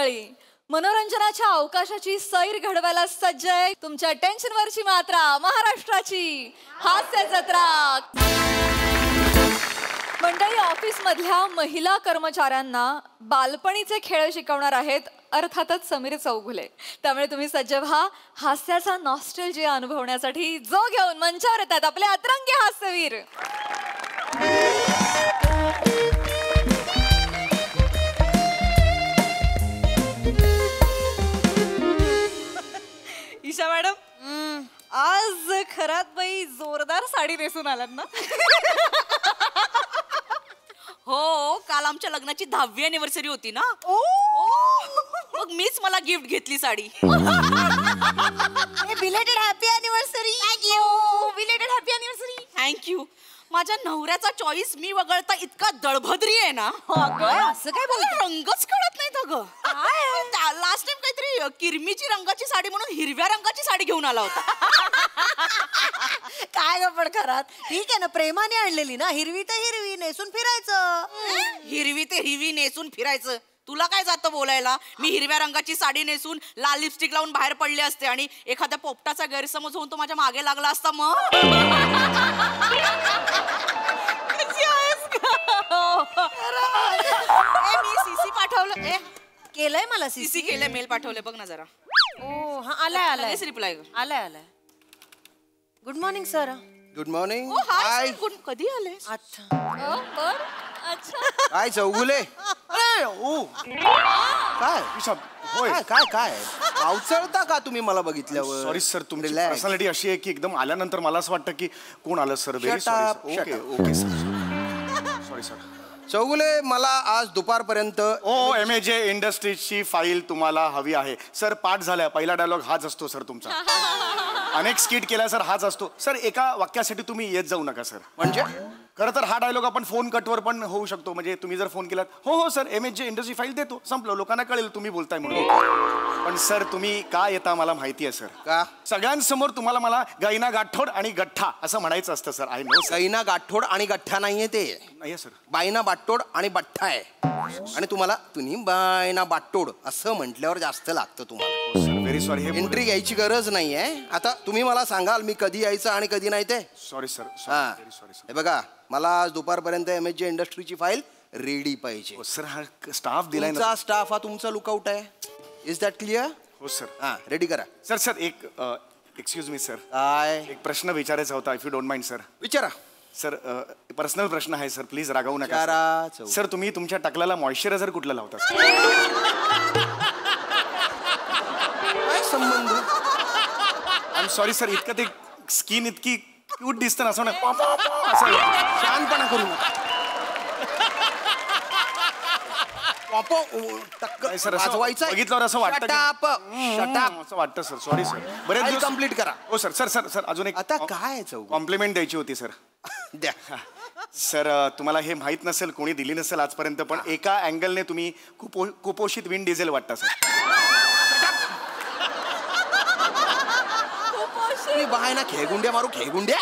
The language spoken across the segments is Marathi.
मंडळी, मनोरंजनाच्या अवकाशाची सैर घडवायला सज्ज आहे तुमच्या टेन्शनवरची मात्रा, महाराष्ट्राची हास्य जत्रा. मंडळी, ऑफिस मधल्या महिला कर्मचाऱ्यांना बालपणीचे खेळ शिकवणार आहेत अर्थातच समीर चौगुले. त्यामुळे तुम्ही सज्ज व्हा हास्याचा नॉस्टॅल्जिया अनुभवण्यासाठी, जो घेऊन मंचावर येतात आपले अतरंगी हास्यवीर. ईशा मॅडम, आज खरात बाई जोरदार साडी नेसून आलात ना? हो, काल आमच्या लग्नाची 10वी अॅनिव्हर्सरी होती ना. मग मीच मला गिफ्ट घेतली sari. Belated happy anniversary. Thank you. Belated happy anniversary. Thank you. माझ्या नवऱ्याचा चॉईस मी वगळता इतका दळभद्री आहे ना. असं काय बोलतो? रंगच कळत नाहीत अगं. लास्ट टाइम काहीतरी किरमीची रंगाची साडी म्हणून हिरव्या रंगाची साडी घेऊन आला होता. काय ग पण खरात, ठीक आहे ना, प्रेमाने आणलेली ना, हिरवी तर हिरवी नेसून फिरायचं. हिरवी ते हिरवी नेसून फिरायचं, तुला काय जातं बोलायला? मी हिरव्या रंगाची साडी नेसून लाल लिपस्टिक लावून बाहेर पडले असते आणि एखाद्या पोपटाचा गैरसमज होऊन तो माझ्या मागे लागला असता. मग मी सीसी पाठवलं. केलंय मला सीसी केलंय, मेल पाठवलंय, बघ ना जरा. ओ हा, आलाय आलाय रिप्लाय आलाय आलाय. Good morning sir. Good morning. Hi, कधी आले? अच्छा. काय चौगुले? काय होय, काय काय अवचळता का तुम्ही मला बघितल्यावर? सॉरी सर, तुमची पर्सनॅलिटी अशी आहे की एकदम आल्यानंतर मला असं वाटतं की कोण आलं sir. Very sorry. Okay okay sir, sorry sir. Chougule, मला आज दुपारपर्यंत MAJ इंडस्ट्रीजची फाईल तुम्हाला हवी आहे सर. पाठ झालाय, पहिला डायलॉग हाच असतो सर तुमचा. अनेक स्किट केला सर, हाच असतो सर. एका वाक्यासाठी तुम्ही येत जाऊ नका सर. म्हणजे खरं तर हा डायलॉग आपण फोन कटवर पण होऊ शकतो. म्हणजे तुम्ही जर फोन केलात, हो हो सर MAJ इंडस्ट्री फाईल देतो, संपलं, लोकांना कळेल तुम्ही बोलताय म्हणून. पण सर तुम्ही का येता मला माहिती आहे सर. का? सगळ्यांसमोर तुम्हाला मला गायना गाठोड आणि गठ्ठा असं म्हणायचं असतं सर. I know. गायना गाठोड आणि गठ्ठा नाहीये ते. नाही सर, बायना बाटोड आणि बठ्ठा आहे. आणि तुम्ही बायना बाटोड असं म्हटल्यावर जास्त लागतं तुम्हाला. Very sorry. एंट्री घ्यायची गरज नाहीये. आता तुम्ही मला सांगाल मी कधी यायचं आणि कधी नाही ते. Sorry sir. हा, हे बघा, मला आज दुपारपर्यंत MAJ इंडस्ट्रीची फाईल रेडी पाहिजे. सर हा स्टाफ दिलाय तुमचा स्टाफ हा तुमचा लुकआउट आहे. Is that clear? हो सर. हा, रेडी करा. सर सर एक एक्सक्यूज मी सर, काय? एक प्रश्न विचारायचा होता, if you don't mind sir. विचारा सर. पर्सनल प्रश्न आहे सर, प्लीज रागावू नका विचारा. सर. तुम्ही तुमच्या टकलाला मॉइश्चरायझर कुठलं लावता? काय संबंध? आय एम सॉरी सर, इतकं ते स्किन इतकी क्यूट दिसतं ना, असं असं शानपणा करू नका. सर बघितल्यावर असं वाटतं असं वाटतं सर. Sorry sir. बरेच कंप्लीट करा. हो सर. सर सर सर अजून एक आता काय कॉम्प्लिमेंट द्यायची होती सर. द्या सर. तुम्हाला हे माहित नसेल, कोणी दिली नसेल आजपर्यंत, पण एका अँगलने तुम्ही कुपोषित विन डिझेल वाटता सर. बाहायना खेळगुंड्या मारू, खेळगुंड्या.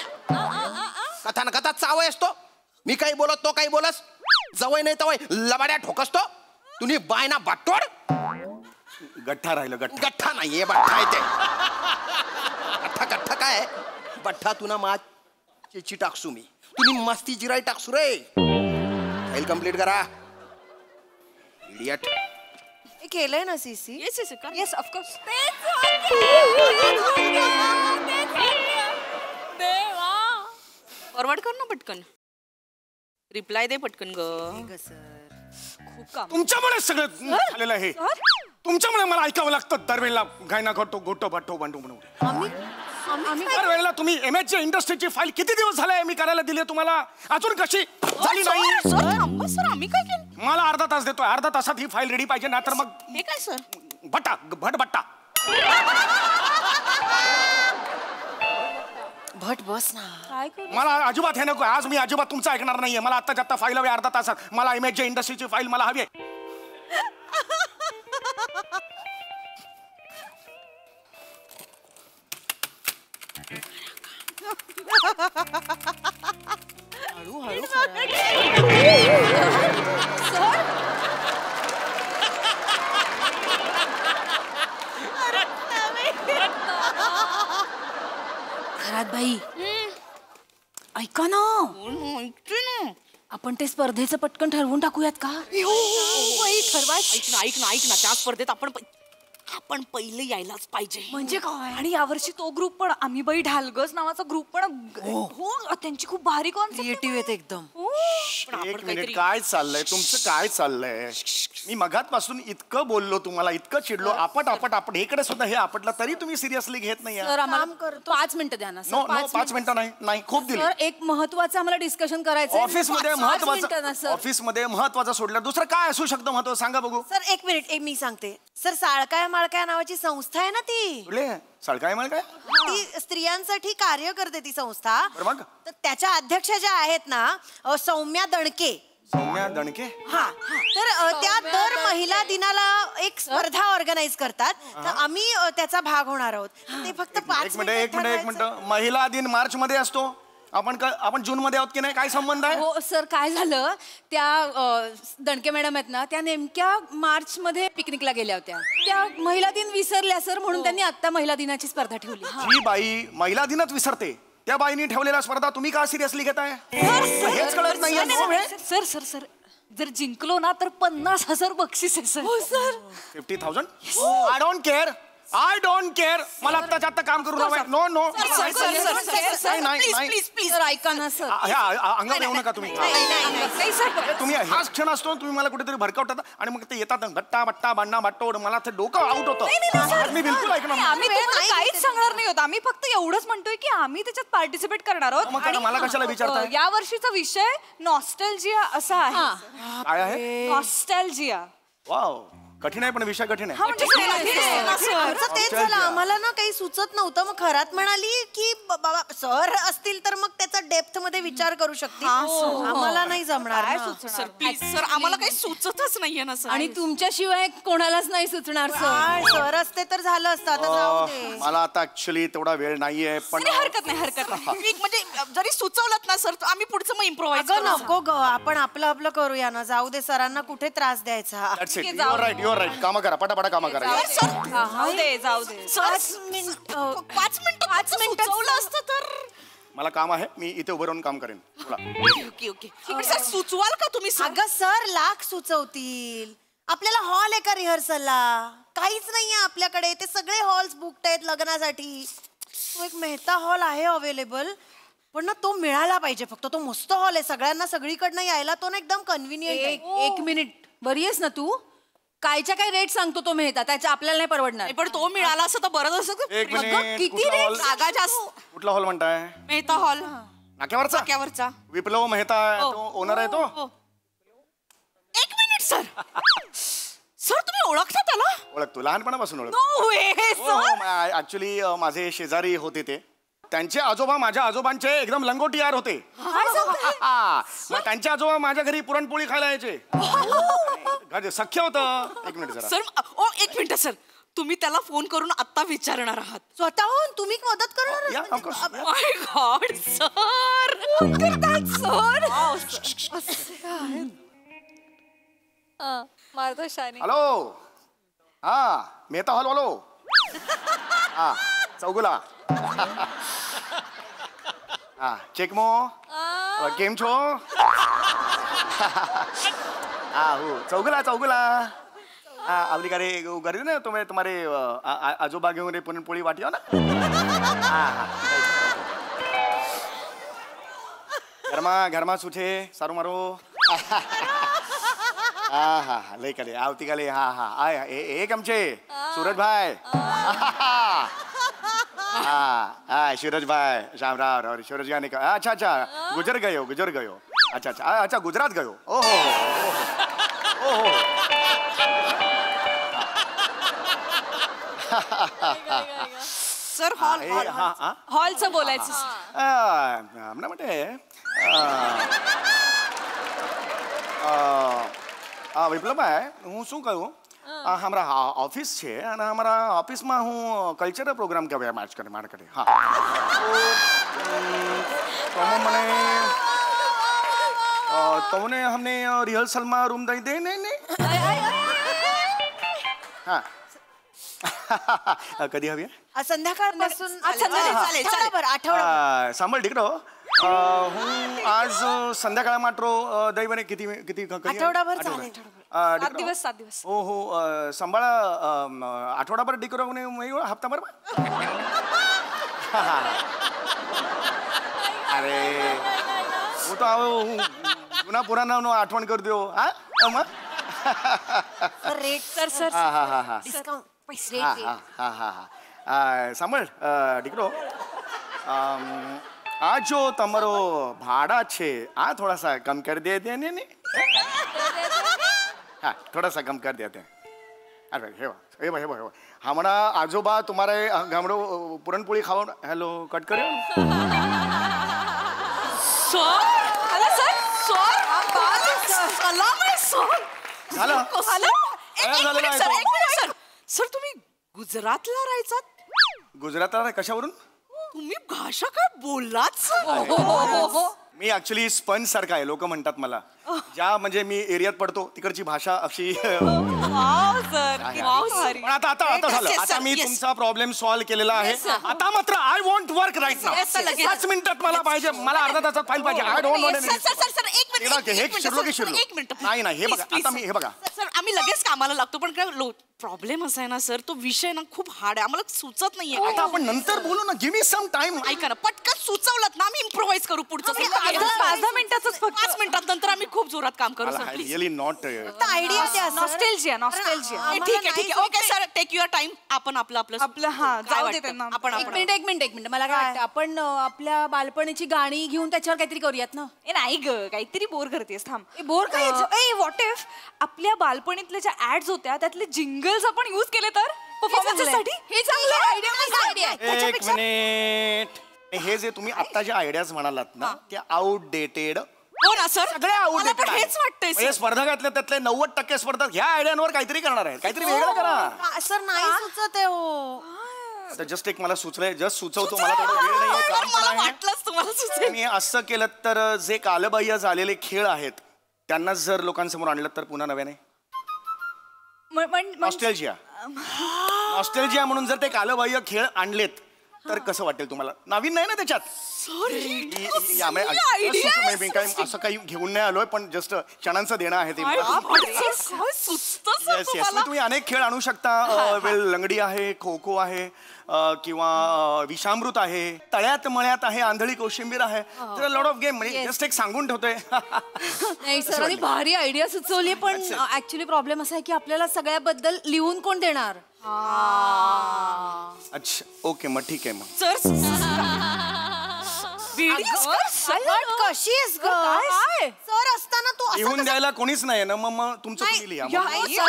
कथा ना कथा चावय असतो. मी काही बोलत तो काही बोलस. जवळ नाही तवय लबाड्या ठोकसतो. तुम्ही बायना बाटोड. गठ्ठा राहिलं. गठ्ठा नाहीये, बठ्ठा आहे ते. गठ्ठा गठ्ठा काय? बठ्ठा तुना माची टाकसू मी. तुम्ही मस्ती जिराई टाकसू रे. फाईल कम्प्लीट करा. इडियट. केलंय ना CC? Yes yes yes of course. Forward कर ना पटकन. रिप्लाय दे पटकन ग. खूप काम तुमच्यामुळे सगळं झालेलं आहे. तुमच्यामुळे मला ऐकावं लागतं दरवेळेला गायना घोटो गोटो भाटो बांडू म्हणून. दरवेळेला तुम्ही MAJ इंडस्ट्रीची फाईल किती दिवस झालाय मी करायला दिली तुम्हाला, अजून कशी झाली नाही? सर आम्ही काय केलं? मला अर्धा तास देतोय. अर्धा तासात ही फाईल रेडी पाहिजे, ना तर मग हे काय सर? भट्टा भट्टा. भट बस ना. काय करू? मला अजिबात हे नको. आज मी अजिबात तुमचं ऐकणार नाहीये. मला आत्ताच्या आत्ता फाईल हवी अर्धा तासात. मला MAJ इंडस्ट्रीची फाईल मला हवी आहे. हळू बाई ऐका ना, ऐकते ना. आपण ते स्पर्धेचं पटकन ठरवून टाकूयात का? ऐक ना त्या स्पर्धेत आपण पहिले यायलाच पाहिजे. म्हणजे काय? आणि यावर्षी तो ग्रुप पण आम्ही बाई ढालगस नावाचा ग्रुप पण हो त्यांची खूप भारी कॉन्सेप्ट क्रिएटिव्ह आहेत एकदम. एक मिनिट, काय चाललंय तुमचं? काय चाललंय? मी मगातपासून इतकं बोललो तुम्हाला, इतकं चिडलो, आपट इकडे सुद्धा हे आपटलं तरी तुम्ही सिरियसली घेत नाही. सर आम्हाला 5 मिनिटं द्या ना. नो नो 5 मिनिटं नाही खूप दिली. सर एक महत्वाचं आम्हाला डिस्कशन करायचं. ऑफिसमध्ये महत्वाचं सोडलं दुसरं काय असू शकतं महत्व? सांगा बघू. सर एक मिनिट, मी सांगते. सर साळकाय माळकाय नावाची संस्था आहे ना ती, सळकाय मळ काय ती स्त्रियांसाठी कार्य करते ती संस्था. मग तर त्याच्या अध्यक्ष ज्या आहेत ना सौम्या दणके. सौम्या दणके. हा, तर त्या दर महिला दिनाला एक स्पर्धा ऑर्गनाईज करतात. तर आम्ही त्याचा भाग होणार आहोत. ते फक्त 5 मिनिट. महिला दिन मार्च मध्ये असतो, आपण जून मध्ये आहोत की नाही? काय संबंध आहे? हो सर, काय झालं, त्या दणके मॅडम आहेत ना, त्या नेमक्या मार्च मध्ये पिकनिकला गेल्या होत्या. त्या महिला दिन विसरल्या सर, म्हणून त्यांनी आता महिला दिनाची स्पर्धा ठेवली. ही बाई महिला दिनच विसरते. त्या बाईने ठेवलेला स्पर्धा तुम्ही का सिरियसली घेताय? हेच कळत नाहीये. सर सर सर जर जिंकलो ना तर 50,000 बक्षीस आहे सर. हो सर. 50,000? I don't care. मला आत्ताच्या आत्ता काम करू नका. नो नो प्लीज सर ऐका ना सर. अंगावर येऊ नका तुम्ही. तुम्ही हाच क्षण असतो, तुम्ही मला कुठेतरी भरकवतात आणि मग ते येतात गट्टा बट्टा बांडा बाट्टोड. मला ते डोकं आउट होतं. मी बिलकुल ऐकणार नाही. आम्ही तुम्हाला काहीच सांगणार नाही होत. आम्ही फक्त एवढंच म्हणतोय की आम्ही त्याच्यात पार्टिसिपेट करणार आहोत. मग मला कशाला विचारताय? या वर्षीचा विषय नॉस्टॅल्जिया असा आहे. काय आहे? नॉस्टॅल्जिया. वाव, कठीण आहे पण विषय कठीण आहे. आमचं तेच झालं. आम्हाला ना काही सुचत नव्हतं. मग खरात म्हणाली की बाबा सर असतील तर मग त्याचा डेप्थ मध्ये विचार करू शकतील. आम्हाला नाही जमणार ना. सर प्लीज सर, आम्हाला काही सुचतच नाहीये ना सर. आणि तुमच्याशिवाय कोणालाच नाही सुचणार सर. सर असते तर झालं असतं. आता जाऊ दे. मला आता ऍक्च्युली तेवढा वेळ नाहीये. पण हरकत नाही. म्हणजे जरी सुचवलं ना सर, आम्ही पुढचं मग इम्प्रोव्हाइज अगं नको ग, आपण आपलं करूया ना. जाऊ दे, सरांना कुठे त्रास द्यायचा. Your right. काम करा, पटापटा काम करा. जाऊ दे. 5 मिनिटं सुचवलं असतं तर. मला काम आहे, मी इथे उभं राहून काम करेन. बोला. ओके. सर सुचवाल का तुम्ही? अगं सर लाख सुचवतील. आपल्याला हॉल आहे का रिहर्सलला? काहीच नाहीये आपल्याकडे. ते सगळे हॉल्स बुकड आहेत लग्नासाठी. तो एक मेहता हॉल आहे अवेलेबल, पण ना तो मिळाला पाहिजे. फक्त तो मस्त हॉल आहे, सगळ्यांना सगळीकडनं यायला तो ना एकदम कन्व्हिनियंट. एक मिनिट, बरी आहेस ना तू? कायच्या काय रेट सांगतो तो मेहता, त्याच्या आपल्याला नाही परवडणार. पण तो मिळाला असं तर बरं असं. एक मिनिट. किती रेट? जागा जास्त. कुठला हॉल म्हणताय? मेहता हॉल नाक्यावरचा. विप्लव मेहता तो ओनर आहे तो. 1 मिनिट सर. सर तुम्ही ओळखता त्याला? ओळखतो, लहानपणापासून ओळखतो. ऍक्च्युली माझे शेजारी होते ते. त्यांचे आजोबा माझ्या आजोबांचे एकदम लंगोटी यार होते. मग त्यांचे आजोबा माझ्या घरी पुरणपोळी खायला यायचे. सख्य होतं. 1 मिनिट जरा. सर 1 मिनिट सर, तुम्ही त्याला फोन करून आता विचारणार आहात? स्वतःहून तुम्ही मदत करणार? Yeah, of course. My god sir. मार्गदर्शनी. हॅलो. हा मेहता हॉल वालो. हा चौगुला. હા ચેકમો કેમ છો? હા હું ચૌગલા હા આવલી કારે કરી ને તમે તમારે આજુબાજુ घेऊन पुरणपोळी वाटी ना. હા હા ઘરમાં શું છે? સારું મારું. હા હા લઈ કાલે આવતીકાલે. હા હા એ કેમ છે સુરજભાઈ? हाँ सूरज भाई श्याम राव और सूरज भाई ने कहा अच्छा गुजर गयो. अच्छा गुजरात गयो. ओहो सर हॉलचं बोलायचं. હમણાં માટે વિપ્લવભાઈ હું શું કહું, हमारा ऑफिस છે અને हमारा ऑफिसમાં હું કલ્ચરલ પ્રોગ્રામ કહેવાય માર્ચ કરે માર કરે. હા તો મને તમને हमने रिहर्सलમાં રૂમ દઈ દે ને. હા कधी हवी आहे? संध्याकाळपासून चालेल. आठवडाभर सांभाळ तिकडं હું आज संध्याकाळ माट्रो दैवने किती किती आठवडाभर चालेल. 7 दिवस 7 दिवस. हो हो सांभाळा आठवडाभर डिकोर हप्ताभर अरे वो तो पुन्हा पुराणा आठवण कर दो हा मग रेट सर हा हा हा हा डिस्काउंट पैसे हाँ हाँ हाँ हाँ हाँ सांभळ डिकरो आज जो तमरो भाड़ा छे आ थोड़ा सा कम कर देते हैं नहीं हाँ थोड़ा सा कम कर देते हैं अरे हे बा हमारा आजोबा तुम्हारे गामड़ो पुरणपोळी खाओ हेलो कट करो झालं सर तुम्ही गुजरातला राहायचात? गुजरातला कशावरून तुम्ही भाषा काय बोललाच? मी ऍक्च्युली स्पंज सारखा आहे लोक म्हणतात मला ज्या म्हणजे मी एरियात पडतो तिकडची भाषा अशी पण आता आता आता झालं आता मी तुमचा प्रॉब्लेम सॉल्व्ह केलेला आहे आता मात्र I want work right now 5 मिनिटात मला पाहिजे मला अर्धा तासात फाईल पाहिजे आय डोंट वॉन्ट हे शिरलो की शिरलो नाही नाही हे बघा आता मी हे बघा सर आम्ही लगेच कामाला लागतो पण काय प्रॉब्लेम असा आहे ना सर तो विषय ना खूप हार्ड आहे आम्हाला सुचत नाहीये आता आपण नंतर बोलू ना गिव्ह मी सम टाइम ऐका ना पटकन सुचवलं ना आम्ही इम्प्रोव्हाइज करू पुढचं 5 मिनिटातच फक्त 5 मिनिटात नंतर आम्ही खूप जोरात काम करू sir please really not idea द्या नॉस्टेल्जिया ठीक आहे okay sir take your time आपण आपलं हा काय जाऊ दे वाटतं? त्यांना आपण एक मिनिट मला काय वाटतं आपण आपल्या बालपणीची गाणी घेऊन त्याच्यावर काहीतरी करूयात ना. ए नाही ग काहीतरी बोर करतेस थांब बोर काय व्हॉट इफ आपल्या बालपणीतल्या ज्या ऍड्स होत्या त्यातले जिंगल्स आपण युज केले तर परफॉर्मन्स साठी हे चांगलं आयडिया एक मिनिट हे जे तुम्ही आता ज्या आयडियाज म्हणालात ना त्या आउटडेटेड हो ना सर सगळे आउटडेटेड हेच वाटतंय म्हणजे स्पर्धकातले त्यातले 90% स्पर्धक ह्या आयडियांवर काहीतरी करणार आहेत काहीतरी वेगळं करा सर नाही सुचत आहे हो आता जस्ट एक मला सुचलंय जस्ट सुचवतो मला थोडा वेळ नाहीये काम पण मला आहे वाटलंच तुम्हाला सुचेल मी असं केलं तर जे कालबाह्य झालेले खेळ आहेत त्यांना जर लोकांसमोर आणलं तर पुन्हा नव्याने ऑस्ट्रेलिया ऑस्ट्रेलिया म्हणून जर ते कालबाह्य खेळ आणलेत तर कसं वाटेल तुम्हाला नवीन नाही ना त्याच्यात मी काय असं काही घेऊन नाही आलोय पण जस्ट क्षणांचं देणं आहे ते येस येस तुम्ही अनेक खेळ आणू शकता वेल लंगडी आहे खो खो आहे किंवा विषामृत आहे तळ्यात मळ्यात आहे आंधळी कोशिंबीर आहे लॉट ऑफ गेम म्हणजे जस्ट एक सांगून ठेवतोय नाही सर आणि भारी आयडिया सुचवली पण ऍक्च्युली प्रॉब्लेम असा आहे की आपल्याला सगळ्याबद्दल लिहून कोण देणार. अच्छा ओके मग ठीक आहे मग कशी आहेस ग सर असताना तू लिहून द्यायला कोणीच नाही ना मग तुमचं तुम्ही लिहा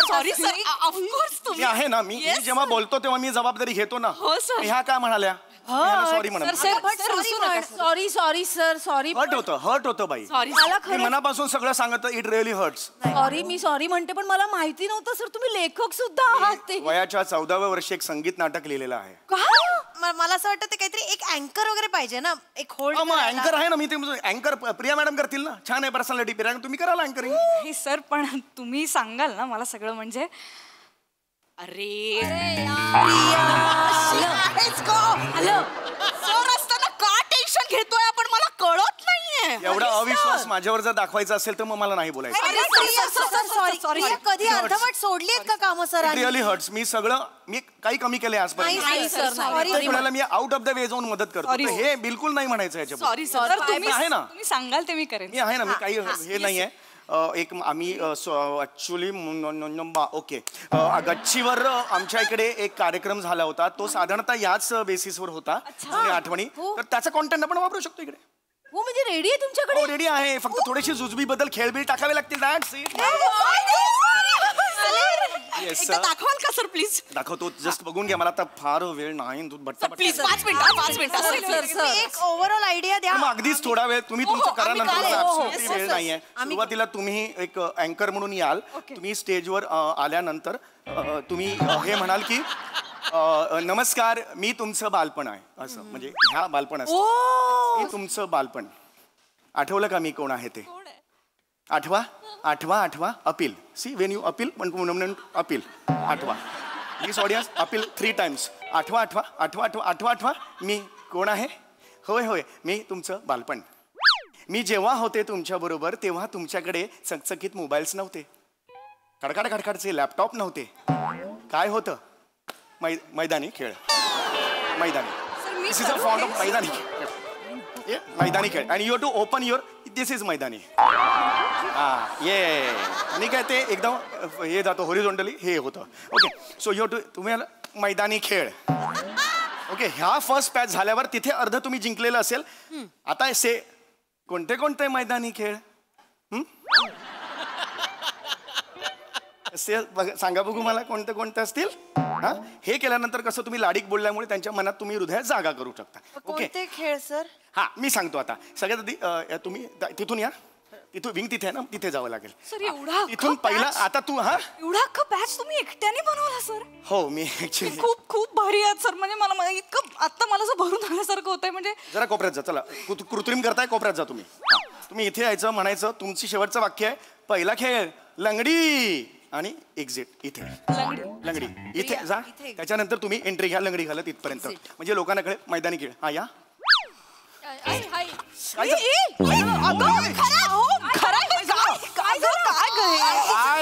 सॉरी सर ऑफकोर्स मी आहे ना मी जेव्हा बोलतो तेव्हा मी जबाबदारी घेतो ना ह्या काय म्हणाल्या सॉरी म्हणा sorry sorry sir sorry hurt होतं बाई मी मनापासून सगळं सांगतो इट रिअली हर्ट्स सॉरी मी सॉरी म्हणते पण मला माहिती नव्हतं सर तुम्ही लेखक सुद्धा आहात ते वयाच्या 14व्या वर्षी एक संगीत नाटक लिहिलेलं आहे मला असं वाटतं ते काहीतरी एक अँकर वगैरे पाहिजे ना एक होल्ड मग अँकर आहे ना मी ते अँकर प्रिया मॅडम करतील ना छान आहे पर्सनॅलिटी प्रिया तुम्ही कराल अँकरिंग सर पण तुम्ही सांगाल ना मला सगळं म्हणजे अरे सर असताना का टेन्शन घेतोय आपण मला कळत नाहीये एवढा अविश्वास माझ्यावर जर दाखवायचा असेल तर मग मला नाही बोलायचं सॉरी कधी अर्धवट सोडली आहेत का काम सर रिअली हर्ट्स मी सगळं मी काही कमी केले आजपर्यंत me out of the way जाऊन मदत करतो हे बिलकुल नाही म्हणायचं याच्याबद्दल सॉरी सर आहे ना तुम्ही सांगाल ते मी करेन मी आहे ना मी काही हे नाहीये एक आम्ही ऍक्च्युली ओके गच्चीवर आमच्या इकडे एक कार्यक्रम झाला होता तो साधारणतः याच बेसिसवर होता आठवणी तर त्याचा कॉन्टेंट आपण वापरू शकतो इकडे हो म्हणजे रेडी आहे तुमच्याकडे रेडी आहे फक्त थोडीशी जुजबी बद्दल खेळबिळ टाकावे लागतील दाखवाल का सर प्लीज दाखवतो जस्ट बघून घ्या मला आता फार वेळ नाही प्लीज 5 मिनिटं एक ओव्हरऑल आयडिया द्या मग अगदीच थोडा वेळ तुम्ही तुमचं करा नंतर वेळ नाहीये सुरुवातीला तुम्ही एक अँकर म्हणून याल तुम्ही स्टेजवर आल्यानंतर तुम्ही हे म्हणाल की नमस्कार मी तुमचं बालपण आहे असं म्हणजे ह्या बालपण असतं मी तुमचं बालपण आठवलं का मी कोण आहे ते आठवा appeal see when you appeal पण अपील आठवा दिस ऑडियन्स अपील 3 times. आठवा आठवा आठवा आठवा आठवा आठवा. मी कोण आहे? होय होय, मी तुमचं बालपण. मी जेव्हा होते तुमच्याबरोबर तेव्हा तुमच्याकडे चकचकीत मोबाईल्स नव्हते, खडखड खडखडचे लॅपटॉप नव्हते. काय होतं? मैदानी खेळ. मैदानी. This is a form of मैदानी खेळ. मैदानी खेळ. आणि you to open your, this is मैदानी. ये आणि काय ते एकदम हे जातो हॉरिझॉन्टली, हे होतं. ओके, सो यू टू तुम्ही मैदानी खेळ. ओके, ह्या फर्स्ट पॅच झाल्यावर तिथे अर्ध तुम्ही जिंकलेलं असेल. आता से कोणते कोणते मैदानी खेळ? सांगा बघू मला कोणते कोणते असतील. हा, हे केल्यानंतर कसं तुम्ही लाडीक बोलल्यामुळे त्यांच्या मनात तुम्ही हृदयात जागा करू शकता. ओके, कोणते खेळ सर? हा मी सांगतो आता. सगळ्यात आधी तुम्ही तिथून या. तिथून विंग तिथे आहे ना, तिथे जावं लागेल. सर एवढा तिथून पहिला आता तू. हा, एवढा अख्खा बॅच तुम्ही एकट्याने बनवला सर? हो, मी ऍक्च्युली खूप खूप भारी आहेत सर. म्हणजे मला इतकं आता मला असं भरून आल्यासारखं होतंय. म्हणजे जरा कोपऱ्यात जा. चला, कृत्रिम करताय, कोपऱ्यात जा तुम्ही. हा, तुम्ही इथे यायचं, म्हणायचं तुमची शेवटचं वाक्य आहे पहिला खेळ लंगडी आणि एक्झिट. इथे लंगडी इथे जा. त्याच्यानंतर तुम्ही एंट्री घ्या लंगडी घालत इथपर्यंत, म्हणजे लोकांना कळेल मैदानी खेळ. हा या. काय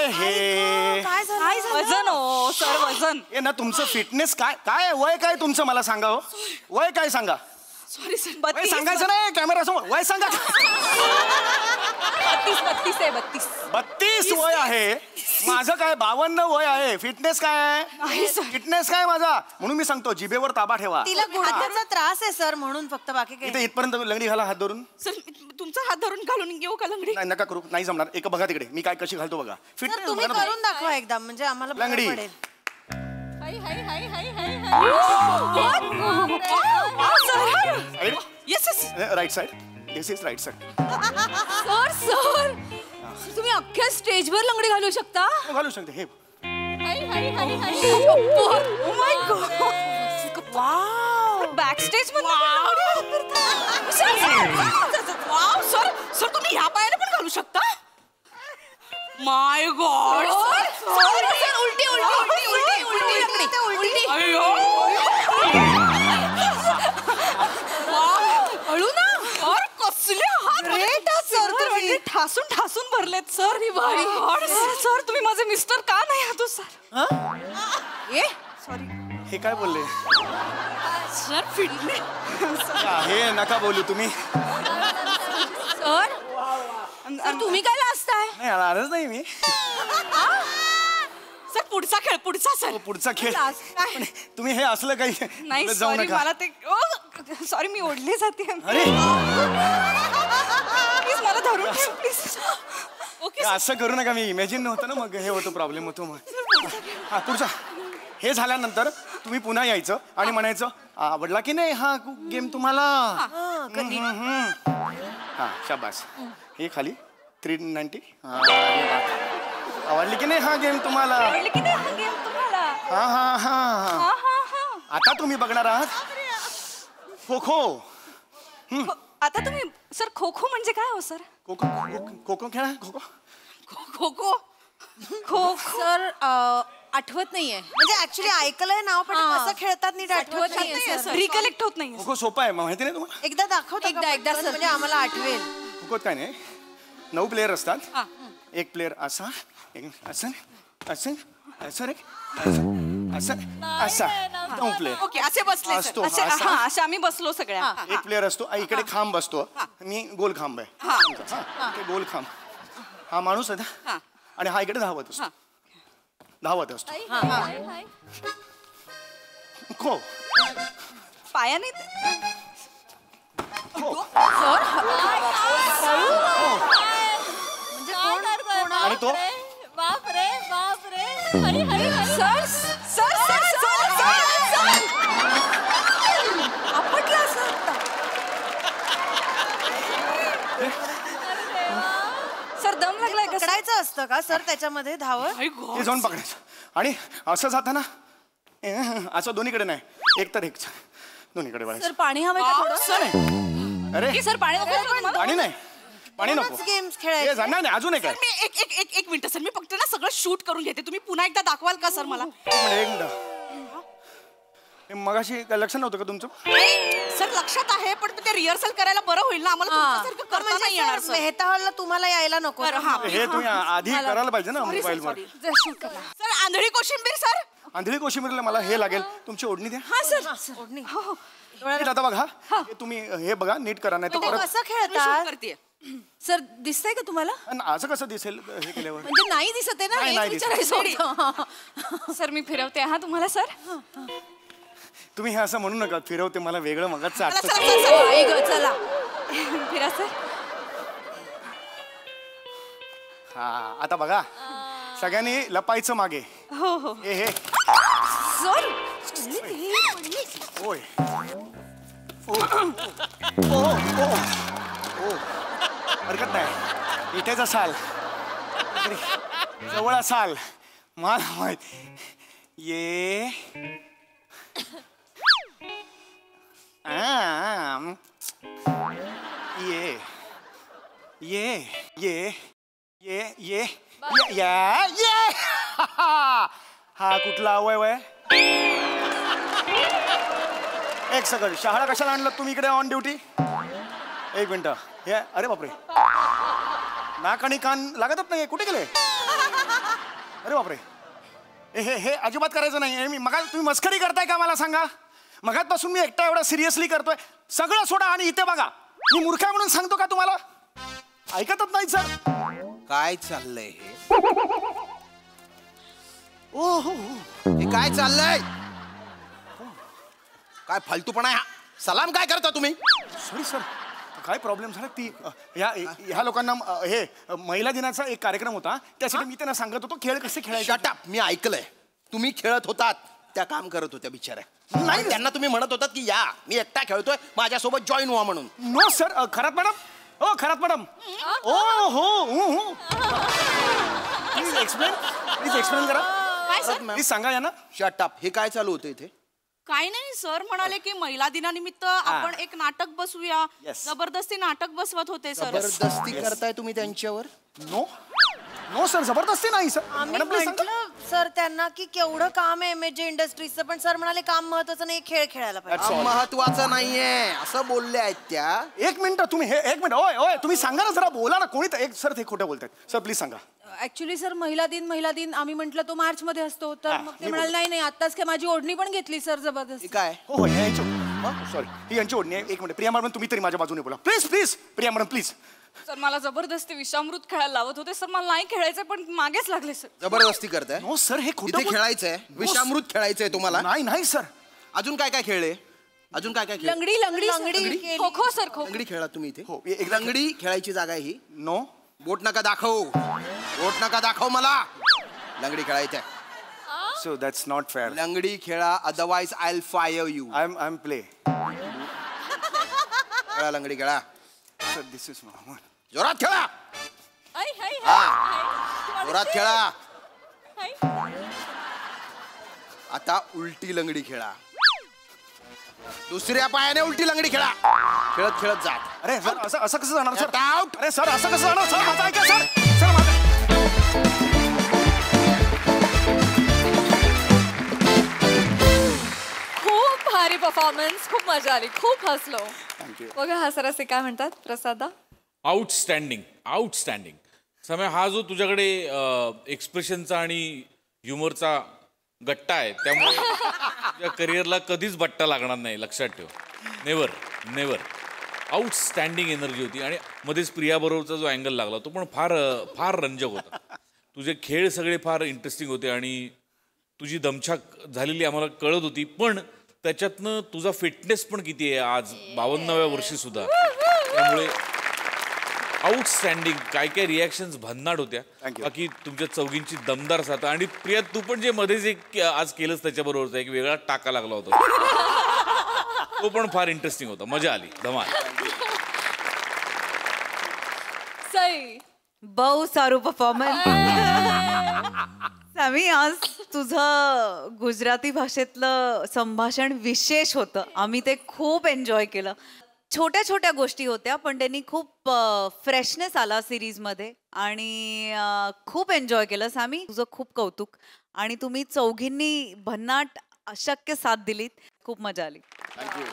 हे वजन हो सर, वजन. हे ना तुमचं फिटनेस काय काय वय काय तुमचं मला सांगा. हो, वय काय सांगा. Sorry sir. वय सांगायचं नाही कॅमेरा समोर. वय सांगा. 32 आहे. 32 वय आहे माझं. काय 52 वय आहे. फिटनेस काय आहे? फिटनेस काय माझा? म्हणून मी सांगतो जिभेवर ताबा ठेवा. तिला गुडघ्याचा त्रास आहे सर, म्हणून फक्त. बाकी काही इथे इथपर्यंत लंगडी घाला हात धरून. सर तुमचा हात धरून घालून घेऊ का लंगडी? नाही, नका करू, नाही जमणार. एक बघा तिकडे मी काय कशी घालतो बघा. सर फिटनेस तुम्ही करून दाखवा एकदा, म्हणजे आम्हाला बरं लंगडी. पडेल. Right side. This is right side. Sir sir तुम्ही अख्ख्या स्टेजवर लंगडी घालू शकता? घालू शकते. हे बॅक स्टेज सर सर तुम्ही ह्या पायाने पण घालू शकता? माय गॉड. उलटी उलटी उलटी उलटी उलटी. हळू ना. और कसले हात सर, तुम्ही ठासून ठासून भरलेत सर. सर तुम्ही माझे मिस्टर का नाही आहात सर? ए हे काय बोलले? Sir fitness. हे नका बोलू तुम्ही. सर सर तुम्ही काय लाजताय? नाही आलाच नाही मी. सर पुढचा खेळ, पुढचा सर. पुढचा खेळ. पण तुम्ही हे असलं काही नाही जाऊ सॉरी, नका. मला ते सॉरी मी ओढले जाते. अरे प्लीज मला धरून ठेव प्लीज. ओके असं करू नका. मी इमॅजिन नव्हतं ना, मग हे होतं प्रॉब्लेम होतो. मग हा पुढचा. हे झाल्यानंतर तुम्ही पुन्हा यायचं आणि म्हणायचं आवडला की नाही हा गेम तुम्हाला? हा शाबास. हे खाली 390. आवडली की नाही हा गेम तुम्हाला? हा हा हा. आता तुम्ही बघणार आहात खो खो. आता तुम्ही सर खो खो म्हणजे काय हो सर? खो खो खो खो खेळा. खो खो खो खो खो सर आठवत नाहीये. म्हणजे ऍक्च्युली ऐकलंय नाव, पण हा. कसं खेळतात नीट आठवत नाहीये सर. रिकलेक्ट होत नाही. खो खो सोपा आहे माहिती नाही तुम्हाला? एकदा दाखवता का एकदा पटकन? सर. म्हणजे आम्हाला आठवेल. खो खोत काय नाही, 9 प्लेयर असतात. एक प्लेयर असा, एक असं असं असं रे असं असा 9 प्लेयर ओके असे बसले सर. असतो. असे असा. हा असे आम्ही बसलो सगळ्या. एक प्लेयर असतो, इकडे खांब बसतो. मी गोल खांब आहे. हा, ते गोल खांब. हा माणूस आहे ना, आणि हा इकडे धावत असतो. धावत असतो. खो पायाने आणि तो बापरे बापरे. सर सर सर सर आपटला सर. सर दम लागलाय का? पकडायचं असतं का सर त्याच्यामध्ये धावत? हे जाऊन पकडायचं आणि असं जाताना असं दोन्हीकडे नाही, एक तर एक दोन्हीकडे सर वळायचं. पाणी हवंय का थोडं? अरे सर पाणी नको तुम्हाला? पाणी नाही, पाणी नको गेम्स हे खेळायचे जा- नाही नाही, अजून एक सर आहे मी एक मिनिट सर मी फक्त ना सगळं शूट करून घेते तुम्ही पुन्हा एकदा दाखवाल का सर मला एक मिनिट हे मगाशी काय लक्षात नव्हतं का तुमचं सर लक्षात आहे पण ते रिहर्सल करायला बरं होईल ना आम्हाला तुमच्यासारखं करता नाही येणार म्हणजे सर मेहता हॉलला तुम्हाला यायला नको बरं, हा. हे तुम्ही आधी करायला पाहिजे ना Sorry, sir, मोबाईलवर sorry. जर shoot करा. सर आंधळी कोशिंबीर सर आंधळी कोशिंबीरला मला हे लागेल तुमची ओढणी द्या हा सर ओढणी. नीट आता बघा हे तुम्ही हे बघा नीट करा नाही तर ते परत कसं शूट खेळतात करते सर दिसतंय का तुम्हाला आणि असं कसं दिसेल हे केल्यावर म्हणजे नाही दिसत आहे ना नाही, हेच नाही दिसत. विचारायचं होतं. सर मी फिरवते हा तुम्हाला सर तुम्ही हे असं म्हणू नका फिरवते मला वेगळं मगाच चला, आठवत चला, चला, चला. आई गं, चला फिरा सर हा आता बघा सगळ्यांनी लपायचं मागे हो हो हे सर ओय ओ ओ ओ ओ हरकत नाही इथेच असाल तरी जवळ असाल मला माहित ये आम. ये ये ये ये ये ये ये हा कुठला अवयव आहे एक सेकंड शहाळा कशाला आणलं तुम्ही इकडे ऑन ड्युटी एक मिनिट हे अरे बापरे नाक आणि कान लागतच नाही कुठे गेले अरे बापरे हे हे अजिबात करायचं नाही मी मगा तुम्ही मस्करी करताय का मला सांगा मगातपासून मी एकटा एवढा सिरियसली करतोय सगळं सोडा आणि इथे बघा मी मूर्ख आहे म्हणून सांगतो का तुम्हाला ऐकतच नाही सर काय चाललंय हे ओ हो हे काय चाललंय काय फालतूपणा आहे हा? सलाम काय करता तुम्ही सॉरी सर काय प्रॉब्लेम झाला ती ह्या लोकांना हे महिला दिनाचा एक कार्यक्रम होता त्यासाठी मी त्यांना सांगत होतो खेळ कसे खेळायचे शट अप मी ऐकलंय तुम्ही खेळत होतात त्या काम करत होत्या बिचाऱ्या नाही त्यांना तुम्ही म्हणत होतात की या मी एकटा खेळतोय माझ्यासोबत जॉईन व्हा म्हणून नो सर खरात मॅडम ओ खरात मॅडम ओ हो प्लीज एक्सप्लेन करा काय सर प्लीज सांगा या ना शट अप हे काय चालू होतं इथे काय नाही सर म्हणाले की महिला दिनानिमित्त आपण एक नाटक बसवूया Yes. जबरदस्ती नाटक बसवत होते सर जबरदस्ती करताय तुम्ही त्यांच्यावर नो नो सर जबरदस्ती नाही सर आम्ही मॅडम प्लीज सांगा म्हटलं सर त्यांना की केवढं काम आहे MJ इंडस्ट्रीजचं पण सर म्हणाले काम महत्वाचं नाही खेळ खेळायला पाहिजे That's all. महत्वाचं नाहीये असं बोलले आहेत त्या एक मिनिट तुम्ही हे एक मिनिट ओय ओय तुम्ही सांगा ना जरा बोला ना कोणी एक सर ते खोटं बोलतायत सर प्लीज सांगा ऍक्च्युली सर महिला दिन आम्ही म्हटलं तो मार्च मध्ये असतो तर हा, मग ते मी म्हणाले नाही नाही आत्ताच काय माझी ओढणी पण घेतली सर जबरदस्त हे काय हो हो यांची सॉरी ही यांची ओढणी आहे एक मिनिट प्रिया मॅडम तुम्ही तरी माझ्या बाजूने बोला please Priya madam please sir मला जबरदस्ती विषामृत खेळायला लावत होते सर मला नाही खेळायचं पण मागेच लागले सर जबरदस्ती करताय नो सर हे खोटं इथे खेळायचंय विषामृत खेळायचंय तुम्हाला नाही नाही सर अजून काय काय खेळले अजून काय काय खेळ लंगडी लंगडी लंगडी खो खो सर खो लंगडी खेळा तुम्ही इथे हो, एक लंगडी खेळायची जागा आहे ही नो बोट नका दाखव मला लंगडी खेळायचंय सो दॅट्स नॉट फेअर लंगडी खेळा otherwise I will fire you I am play खेळा लंगडी खेळा सर दिस इज जोरात खेळा हाय हाय हा. जोरात खेळा हाय आता उलटी लंगडी खेळा दुसऱ्या पायाने उलटी लंगडी खेळा खेळत खेळत जात अरे सर असं कसं जाणार सर Get out. अरे सर असं कसं जाणार सर माझं ऐका सर माझं खूप भारी परफॉर्मन्स खूप मजा आली खूप हसलो थँक्यू बघा हा सर असे काय म्हणतात प्रसादा आउटस्टँडिंग समय हा जो तुझ्याकडे एक्सप्रेशनचा आणि ह्युमरचा गट्टा आहे त्यामुळे तुझ्या करिअरला कधीच बट्टा लागणार नाही लक्षात ठेव नेवर आउटस्टँडिंग एनर्जी होती आणि मध्येच प्रियाबरोबरचा जो अँगल लागला तो पण फार रंजक होता तुझे खेळ सगळे फार इंटरेस्टिंग होते आणि तुझी दमछाक झालेली आम्हाला कळत होती पण त्याच्यातनं तुझा फिटनेस पण किती आहे आज 52व्या वर्षी सुद्धा त्यामुळे आउटस्टँडिंग काय रिॲक्शन्स भन्नाट होत्या Thank you. बाकी तुमच्या चौघींची दमदार साथ आणि प्रिया तू पण जे मध्येच एक आज केलंस त्याच्याबरोबरचा एक वेगळा टाका लागला होता तो पण फार इंटरेस्टिंग होता मजा आली धमाल सई बहु सारू परफॉर्मन्स सामी आज तुझं गुजराती भाषेतलं संभाषण विशेष होतं आम्ही ते खूप एन्जॉय केलं छोट्या छोट्या गोष्टी होत्या पण त्यांनी खूप फ्रेशनेस आला सिरीजमध्ये आणि खूप एन्जॉय केलं. सामी तुझं खूप कौतुक आणि तुम्ही चौघींनी भन्नाट अशक्य साथ दिलीत. खूप मजा आली. थँक्यू.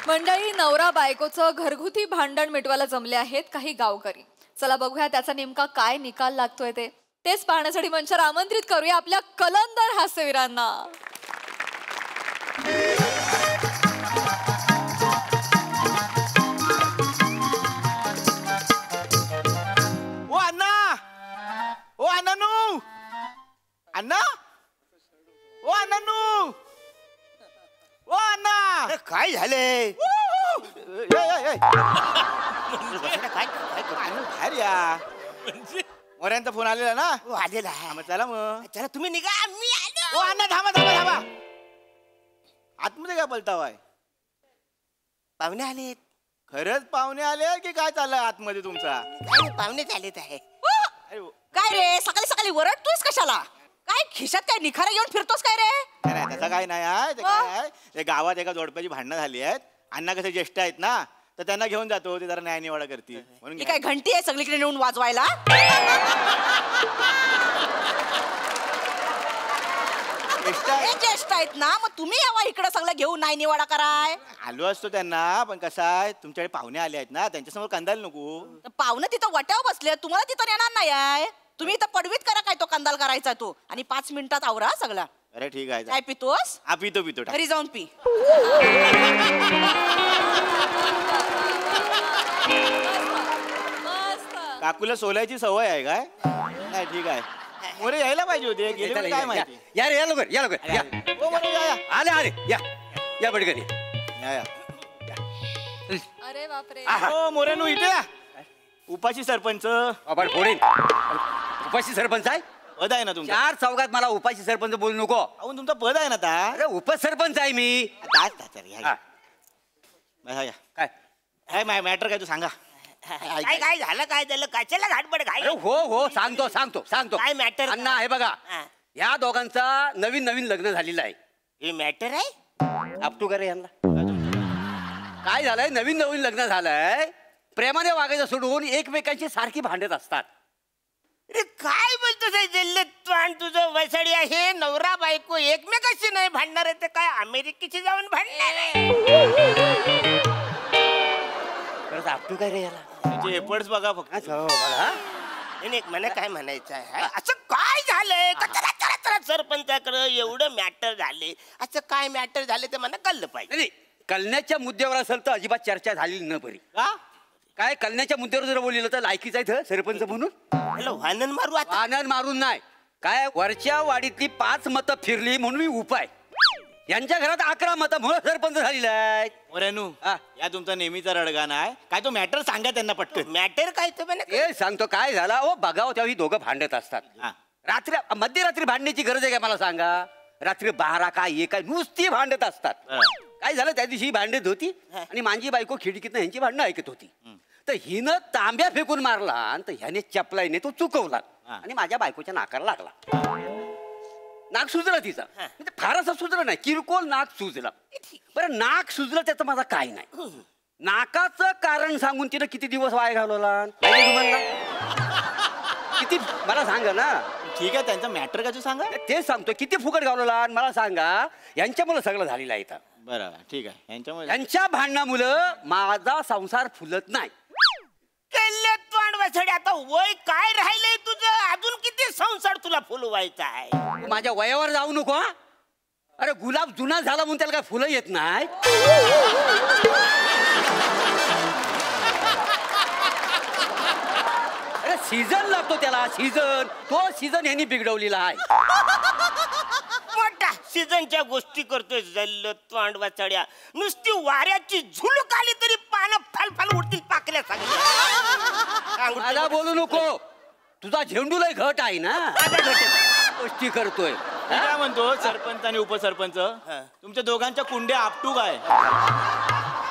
मंडळी, नवरा बायकोचं घरगुती भांडण मिटवायला जमले आहेत काही गावकरी. चला बघूया त्याचा नेमका काय निकाल लागतोय तेच पाहण्यासाठी मंचावर आमंत्रित करूया आपल्या कलंदर हास्यवीरांना. ओ अण्णा, ओ अण्णानू, अण्णा, ओ अण्णानू, ओ अण्णा. काय झालंय? बाहेर या. मोऱ्यांचा फोन आलेला ना. आलेला मग चला मग. चला तुम्ही निघा, मी आलो. ओ अण्णा थांबा थांबा थांबा. आतमध्ये काय बोलतावाय? पाहुणे आलेत. खरंच पाहुणे आले की काय चाललंय आतमध्ये तुमचा? पाहुणेच आलेत आहे. काय रे सकाळी सकाळी वरडतोस कशाला? काय खिशात काय निखारा घेऊन फिरतोस काय रे? नाही तसं काय नाही आहे. ते काय आहे, ते गावात एका जोडप्याची भांडणं झाली आहेत. अण्णा कसे ज्येष्ठ आहेत ना, तर त्यांना घेऊन जातो. ते जरा न्याय निवाडा करतील म्हणून. ही काय घंटी आहे सगळीकडे नेऊन वाजवायला? हे ज्येष्ठ आहेत ना, मग तुम्ही यावा इकडे सगळं घेऊन नाही निवाडा कराय. आलो असतो त्यांना, पण कसं आहे तुमच्याकडे पाहुणे आले आहेत ना, त्यांच्यासमोर कंदाल नको. पाहुणे तिथं वट्यावर बसले, तुम्हाला तिथं येणार नाही आहे. तुम्ही इथं पडवीत करा काय तो कंदाल करायचा तो, आणि 5 मिनिटात आवरा सगळा. अरे ठीक आहे. काय पितोस? हा पितो पितो. घरी जाऊन पी. काकूला सोलायची सवय आहे काय? नाही ठीक आहे. मोरे यायला पाहिजे होते, गेले होते काय माहिती. या रे, या लवकर या लवकर या. ओ मोरे या या. आले आले या या पटकन या या. अरे बापरे. ओ मोरेनू इथे या. उपाशी सरपंच. आपण फोडेन. उपाशी सरपंच आहे. पद आहे ना तुमचं? 4 चौघात मला उपाशी सरपंच बोलू नको. अहो तुमचं पद आहे ना आता. अरे उपसरपंच आहे मी. काय काय मॅटर काय तू सांगा. काय काय झालं? काय झालं? कशाला घाटपड घाई? अरे हो हो सांगतो सांगतो सांगतो. काय मॅटर? अण्णा हे बघा, या दोघांचा नवीन नवीन लग्न झालेलं आहे. हे मॅटर आहे? आपटू करे यांना. काय झालंय, नवीन नवीन लग्न झालंय, प्रेमाने वागायचं सोडून एकमेकांची सारखी भांडत असतात. अरे काय बोलतोस जल्लत तू? आणि तुझं वैसाडी आहे, नवरा बायको एकमेकाशी नाही भांडणार आहे, तर काय अमेरिकेची जाऊन भांडणार आहे? खरंच आपटू काय रे याला? त्याचे एफर्ट्स बघा फक्त. नाही, मला काय म्हणायचं आहे, असं काय झालंय? कचरा सरपंचाकडे एवढं मॅटर झाले, असं काय मॅटर झाले ते मला कळलं पाहिजे. नाही, कलण्याच्या मुद्द्यावर असेल तर अजिबात चर्चा झालेली न बरी. काय कलण्याच्या मुद्द्यावर जर बोललेलं तर लायकीच आहे सरपंच म्हणून. वानन मारू आता? वानन मारून नाही, काय वरच्या वाडीतली 5 मतं फिरली म्हणून मी उपाय. यांच्या घरात 11 मतं म्हणून सरपंच झालेला आहे. मोरेनू या तुमचा नेहमीचा रडगा नाही काय, तो मॅटर सांगा त्यांना पटकन. मॅटर काय तो? हे सांगतो काय झाला. ओ बघाव तेव्हा ही दोघं भांडत असतात. रात्री मध्यरात्री भांडण्याची गरज आहे काय मला सांगा? रात्री 12 काय 1 काय नुसती भांडत असतात. काय झालं त्या दिवशी भांडत होती आणि माझी बायको खिडकीतनं ह्यांची भांडणं ऐकत होती. तर हिनं तांब्या फेकून मारला आणि ह्याने चपलाईने तो चुकवला आणि माझ्या बायकोच्या नाकाला लागला. नाक सुजलं तिचा, म्हणजे फार असं सुजलं नाही, किरकोळ नाक सुजलं. बरं नाक सुजलं त्याचं माझा काय नाही. नाकाचं कारण सांगून तिनं किती दिवस वाया घालवला किती मला सांगा ना. ठीक आहे त्यांचा मॅटर का तू सांगा. ते सांगतो किती फुकट घालवला मला सांगा. यांच्यामुळे सगळं झालेलं आहे इथं. बरं ठीक आहे. यांच्या भांडणामुळं माझा संसार फुलत नाही. तोंड वसडे, आता वय काय राहिलंय तुझं? अजून किती संसार तुला फुलवायचा आहे? माझ्या वयावर जाऊ नको. अरे गुलाब जुना झाला म्हणून त्याला काय फुलं येत नाही. अरे सीझन लागतो त्याला, सीझन. तो सीझन यांनी बिघडवलेला आहे. मोठा सीझनच्या गोष्टी करतोय जल्ल तोंड वाचड्या. नुसती वाऱ्याची झुलूक आली तरी पानं फाल फाल उडतील पाकल्या. मला बोलू नको. तुझा झेंडू लय घट आहे ना, गोष्टी करतोय. काय म्हणतो सरपंच आणि उपसरपंच, तुमच्या दोघांच्या कुंड्या आपटू काय?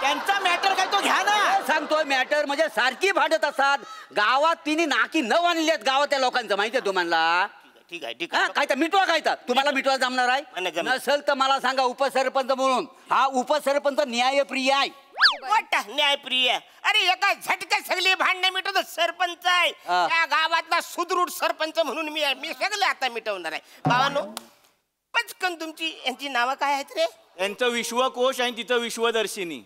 त्यांचा मॅटर काय तो घ्या ना. सांगतोय मॅटर म्हणजे सारखी भांडत असतात. गावात तिने नाकी न आणली आहेत गावातल्या लोकांचं, माहितीये तुम्हाला. ठीक आहे ठीक आहे. काय तर मिटवा काय तर तुम्हाला मिटवा जमणार आहे नसेल तर मला सांगा उपसरपंच म्हणून. हा उपसरपंच न्यायप्रिय आहे. मोठा न्यायप्रिय. अरे एका झटक्यात सगळी भांडणे मिटवतो सरपंच आहे. त्या गावातला सुदृढ सरपंच म्हणून मी आहे. मी सगळं आता मिटवणार आहे. बाबांनो पचकन तुमची यांची नावं काय आहेत रे? यांचं विश्वकोश आणि तिचं विश्वदर्शिनी.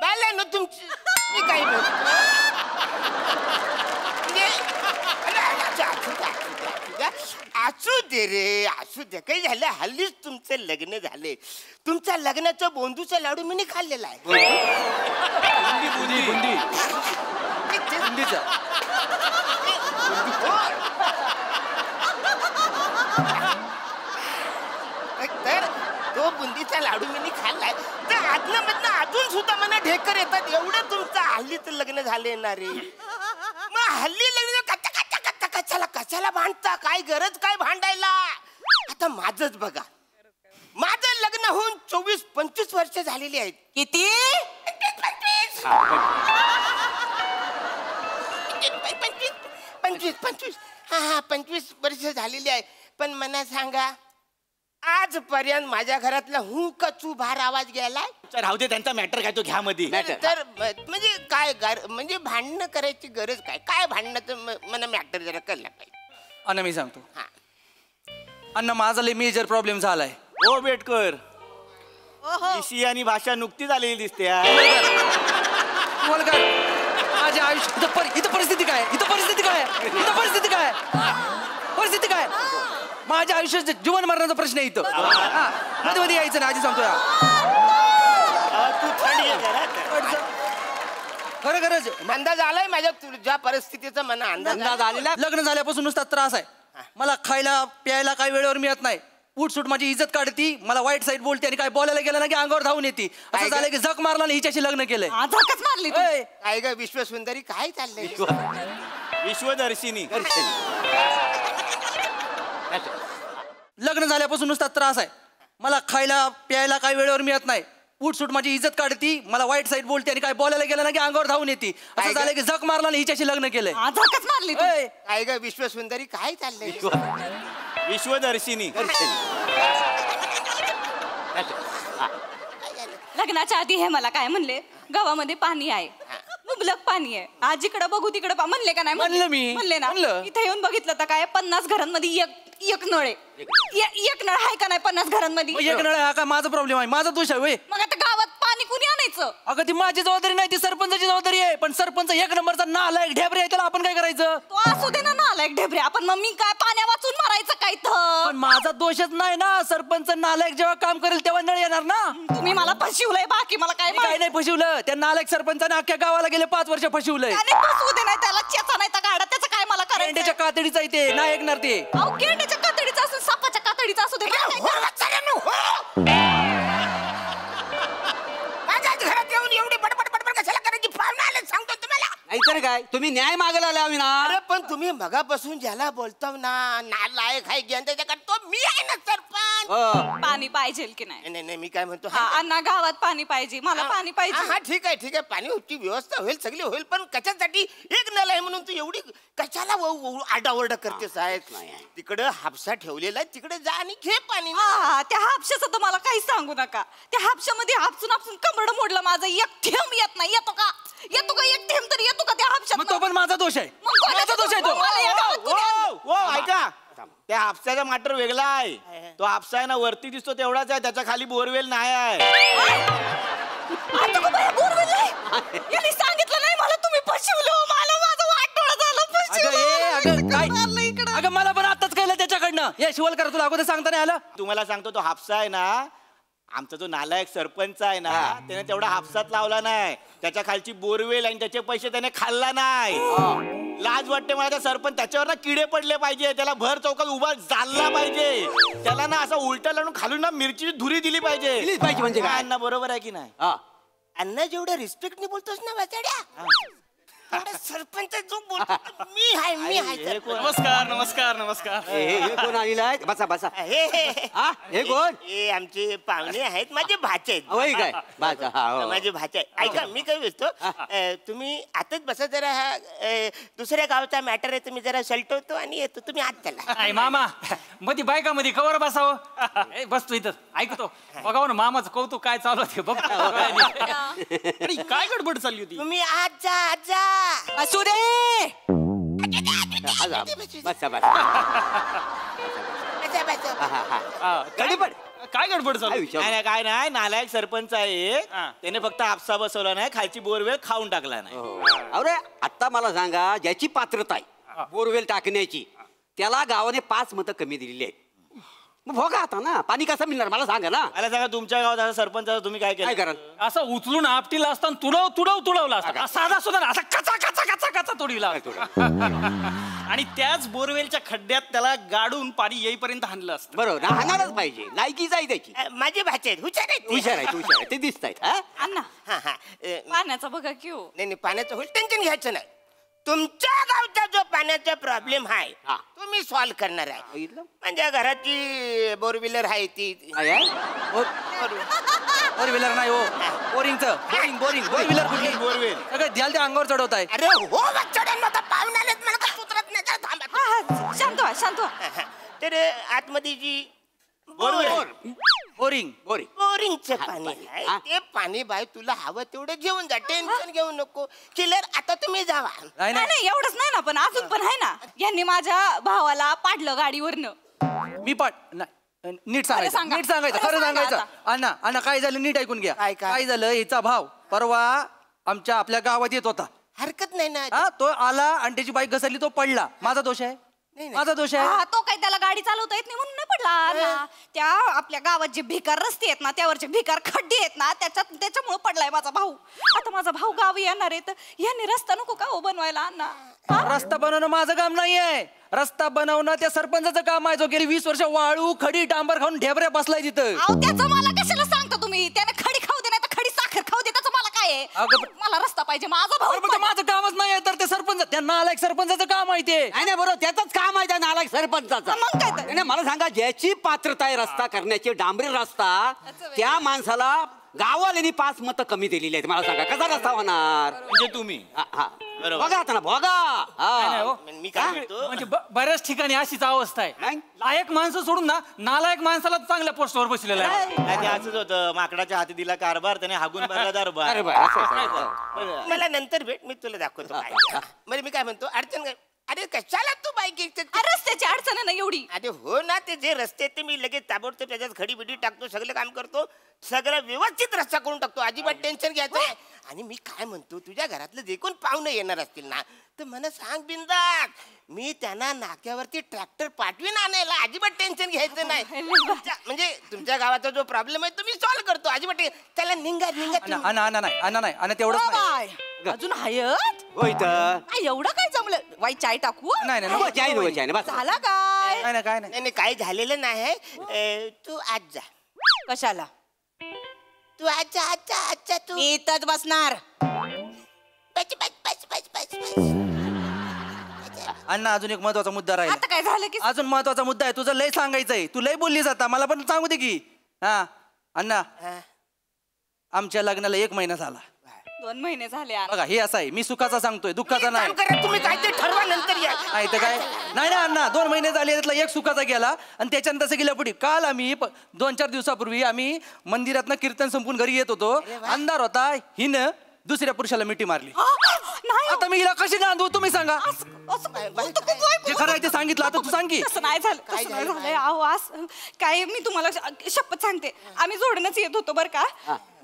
बालांनो तुमची मी काय बोलतो असू दे रे असू दे. काही झालं हल्लीच तुमचं लग्न झाले. तुमच्या लग्नाचं बोंदूचा लाडू मी खाल्लेला आहे. तर तो बुंदीचा लाडू मी खाल्लाय. तर आदनं मधनं अजून सुद्धा मला ढेकर येतात. एवढं तुमचं हल्लीच लग्न झाले ना रे. मग हल्ली लग्न कशाला भांडता? काय गरज काय भांडायला? आता माझच बघा. माझं लग्न होऊन 24-25 वर्ष झालेली आहेत. किती? 25 वर्ष झालेली आहे. पण मला सांगा आजपर्यंत माझ्या घरातला हू कचू भार आवाज गेलाय? राहू दे त्यांचा मॅटर काय तो घ्या मध्ये. तर म्हणजे काय म्हणजे भांडणं करायची गरज काय? काय भांडणं मला मॅटर जरा कळलं पाहिजे. अण्णा मी सांगतो. अण्णा माझा लय मेजर प्रॉब्लेम झालाय. हो बेटकर. विषय आणि भाषा नुकतीच आलेली दिसते. माझ्या आयुष्यात इथं परिस्थिती काय? परिस्थिती काय? माझ्या आयुष्यात जीवन मरणाचा प्रश्न आहे इथं. मध्ये मध्ये यायचं ना आधी सांगतो. खरं खरंच अंदाज आलाय माझ्या तुझ्या परिस्थितीचा. मला अंदाज आलेला. लग्न झाल्यापासून नुसता त्रास आहे. मला खायला प्यायला काही वेळेवर मिळत नाही. उठसूट माझी इज्जत काढती. मला वाईट साईड बोलते आणि काय बोलायला गेलं ना की अंगावर धावून येते. असं झालं की झक मारला आणि हिच्याशी लग्न केलंय. मारली काय ग विश्वसुंदरी काय चाललंय? विश्वदर्शिनी. लग्न झाल्यापासून नुसता त्रास आहे. मला खायला प्यायला काही वेळेवर मिळत नाही. उठसूट माझी इज्जत काढती. मला वाईट साईड बोलते आणि काय बोलायला गेलं ना की अंगावर धावून येते. असं झालं की झक मारला आणि हिच्याशी लग्न केलंय. मारली काय ग विश्वसुंदरी काय चाललंय? विश्वदर्शिनी. लग्नाच्या आधी हे मला काय म्हणले? गावामध्ये पाणी आहे, मुबलक पाणी आहे. आजीकडे बघू तिकडे म्हणले का नाही? म्हणले ना. इथे येऊन बघितलं तर काय 50 घरांमध्ये एक नळ आहे. एक नळ आहे का नाही 50 घरांमध्ये? एक नळ हा का माझा प्रॉब्लेम आहे? माझा दोष आहे. मग आता गावात पाणी कुणी आणायचं? अगं ती माझी जबाबदारी नाही, ती सरपंचाची जबाबदारी आहे. पण सरपंच एक नंबरचा नालायक ढेबरे आहे, त्याला आपण काय करायचं? तो असू दे ना नालायक ढेबरे. आपण मग मी काय पाण्या वाचून मारायचं काय? पण माझा दोषच नाही ना. सरपंच नालायक जेव्हा काम करेल तेव्हा नळ येणार ना. तुम्ही मला फसवलंय. बाकी मला काय नाही फसवलं. त्या नालायक सरपंचाने अख्ख्या गावाला गेले 5 वर्ष फसवलंय. फसवू दे नाही त्याला. चेचा नाही तर गाडा. त्याचं काय मला करायचं? केंड्याच्या कातडीचा इथे नाही ऐकणार ते. अहो केंड्याच्या कातडीचा असू सापाच्या कातडीचा असू दे. माझ्या घरात येऊन एवढी बडबड कशाला करायची? पाहुणे आले सांगतो तुम्हाला. नाहीतर काय तुम्ही न्याय मागायला आला ना. अरे पण तुम्ही मगापासून ज्याला बोलतो ना नालायक आहे ज्ञान त्याच्याकडे तो मी आहे ना सरपंच. पाणी पाहिजे की नाही? नाही मी काय म्हणतो अण्णा गावात पाणी पाहिजे. मला पाणी पाहिजे. हा ठीक आहे पाणीची व्यवस्था होईल सगळी होईल. पण कशासाठी एक नळ आहे म्हणून तू एवढी कशाला आरडाओरडा करतेस? आहे तिकडं हापसा ठेवलेला आहे तिकडे जा आणि घे पाणी. त्या हापशाचं तर मला काही सांगू नका. त्या हापशामध्ये हापसून कंबरड मोडलं माझं. एक थेंब येत नाही. येतो का एक थेंब तरी येतो का त्या हापशात? तो पण माझा दोष आहे. माझा दोष आहे तो. ऐका त्या हापसाचा मॅटर वेगळा आहे. तो हापसा आहे ना वरती दिसतो तेवढाच आहे. त्याच्या खाली बोरवेल नाही आहे. यांनी सांगितलं नाही मला. तुम्ही फसवलं मला. माझं वाटोळं झालं. अगं मला पण आताच कळलं त्याच्याकडनं. हे शिवलकर तुला अगोदर सांगता नाही आलं? तुम्हाला सांगतो तो हापसा आहे ना आमचा जो नालायक सरपंच आहे ना त्याने तेवढा हापसात लावला नाही. त्याच्या खालची बोरवेल आणि त्याचे पैसे त्याने खाल्ला नाही. लाज वाटते मला त्या सरपंच. त्याच्यावर ना किडे पडले पाहिजे. त्याला भर चौकात उभा जाळला पाहिजे. त्याला ना असं उलटा लावून खालून ना मिरची धुरी दिली पाहिजे. म्हणजे काय अण्णा बरोबर आहे की नाही? अण्णा जेवढ्या रिस्पेक्टने बोलतोस ना वाचाड्या सरपंच जो बोलतो मी आहे नमस्कार नमस्कार नमस्कार. हे कोण आलेला आहे? बसा बसा. हे कोण? हे आमचे पाहुणे आहेत, माझे भाचे आहेत. वय काय बाचा? हा हो. माझे भाचे आहेत. ऐका मी काय बोलतो, तुम्ही आताच बसा जरा. हा दुसऱ्या गावचा मॅटर आहे, तुम्ही जरा सलटवतो आणि येतो. तुम्ही आत चला. मामा मध्ये बायका मध्ये कवर बसावं. बसतो इथं ऐकतो. बघाव ना मामाचं कौतुक काय चालू आहे बघ. काय गडबड चालली होती? तुम्ही आज जा, आज जा. असू दे. बसा बसा. काय गडबड चालू? काय नाही, नालायक सरपंच आहे. त्याने फक्त आपसा बसवला नाही, खालची बोरवेल खाऊन टाकला नाही. अरे आता मला सांगा, ज्याची पात्रता आहे बोरवेल टाकण्याची त्याला गावाने 5 मतं कमी दिलेली आहेत. मग भोगा आता ना, पाणी कसं मिळणार मला सांगा ना. मला सांगा, तुमच्या गावात असा सरपंच तुम्ही काय काय कराल? असं उचलून आपटीला असताना तुडवला असता. साधा सुद्धा असा कचा कचा कचा कचा तोडीला. आणि त्याच बोरवेलच्या खड्ड्यात त्याला गाडून पाणी येईपर्यंत हाणलं असतं. बरोबर, हाणारच पाहिजे. लायकी जाई त्याची. माझे भाचे आहेत, हुशार आहेत. हुशार आहे ते दिसत आहेत. अण्णा पाण्याचा बघा की हो. नाही पाण्याचं होईल, टेन्शन घ्यायचं नाही. तुमच्या गावचा जो पाण्याचा प्रॉब्लेम आहे तो मी सॉल्व्ह करणार आहे. म्हणजे घराची बोरविलर आहे ती. फोर व्हीलर नाही हो, बोरिंगचं. बोरिंग बोरविलर कुठली? बोरवेल सगळं द्याल ते अंगावर चढवताय. अरे हो चढवता पाहुणे आलेत, मला काय सुधरत नाही. जरा थांबा. शांत व्हा, शांत व्हा. तर आतमध्ये जी बोरिंगचं पाणी आहे ते पाणी बाय तुला हवं तेवढं घेऊन जा, टेन्शन घेऊ नको. किलर आता तुम्ही जावा. नाही एवढंच नाही ना, पण अजून पण आहे ना. यांनी माझ्या भावाला पाडलं गाडीवरनं. मी नीट सांगायचं खरं सांगायचं. अण्णा काय झालं नीट ऐकून घ्या. काय झालं, हिचा भाव परवा आपल्या गावात येत होता. हरकत नाही ना. तो आला आणि त्याची बाईक घसरली, तो पडला. माझा दोष आहे? माझा दोष आहे. तो काही त्याला गाडी चालवता येत नाही म्हणून नाही पडला ना. त्या आपल्या गावात जे भिकार रस्ते आहेत ना, त्यावरचे भिकार खड्डे आहेत ना, त्याच्यामुळे पडलाय माझा भाऊ. आता माझा भाऊ गावी येणार आहे, तर यांनी रस्ता नको का हो बनवायला अण्णा? रस्ता बनवणं माझं काम नाहीये. रस्ता बनवणं त्या सरपंचाचं काम आहे, जो गेली 20 वर्ष वाळू खडी डांबर खाऊन ढेबऱ्या बसलाय तिथं. त्याचं मला कशाला सांगता तुम्ही? त्याने खडी खाऊ दे नाही तर खडी साखर खाऊ दे, त्याचं मला काय आहे? मला रस्ता पाहिजे, माझा भाऊ. माझं कामच नाही तर ते सरपंच, त्या नालायक सरपंचाचं काम आहे ते. नाही बरोबर, त्याच काम आहे त्या नालायक सरपंचाचं. मग काय तर? मला सांगा, ज्याची पात्रता आहे रस्ता करण्याची, डांबरी रस्ता, त्या माणसाला गावाला 5 मतं कमी दिलेली आहेत. मला सांगा कसा रस्ता होणार? म्हणजे तुम्ही बघा आता ना, बघा. मी काय म्हणतो, म्हणजे बऱ्याच ठिकाणी अशीच अवस्था आहे. लायक माणसं सोडून ना नालायक माणसाला चांगल्या पोस्टवर बसलेलं आहे. ते असंच होतं, माकडाच्या हाती दिला कारभार, त्याने हागून भरला दरबार. मला नंतर भेट, मी तुला दाखवतो काय. म्हणजे मी काय म्हणतो, अडचण काय? अरे कशाला तू बाईक रस्त्याची अडचण आहे ना एवढी. अरे हो ना, ते जे रस्ते ते मी लगेच ताबडतोब त्याच्यात खडी बिडी टाकतो, सगळं काम करतो, सगळं व्यवस्थित रस्ता करून टाकतो. अजिबात टेन्शन घ्यायचं नाही. आणि मी काय म्हणतो, तुझ्या घरातलं जे कोण पाहुणे येणार असतील ना, तर मला सांग बिंदास, मी त्यांना नाक्यावरती ट्रॅक्टर पाठवीन आणायला. अजिबात टेन्शन घ्यायचं नाही. म्हणजे तुमच्या गावाचा जो प्रॉब्लेम आहे तो मी सॉल्व्ह करतो. अजिबात त्याला निघा नाही तेवढंच अजून हयत एवढं काय जमलं? वाईट चाय टाकू? झाला काय? नाही काय झालेलं नाही. तू आज जा. कशाला? तू आजच्या तू मी इथंच बसणार. अण्णा अजून एक महत्वाचा मुद्दा राहिला. आता काय झालं की? अजून महत्वाचा मुद्दा आहे. तुझं लय सांगायचंय, तू लय बोलली जाता, मला पण सांगू दे की. अण्णा, आमच्या लग्नाला 1 महिना झाला. 2 महिने झाले. बघा हे असं आहे, मी सुखाचा सांगतोय, दुःखाचा नाही. तुम्ही काय ते ठरवा, नंतर या. नाही तर काय नाही ना अण्णा, 2 महिने झाले, त्यातला 1 सुखाचा गेला आणि त्याच्यानंतर तसं गेल्या पुढे. काल आम्ही 2-4 दिवसापूर्वी आम्ही मंदिरातनं कीर्तन संपून घरी येत होतो. अंधार होता, हिनं दुसऱ्या पुरुषाला मिठी मारली. आता मी हिला कशी नांदवू तुम्ही सांगा. जे खरं आहे ते सांगितलं, आता तू सांग की. तसं नाही झालंय. आवाज काय, मी तुम्हाला शपथ सांगते, आम्ही जोडूनच येत होतो बरं का.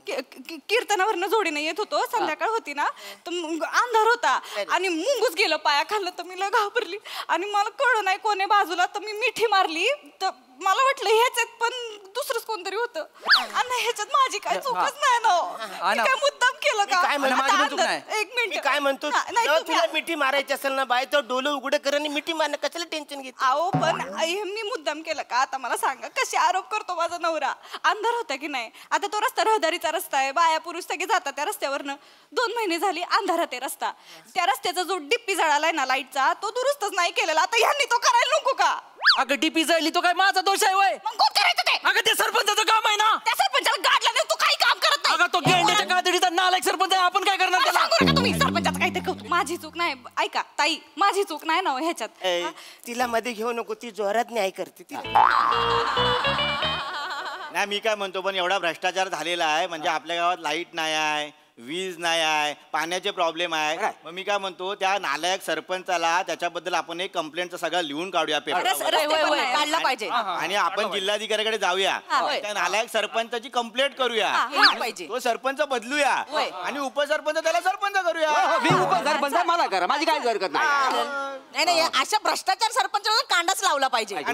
कीर्तनावरनं जोडीने येत होतो. संध्याकाळ होती ना, तर अंधार होता आणि मुंगूस गेलं पायाखालनं, तर मी लय घाबरली आणि मला कळलं नाही कोणी बाजूला, तर मी मिठी मारली. तर मला वाटलं ह्याच्यात पण दुसरंच कोणतरी होतं आणि ह्याच्यात माझी काय चूकच नाही ना. काय मुद्दाम केलं केलं का? काय म्हणतो? आता माझी चूक अंधार- नाही. एक मिनिट. मी काय म्हणतो नाही, जेव्हा तुम्ही- तुला मिठी मारायची असेल ना बाय तर डोलं उघडं कर आणि मिठी मारणं कशाला टेन्शन घेत अहो पण ह्यांनी मुद्दाम केलं का? आता मला सांगा कसे आरोप करतो माझा नवरा. अंधार होता की नाही? आता तो रस्ता रहदारीचा रस्ता आहे, बाया पुरुष सगळे जातात त्या रस्त्यावरनं. 2 महिने झाली अंधारात आहे रस्ता. त्या रस्त्याचा जो डिप्पी जळालाय ना लाईटचा तो दुरुस्तच नाही केलेला. आता ह्यांनी तो करायला नको का? अगं डीपी जळली तो काय माझा दोष आहे वय? मग कोण करायचं ते? अगं ते सरपंचाचं काम आहे ना. त्या सरपंचाला गाडला नाही, तू काही काम करत नाही. अगं तो गेंड्याच्या कातडीचा नालायक सरपंच आहे, आपण काय करणार मला त्याला? सांगू नका तुम्ही सरपंचाचं काहीतरी करू. माझी चूक नाही. ऐका ताई, माझी चूक नाही ना हो ह्याच्यात. तिला मध्ये घेऊ नको, ती जोरात न्याय करते ती. नाही मी काय म्हणतो पण एवढा भ्रष्टाचार झालेला आहे म्हणजे आपल्या गावात लाईट नाही आहे, वीज नाही आहे, पाण्याचे प्रॉब्लेम आहे. मग मी काय म्हणतो त्या नालायक सरपंचाला त्याच्याबद्दल आपण एक कंप्लेंटचा सगळा लिहून काढूया पेपर काढला पाहिजे. आणि आपण जिल्हाधिकाऱ्याकडे जाऊया. त्या नालायक सरपंचाची कंप्लेंट करूया. तो सरपंच बदलूया आणि उपसरपंच त्याला सरपंच करूया. मी उपसरपंच आहे, मला करा, माझी काय हरकत नाही. नाही नाही अशा भ्रष्टाचार सरपंचाला कांडाच लावला पाहिजे. काय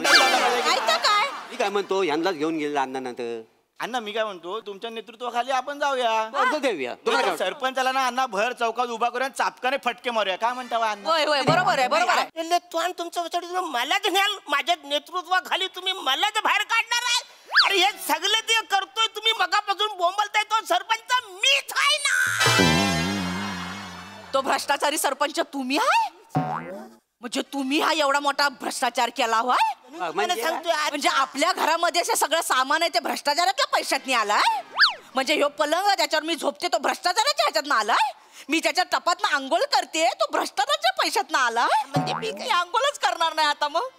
मी काय म्हणतो यांनाच घेऊन गेला अण्णानंतर. अण्णा मी काय म्हणतो तुमच्या नेतृत्वाखाली आपण जाऊया, देऊया. सरपंचाला ना अण्णा भर चौकात उभा करूया, चापकाने फटके मारूया. काय म्हणता अण्णा? बरोबर आहे बरोबर आहे. तुम तुमचं वचन तुम्ही मलाच न्याल, माझ्या नेतृत्वाखाली तुम्ही मलाच बाहेर काढणार आहे. अरे हे सगळं ते करतोय तुम्ही मगापासून बोंबलताय, तो सरपंच मीच आहे ना. तो भ्रष्टाचारी सरपंच तुम्ही आहे? म्हणजे तुम्ही हा एवढा मोठा भ्रष्टाचार केला होय? म्हणजे आपल्या घरामध्ये असे सगळं सामान आहे ते भ्रष्टाचारातल्या पैशातनी आलाय? म्हणजे ह्यो पलंग ज्याच्यावर मी झोपते तो भ्रष्टाचाराच्या ह्याच्यातनं आलाय? मी त्याच्या टपातनं आंघोळ करते तो भ्रष्टाचाराच्या पैशातनं आलाय? म्हणजे मी काही आंघोळच करणार नाही आता. मग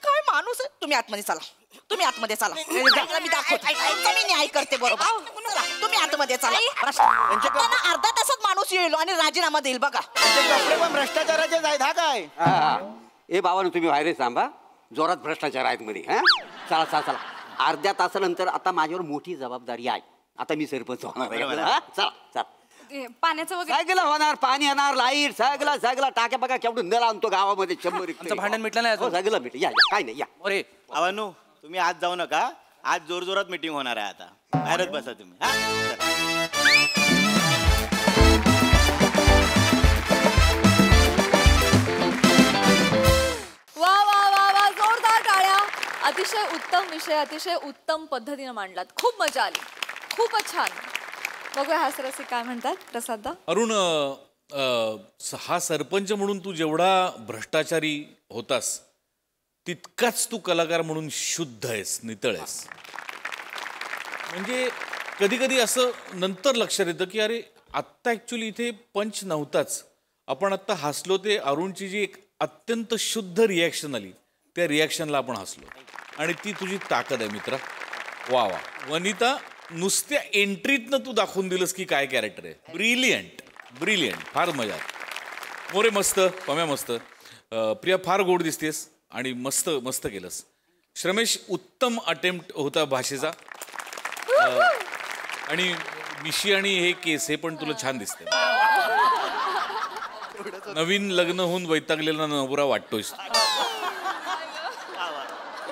काय माणूस आहे. तुम्ही आतमध्ये चला, तुम्ही आतमध्ये चला, मी दाखवते, मी न्याय करते. बरोबर चला, तुम्ही आतमध्ये चला. अर्धा तासात माणूस येईल आणि राजीनामा देईल बघा. कपडे पण भ्रष्टाचाराचे आहेत. हा काय ए बाबांनो तुम्ही बाहेरच थांबा, जोरात भ्रष्टाचार आहेत मध्ये. हा चला चला चला, अर्ध्या तासानंतर आता माझ्यावर मोठी जबाबदारी आहे. आता मी सरपंच होणार आहे. हा? चला चला. पाण्याचं वगैरे सगळं होणार, पाणी येणार, लाईट सगळं सगळं टाक्या बघा केवढं नळ आणतो गावामध्ये 100. भांडण मिटलं नाही अजून? सगळं मिटलं. या काय नाही या. अरे आवानू तुम्ही आज जाऊ नका, आज जोर जोरात मीटिंग होणार आहे. आता बाहेरच बसा तुम्ही. वा वा वा वा, जोरदार टाळ्या. अतिशय उत्तम विषय, अतिशय उत्तम पद्धतीने मांडलात. खूप मजा आली, खूपच छान. बघूया हास्यरसिक काय म्हणतात. प्रसाद अरुण, हा सरपंच म्हणून तू जेवढा भ्रष्टाचारी होतास तितकाच तू कलाकार म्हणून शुद्ध आहेस, नितळ आहेस. म्हणजे कधी कधी असं नंतर लक्षात येतं की अरे आत्ता ॲक्च्युली इथे पंच नव्हताच, आपण आत्ता हसलो ते अरुणची जी एक अत्यंत शुद्ध रिॲक्शन आली त्या रिॲक्शनला आपण हसलो आणि ती तुझी ताकद आहे मित्रा. वा वा. वनिता, नुसत्या एंट्रीतनं तू दाखवून दिलंस की काय कॅरेक्टर आहे. ब्रिलियंट ब्रिलियंट, फार मजा. मोरे मस्त, पम्या मस्त, प्रिया फार गोड दिसतेस आणि मस्त मस्त केलंस. श्रमेश उत्तम अटेम्प्ट होता भाषेचा. आणि मिशी आणि हे केस हे पण तुला छान दिसते. नवीन लग्न होऊन वैतागलेला नवरा वाटतोयस.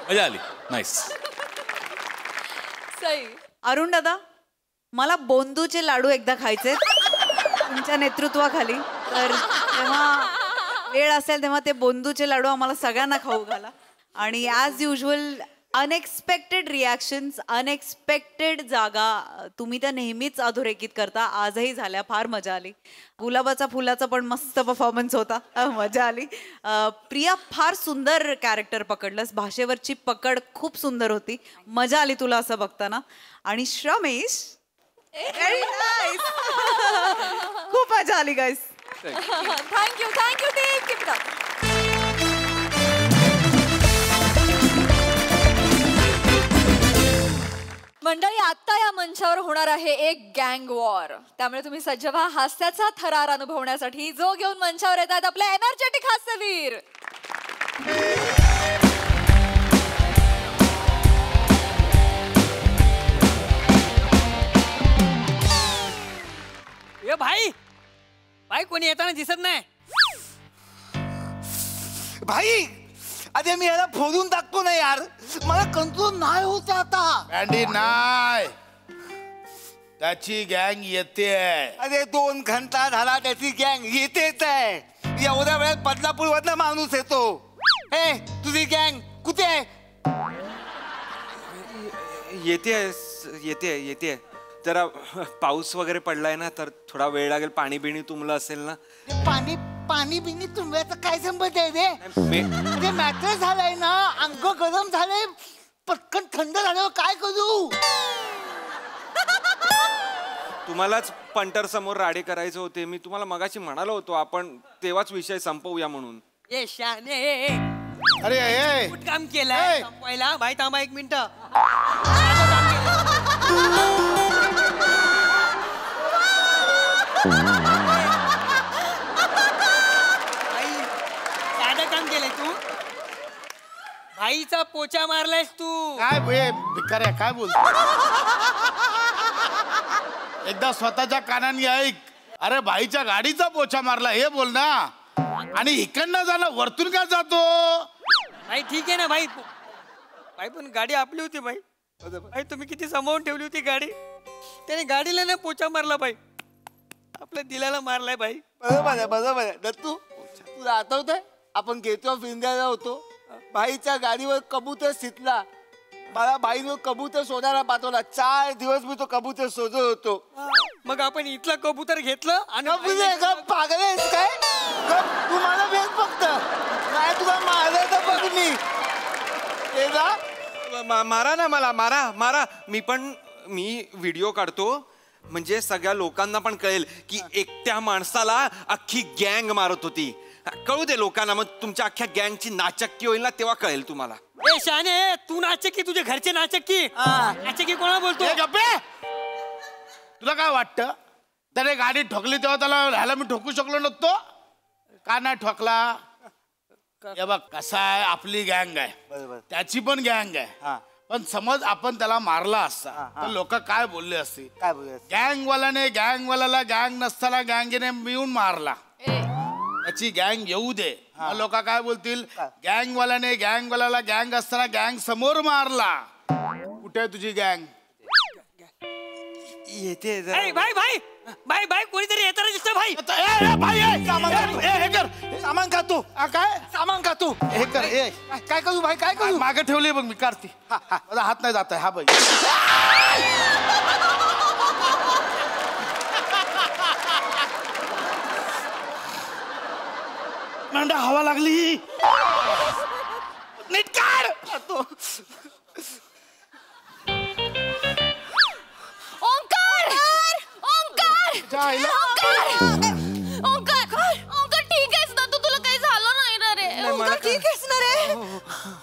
मजा आली. नाईस. अरुण दादा, मला बोंदूचे लाडू एकदा खायचे तुमच्या नेतृत्वाखाली. तर तेव्हा वेळ असेल तेव्हा ते बोंदूचे लाडू आम्हाला सगळ्यांना खाऊ घाला. आणि as usual unexpected reactions, unexpected जागा तुम्ही त्या नेहमीच अधोरेखित करता. आजही झाल्या, फार मजा आली. गुलाबाचा फुलाचा पण मस्त परफॉर्मन्स होता, मजा आली. प्रिया, फार सुंदर कॅरेक्टर पकडलंस, भाषेवरची पकड खूप सुंदर होती, मजा आली तुला असं बघताना. आणि श्रमेश, व्हेरी नाईस, खूप मजा आली guys. Thank you thank you team. Keep it up. मंडळी, आता या मंचावर होणार आहे एक गँग वॉर. त्यामुळे तुम्ही सज्ज व्हा हास्याचा थरार अनुभवण्यासाठी. जो घेऊन मंचावर येतात आपले एनर्जेटिक हास्यवीर. ए भाई, भाई कोणी येताना दिसत नाही. भाई अरे मी याला फोडून टाकतो ना यार, मला कंट्रोल नाही होत आता. बँडी नाही, त्याची गँग येते अरे 2 घंटा झाला त्याची गँग येतेच आहे. एवढ्या वेळात बदलापूर वरनं माणूस येतो. हे तुझी गँग कुठे आहे? येते जरा पाऊस वगैरे पडलाय ना तर थोडा वेळ लागेल. पाणी बिणी तुंबलं असेल ना. पाणी बिनी तुंब्याचं काय संबंध आहे रे? अरे मॅटर झालाय ना, अंग गरम झालंय, पटकन थंड झाल्यावर काय करू? तुम्हालाच पंटर समोर राडे करायचे होते. मी तुम्हाला मगाशी म्हणालो होतो आपण तेव्हाच विषय संपवूया म्हणून. ए शाने अरे कुठ काम केलंय पहिला भाई थांबा 1 मिनिट. साधं काम केलंय तू. भाईचा पोचा मारलायस तू. काय भिकाऱ्या काय बोलतो? एकदा स्वतःच्या कानाने ऐक. अरे भाईच्या गाडीचा पोछा मारला हे बोल ना. आणि इकडनं जाणं वरतून का जातो? भाई ठीक आहे ना भाई. भाई पण गाडी आपली होती भाई. भाई तुम्ही किती सांभाळून ठेवली होती गाडी. त्याने गाडीला ना पोचा मारला भाई. आपल्या दिलाला मारलाय भाई. बरोबर आहे दत्तू. तुला आठवतंय आपण गेट ऑफ इंडियाला होतो. भाईच्या गाडीवर कबूतर शितला. मला भाईनं कबूतर शोधायला पाठवला. 4 दिवस मी तो कबूतर शोधत होतो. मग आपण इथलं कबूतर घेतलं आणि पागल आहेस काय? तू मला भेट फक्त काय तुला मारायचं बघ मी. मारा ना मला मारा. मी व्हिडिओ काढतो म्हणजे सगळ्या लोकांना पण कळेल की एकट्या माणसाला अख्खी गँग मारत होती. कळू दे लोकांना. मग तुमच्या अख्ख्या गँगची नाचक्की होईल ना तेव्हा कळेल तुम्हाला. ए शाने तू नाचक्की तुझे घरचे नाचक्की. नाचक्की कोणाला बोलतो? तुला काय वाटतं त्याने गाडी ठोकली तेव्हा त्याला ह्याला मी ठोकू शकलो नसतो का? नाही ठोकला. हे बघ कसा आहे, आपली गँग आहे त्याची पण गँग आहे. पण समज आपण त्याला मारला असता तर लोक काय बोलले असते? काय बोलले? गँगवाल्याने गँगवाल्याला गँग नसताना गँगने मिळून मारला. त्याची गँग येऊ दे. लोक काय बोलतील? गँगवाल्याने गँगवाल्याला गँग असताना गँग समोर मारला. कुठे आहे तुझी गँग? येते भाई कोणीतरी येताना दिसतं भाई. सामान का तू काय सामान का तू हे कर. काय करू भाई काय करू? मागे ठेवली बघ मी काढते. माझा हात नाही जात आहे. हा बाई मांडा हवा लागली. नीट काढ. ओंकार ठीक आहेस ना तू? तुला काही झालं नाही ना रे? ओंकार ठीक आहेस ना रे?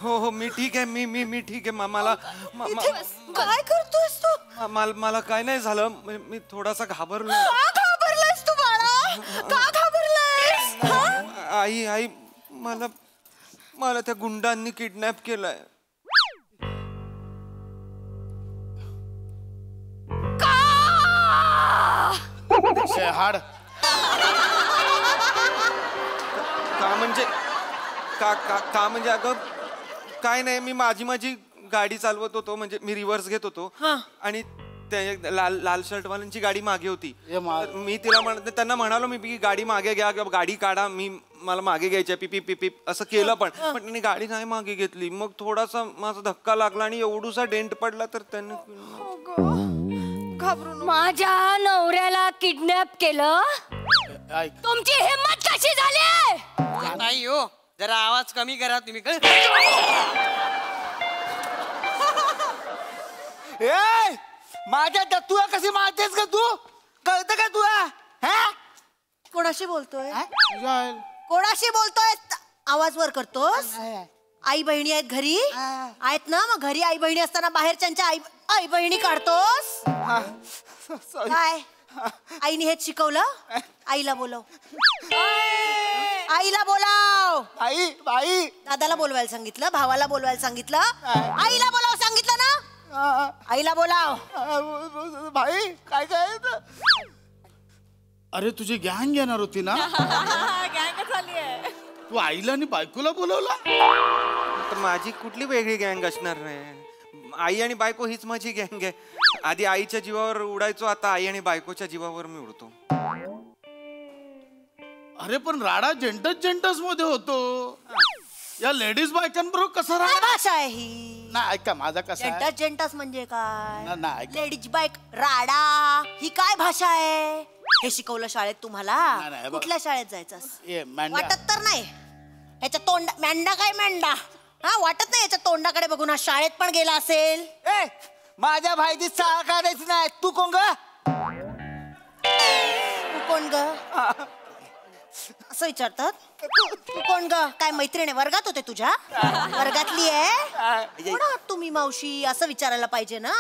हो मी ठीक आहे. मी ठीक आहे. मला काय करतोयस तू? मला काय नाही झालं. मी थोडासा घाबरलो. का घाबरलायस तू बाळा? का घाबरलायस? आई मला त्या गुंडांनी किडनॅप केलंय. हाड का म्हणजे अगं काय नाही. मी माझी गाडी चालवत होतो. म्हणजे मी रिव्हर्स घेत होतो आणि लाल शर्टवाल्यांची गाडी मागे होती. मी त्यांना म्हणालो मी गाडी मागे घ्या किंवा गाडी काढा. मला मागे घ्यायची पिपी पिपी असं केलं पण त्यांनी गाडी नाही मागे घेतली. मग थोडासा माझा धक्का लागला आणि एवढूसा डेंट पडला तर त्यांनी माझ्या नवऱ्याला किडनॅप केलं. तुमची हिम्मत कशी झाली? नाही हो जरा आवाज कमी करा तुम्ही. माझ्या दत्तूला कशी मारतेस का तू? कळतं का तुला? कोणाशी बोलतोय? कोणाशी बोलतोय? आवाज वर करतोस? आई बहिणी आहेत घरी? आहेत ना? मग घरी आई बहिणी असताना बाहेरच्यांच्या आई बहिणी काढतोस काय? आईने हेच शिकवलं? आईला बोलव. आईला बोलाव. आई दादाला बोलवायला सांगितलं, भावाला बोलवायला सांगितलं, आईला बोलाव सांगितलं ना? आईला बोलाव. भाई काय काय? अरे तुझी गँग येणार होती ना? गँग झाली आहे. तू आईला आणि बायकोला बोलवला? तर माझी कुठली वेगळी गँग असणार नाही. आई आणि बायको हीच माझी गँग आहे. आधी आईच्या जीवावर उडायचो, आता आई आणि बायकोच्या जीवावर मी उडतो. अरे पण राडा जेंटस मध्ये होतो. या लेडीज बायकांबरोबर कसा राडा? भाषा आहे ही. ना ऐका माझा कसा जेंटस म्हणजे काय? ना ऐक. लेडीज बाईक राडा ही काय भाषा आहे? हे शिकवलं शाळेत तुम्हाला? नाही, कुठल्या शाळेत जायचं? ये मेंढ्या. वाटत तर नाही ह्याच्या तोंड मेंढा काय मेंढा हा वाटत नाही याच्या तोंडाकडे बघून हा शाळेत पण गेला असेल. माझ्या भाईची चाळ काढायची नाही. तू कोण ग? तू कोण ग असं विचारतात? तू कोण ग? काय मैत्रीण आहे? वर्गात होते तुझ्या? वर्गातली आहे? कोण आहात तुम्ही मावशी असं विचारायला पाहिजे ना.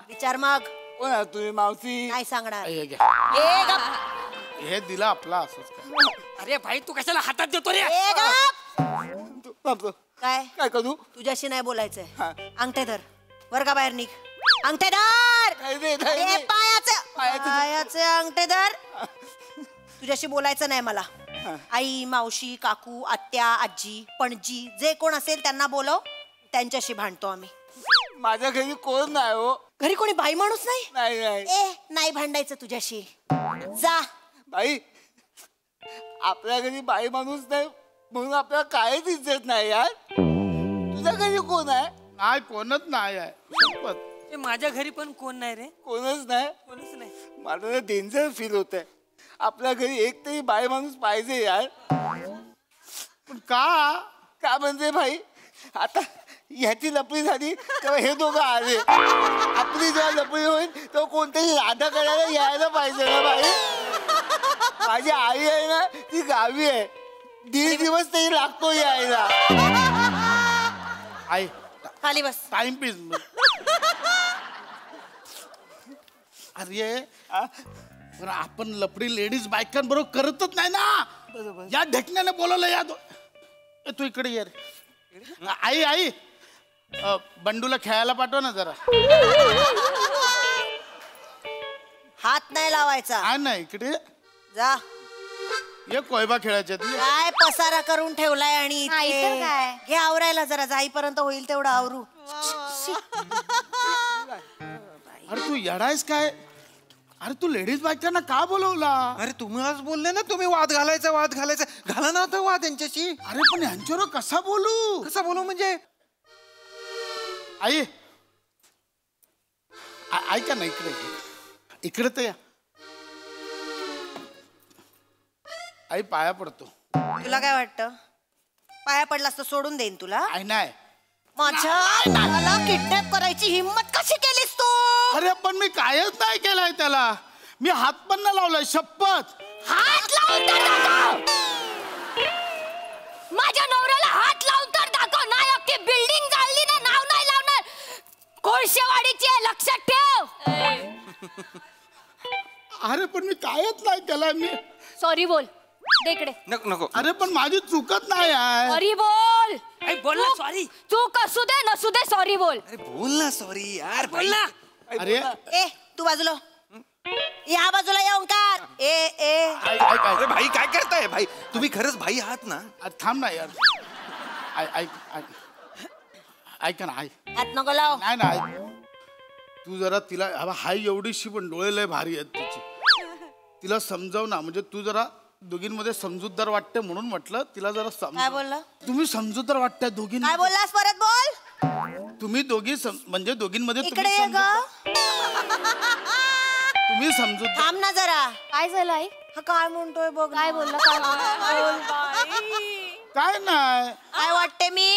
विचार मग. कोण आहात तुम्ही मावशी? नाही सांगणार. हे दिला आपला असंच काय. अरे भाई तू कशाला हातात देतो रे? काय काय करू? तुझ्याशी नाही बोलायचंय. अंगठे धर. वर्गाबाहेर निघ. अंगठे धर. पायाचे अंगठे धर. तुझ्याशी बोलायचं नाही मला. आई मावशी काकू आत्या आजी पणजी जे कोण असेल त्यांना बोलव. त्यांच्याशी भांडतो आम्ही. माझ्या घरी कोण नाही हो. घरी कोणी बाई माणूस नाही? नाही नाही भांडायचं तुझ्याशी. जा. बाई आपल्या घरी बाई माणूस नाही म्हणून आपल्याला काहीच इज्जत नाही यार. तुझ्या घरी कोण आहे? नाही कोणच नाही आहे. शपथ. माझ्या घरी पण कोण नाही रे. कोणच नाही. कोणच नाही. मला डेंजर फील होत आहे. आपल्या घरी एक तरी बाई माणूस पाहिजे यार. पण का म्हणजे भाई आता ह्याची लपडी झाली तेव्हा हे दोघं आले. आपली जेव्हा लपडी होईल तेव्हा कोणतरी राधा करायला यायला पाहिजे ना बाई. माझी आई आहे ना ती गावी आहे. 1.5 दिवस तरी लागतो यायला. आई खाली बस. Time please. अरे पण आपण लपडी लेडीज बायकांबरोबर करतच नाही ना. या ढेकण्याने बोलवलं या तू इकडे ये रे. आई बंडूला खेळायला पाठव ना जरा. हात नाही लावायचा. हा ना इकडे जा. ये कोयबा खेळायच्या तू. काय पसारा करून ठेवलाय आणि काय घे आवरायला जरा. जाईपर्यंत होईल तेवढं आवरू. अरे तू येडायस काय? अरे तू लेडीज बायकांना का बोलवला? अरे तुम्हीच बोलले ना तुम्ही वाद घालायचा घाला ना आता वाद यांच्याशी. अरे पण यांच्यावर कसा बोलू म्हणजे? आई ऐका ना इकडे तर या. आई पाया पडतो. तुला काय वाटतं पाया पडलास तर सोडून देईन तुला? नाही. माझ्या नानाला किडनॅप करायची हिम्मत कशी केलीस तू? अरे पण मी कायच नाही केलाय त्याला. मी हात पण नाही लावलाय. शपथ. हात लावून तर दाखव. माझ्या नवऱ्याला हात लावून तर दाखव. नाही अख्खी बिल्डिंग जाळली ना नाव नाही लावणार. कोळशेवाडीची आहे लक्षात ठेव. अरे पण मी कायच नाही केलाय. मी सॉरी बोल. दे इकडे. नको. अरे पण माझी चुकत नाही आहे. सॉरी बोल. बोल ना सॉरी. चूक असू दे नसू दे सॉरी बोल. अरे बोल ना सॉरी यार. बोल ना. अरे तू बाजूला. या बाजूला या ओंकार. अरे भाई काय करताय भाई? तुम्ही खरंच भाई आहात ना? थांब ना यार. ऐक ना हात नको लाव. नाही तू जरा तिला हाय एवढीशी पण डोळे लय भारी आहेत तिची. तिला समजाव ना. म्हणजे तू जरा दोघींमध्ये समजूतदार वाटते म्हणून म्हटलं तिला जरा काय बोलला? तुम्ही समजूतदार वाटताय दोघीं. काय बोललास परत बोल. तुम्ही दोघी म्हणजे दोघींमध्ये इकडे ये ग. तुम्ही समजूत. थांब ना जरा. काय झालं आई? हा काय म्हणतोय बघ. काय बोलला? काय नाही. काय वाटते मी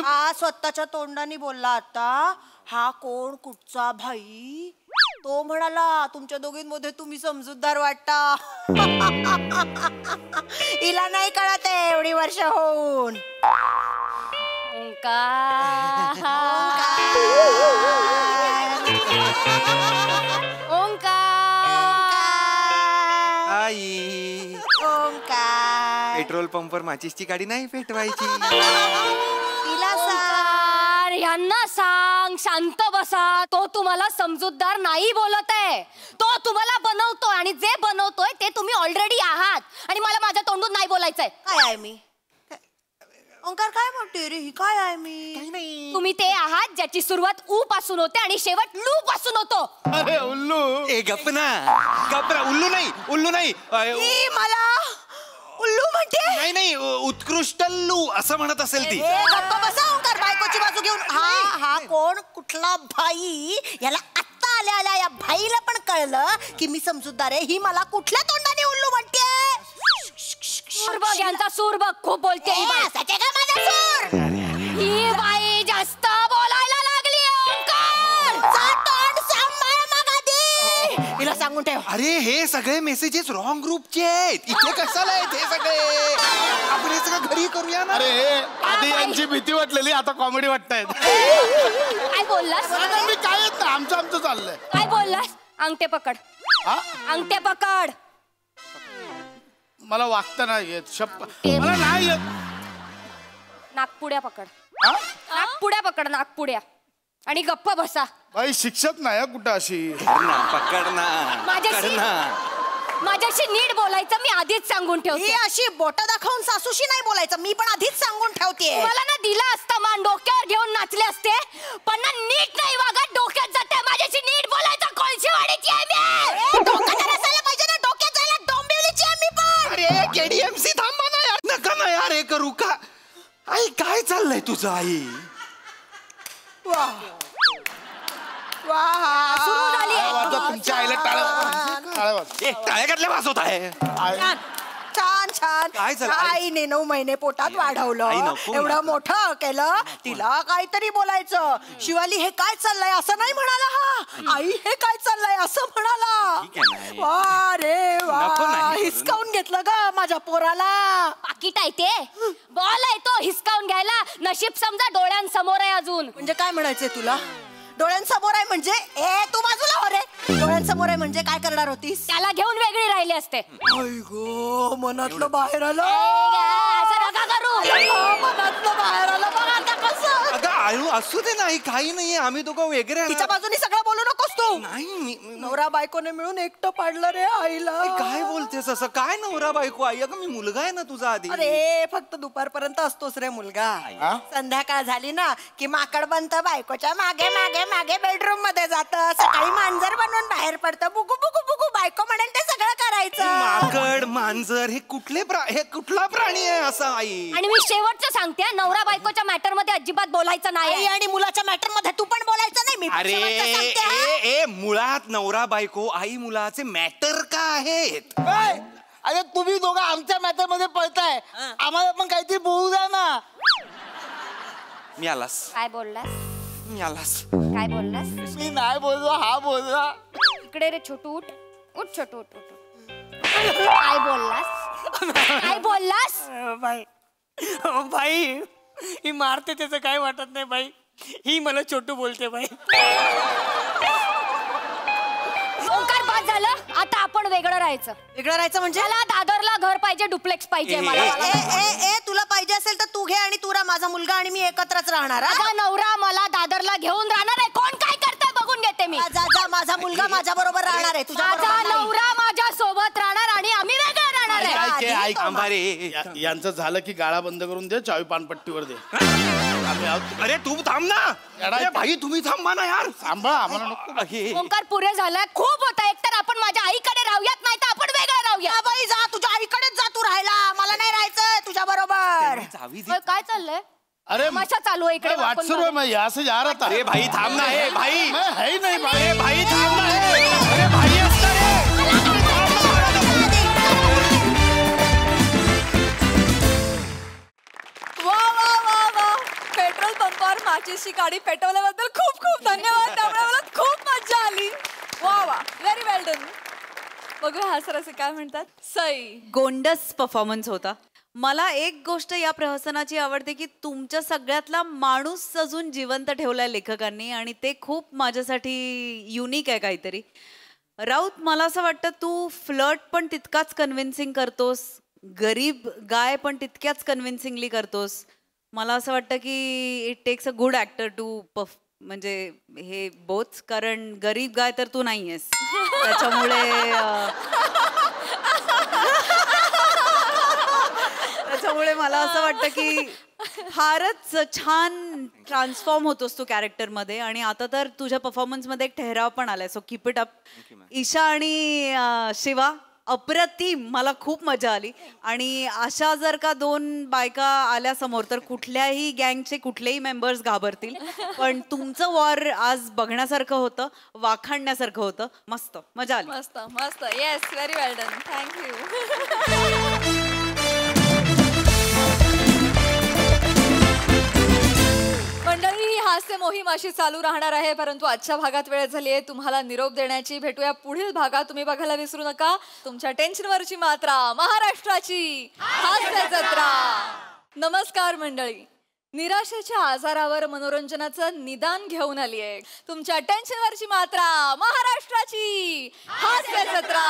हा स्वतःच्या तोंडाने बोलला आता. हा कोण कुठचा भाई? तो म्हणाला तुमच्या दोघींमध्ये तुम्ही समजूतदार वाटता. हिला नाही कळत आहे एवढी वर्ष होऊन. आई पेट्रोल पंपवर माचीसची गाडी नाही पेटवायची. यांना सांग शांत बसा. तो तुम्हाला समजूतदार नाही बोलत आहे. तो तुम्हाला बनवतोय आणि जे बनवतोय ते तुम्ही ऑलरेडी आहात. आणि मला माझ्या तोंडून नाही बोलायचंय. काय आहे मी? ओंकार काय म्हणते रे? ही काय आहे मी? तुम्ही ते आहात ज्याची सुरुवात ऊ पासून होते आणि शेवट लू पासून होतो. अरे उल्लू. ए गपना उल्लू नाही ही मला उल्लू म्हणते. नाही उत्कृष्ट लू असं म्हणत असेल ती. गप्प बसा ओंकार, बायकोची बाजू घेऊन. हा कोण कुठला भाई? याला आत्ता आल्या या भाईला पण कळलं की मी समजूतदार आहे. ही मला कुठल्या तोंडाने उल्लू म्हणते? सूर बघ यांचा सूर बघ, खूप बोलते ही बाई. ही बाई जास्त बोलायला लागली. हिला सांगून ठेव. अरे हे सगळे मेसेजेस रॉंग ग्रुपचे आहेत. इथे कशाला आहेत हे सगळे? आपण हे सगळं घरी करूया ना. अरे आधी यांची भीती वाटलेली, आता कॉमेडी वाटतायत. काय बोललास? मी काय येत ना, आमचं चाललंय. काय बोललास? अंगठे पकड. अंगठे पकड. मला वागता नाही येत. मला नाही येत. नागपुड्या पकड. नागपुड्या पकड, नागपुड्या. आणि गप्प बसा. बाई शिक्षक नाही कुठं अशी. पकड ना. माझ्याशी नीट बोलायचं मी आधीच सांगून ठेवते. ही अशी बोट दाखवून सासूशी नाही बोलायचं, मी पण आधीच सांगून ठेवते. मला ना दिला असता मान, डोक्यावर घेऊन नाचले असते, पण ना नीट नाही वागत, डोक्यात जाते. माझ्याशी नीट बोलायचं. कोळशेवाडीची आहे मी. डोक्यात नसायला पाहिजे ना, डोक्यात जायला डोंबिवलीची आहे मी पण. अरे केडीएमसी थांबा ना यार. नका ना यार हे करू का. आई काय चाललंय तुझं आई? सुरू झाली. तुमच्या आईला टाळ्या घातल्या वाजवत आहे. छान छान. काय झालं? आईने 9 महिने पोटात आई वाढवलं, नको एवढं मोठं केलं. तिला काहीतरी बोलायचं. शिवाली हे काय चाललंय असं नाही म्हणाला हा. आई हे काय चाललंय असं म्हणाला. वा रे वा, हिसकावून घेतलं ग माझ्या पोराला. पाकिट आहे ते, बॉल आहे तो हिसकावून घ्यायला. नशीब समजा डोळ्यांसमोर आहे अजून. म्हणजे काय म्हणायचंय तुला? डोळ्यांसमोर आहे म्हणजे तू बाजूला हो रे. डोळ्यांसमोर आहे म्हणजे काय करणार होतीस? त्याला घेऊन वेगळी राहिली असते. आई गो, मनातलं बाहेर आलं. असं नका करू. मनातलं बाहेर आलं. बघ आता कसं. अगं आळू असू दे नाही, काही नाहीये. आम्ही दोघं वेगळे. तिच्या बाजूने सगळं बोलू नकोस तू. नाही नवरा बायकोने मिळून एकटं पाडलं रे आईला. काय बोलतेस असं? काय नवरा बायको? आई अगं मी मुलगा आहे ना तुझा आधी. अरे फक्त दुपारपर्यंत असतोस रे मुलगा. संध्याकाळ झाली ना की माकड बनतं बायकोच्या मागे मागे मागे बेडरूम मध्ये जातं. सकाळी मांजर बनवून बाहेर पडतं. बुकू बुकू बुकू बायको म्हणेल ते सगळं करायचं. माकड मांजर हे कुठला प्राणी आहे असा आई? आणि मी शेवटचं सांगते, नवरा बायकोच्या मॅटर मध्ये अजिबात बोलायचं नाही. आणि मुलाच्या मॅटर मध्ये तू पण बोलायचं नाही. मी अरे मुळात नवरा बायको आई मुलाचे मॅटर का आहेत? अरे तुम्ही दोघं आमच्या मॅटर मध्ये पळताय, आम्हाला पण काहीतरी बोलू द्या ना. मी आलास. काय बोललास? मी आलास. काय बोललास? मी नाही बोललो, हा बोलला. इकडे रे छोटू, उठ उठ छोटू, उठ उठ. काय बोललास? काय बोललास? बाई ही मारते त्याचं काय वाटत नाही बाई. ही मला छोटू बोलते बाई. ओंकार बाद झालं. आता आपण वेगळं राहायचं. वेगळं राहायचं म्हणजे? मला दादरला घर पाहिजे, डुप्लेक्स पाहिजे मला. तुला पाहिजे असेल तर तू घे आणि तू माझा मुलगा आणि मी एकत्रच राहणार. माझा नवरा मला दादरला घेऊन राहणार आहे. कोण काय करतंय बघून घेते मी. माझा मुलगा माझ्या बरोबर राहणार आहे. माझा नवरा माझ्या सोबत राहणार आणि आम्ही वेगळं राहणार आहे. यांचं झालं की गाळा बंद करून दे, चावी पानपट्टीवर दे. अरे तू थांब ना. अरे भाई तुम्ही थांबा ना यार. सांभाळा आम्हाला नको. ओंकार पुरे झालं, खूप होता. एकतर आपण माझ्या आईकडे राहूयात, नाही तर आपण वेगळं राहूया. बाई जा, तुझ्या आईकडेच जा तू राहायला. मला नाही राहायचं तुझ्या बरोबर. काय चाललंय? अरे तमाशा चालू आहे इकडे. व्हाट सुरू है? मैं यहाँ से जा रहा था. अरे भाई थांब ना. हे भाई है नहीं भाई. अरे भाई थांब ना. अरे भाई असता रे. वा वा वा वा. पेट्रोल पंपावर माचीसची गाडी पेटवल्याबद्दल खूप खूप धन्यवाद. त्यामुळे मला खूप मजा आली. वा वा, व्हेरी वेल डन. बघूया हा सर असे काय म्हणतात. सई गोंडस परफॉर्मन्स होता. मला एक गोष्ट या प्रहसनाची आवडते की तुमच्या सगळ्यातला माणूस सजून जिवंत ठेवलाय लेखकांनी आणि ते खूप माझ्यासाठी युनिक आहे काहीतरी. राऊत मला असं वाटतं तू फ्लर्ट पण तितकाच कन्व्हिन्सिंग करतोस, गरीब गाय पण तितक्याच कन्व्हिन्सिंगली करतोस. मला असं वाटतं की it takes a good actor to म्हणजे हे बोथ, कारण गरीब गाय तर तू नाही आहेस त्याच्यामुळे मला असं वाटतं की फारच छान ट्रान्सफॉर्म होतोस तू कॅरेक्टरमध्ये आणि आता तर तुझ्या परफॉर्मन्समध्ये एक ठहराव पण आलाय. So keep it up. Isha आणि शिवा अप्रतिम, मला खूप मजा आली. आणि अशा जर का 2 बायका आल्या समोर तर कुठल्याही गँगचे कुठलेही मेंबर्स घाबरतील. पण तुमचं वॉर आज बघण्यासारखं होतं, वाखाणण्यासारखं होतं. मस्त मजा आली. मस्त मस्त. येस, व्हेरी वेल डन. थँक्यू. मंडळी, ही हास्य मोहीम अशी चालू राहणार आहे, परंतु आजच्या भागात वेळ झाली आहे तुम्हाला निरोप देण्याची. भेटूया पुढील भागात. तुम्ही बघायला विसरू नका तुमच्या टेन्शनवरची मात्रा, महाराष्ट्राची हास्य जत्रा. नमस्कार मंडळी. निराशेच्या आजारावर मनोरंजनाचं निदान घेऊन आली आहे तुमच्या टेन्शनवरची मात्रा, महाराष्ट्राची हास्य जत्रा.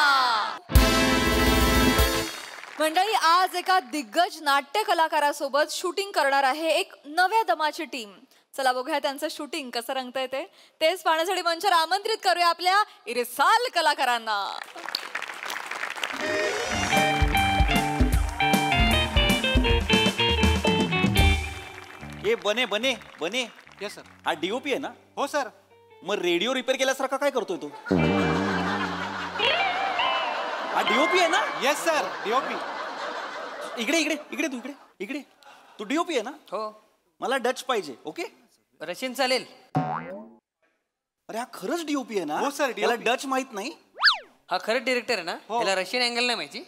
मंडळी, आज एका दिग्गज नाट्य कलाकारासोबत शूटिंग करणार आहे एक नव्या दमाची टीम. चला बघूया त्यांचं शूटिंग कसं रंगतंय तेच पाहण्यासाठी मंचावर आमंत्रित करूया आपल्या इरसाल कलाकारांना. ए बने बने बने. Yes sir. हा डीओपी आहे ना? हो सर. मग रेडिओ रिपेअर केल्यासारखा काय करतोय तो? हा डीओपी आहे ना? Yes sir, DOP. इकडे इकडे इकडे तू इकडे इकडे. तू डीओपी आहे ना? हो. मला डच पाहिजे. ओके, रशियन चालेल. अरे हा खरंच डीओपी आहे ना? हो सर, त्याला डच माहित नाही. हा खरंच डिरेक्टर आहे ना? त्याला रशियन अँगल नाही माहिती.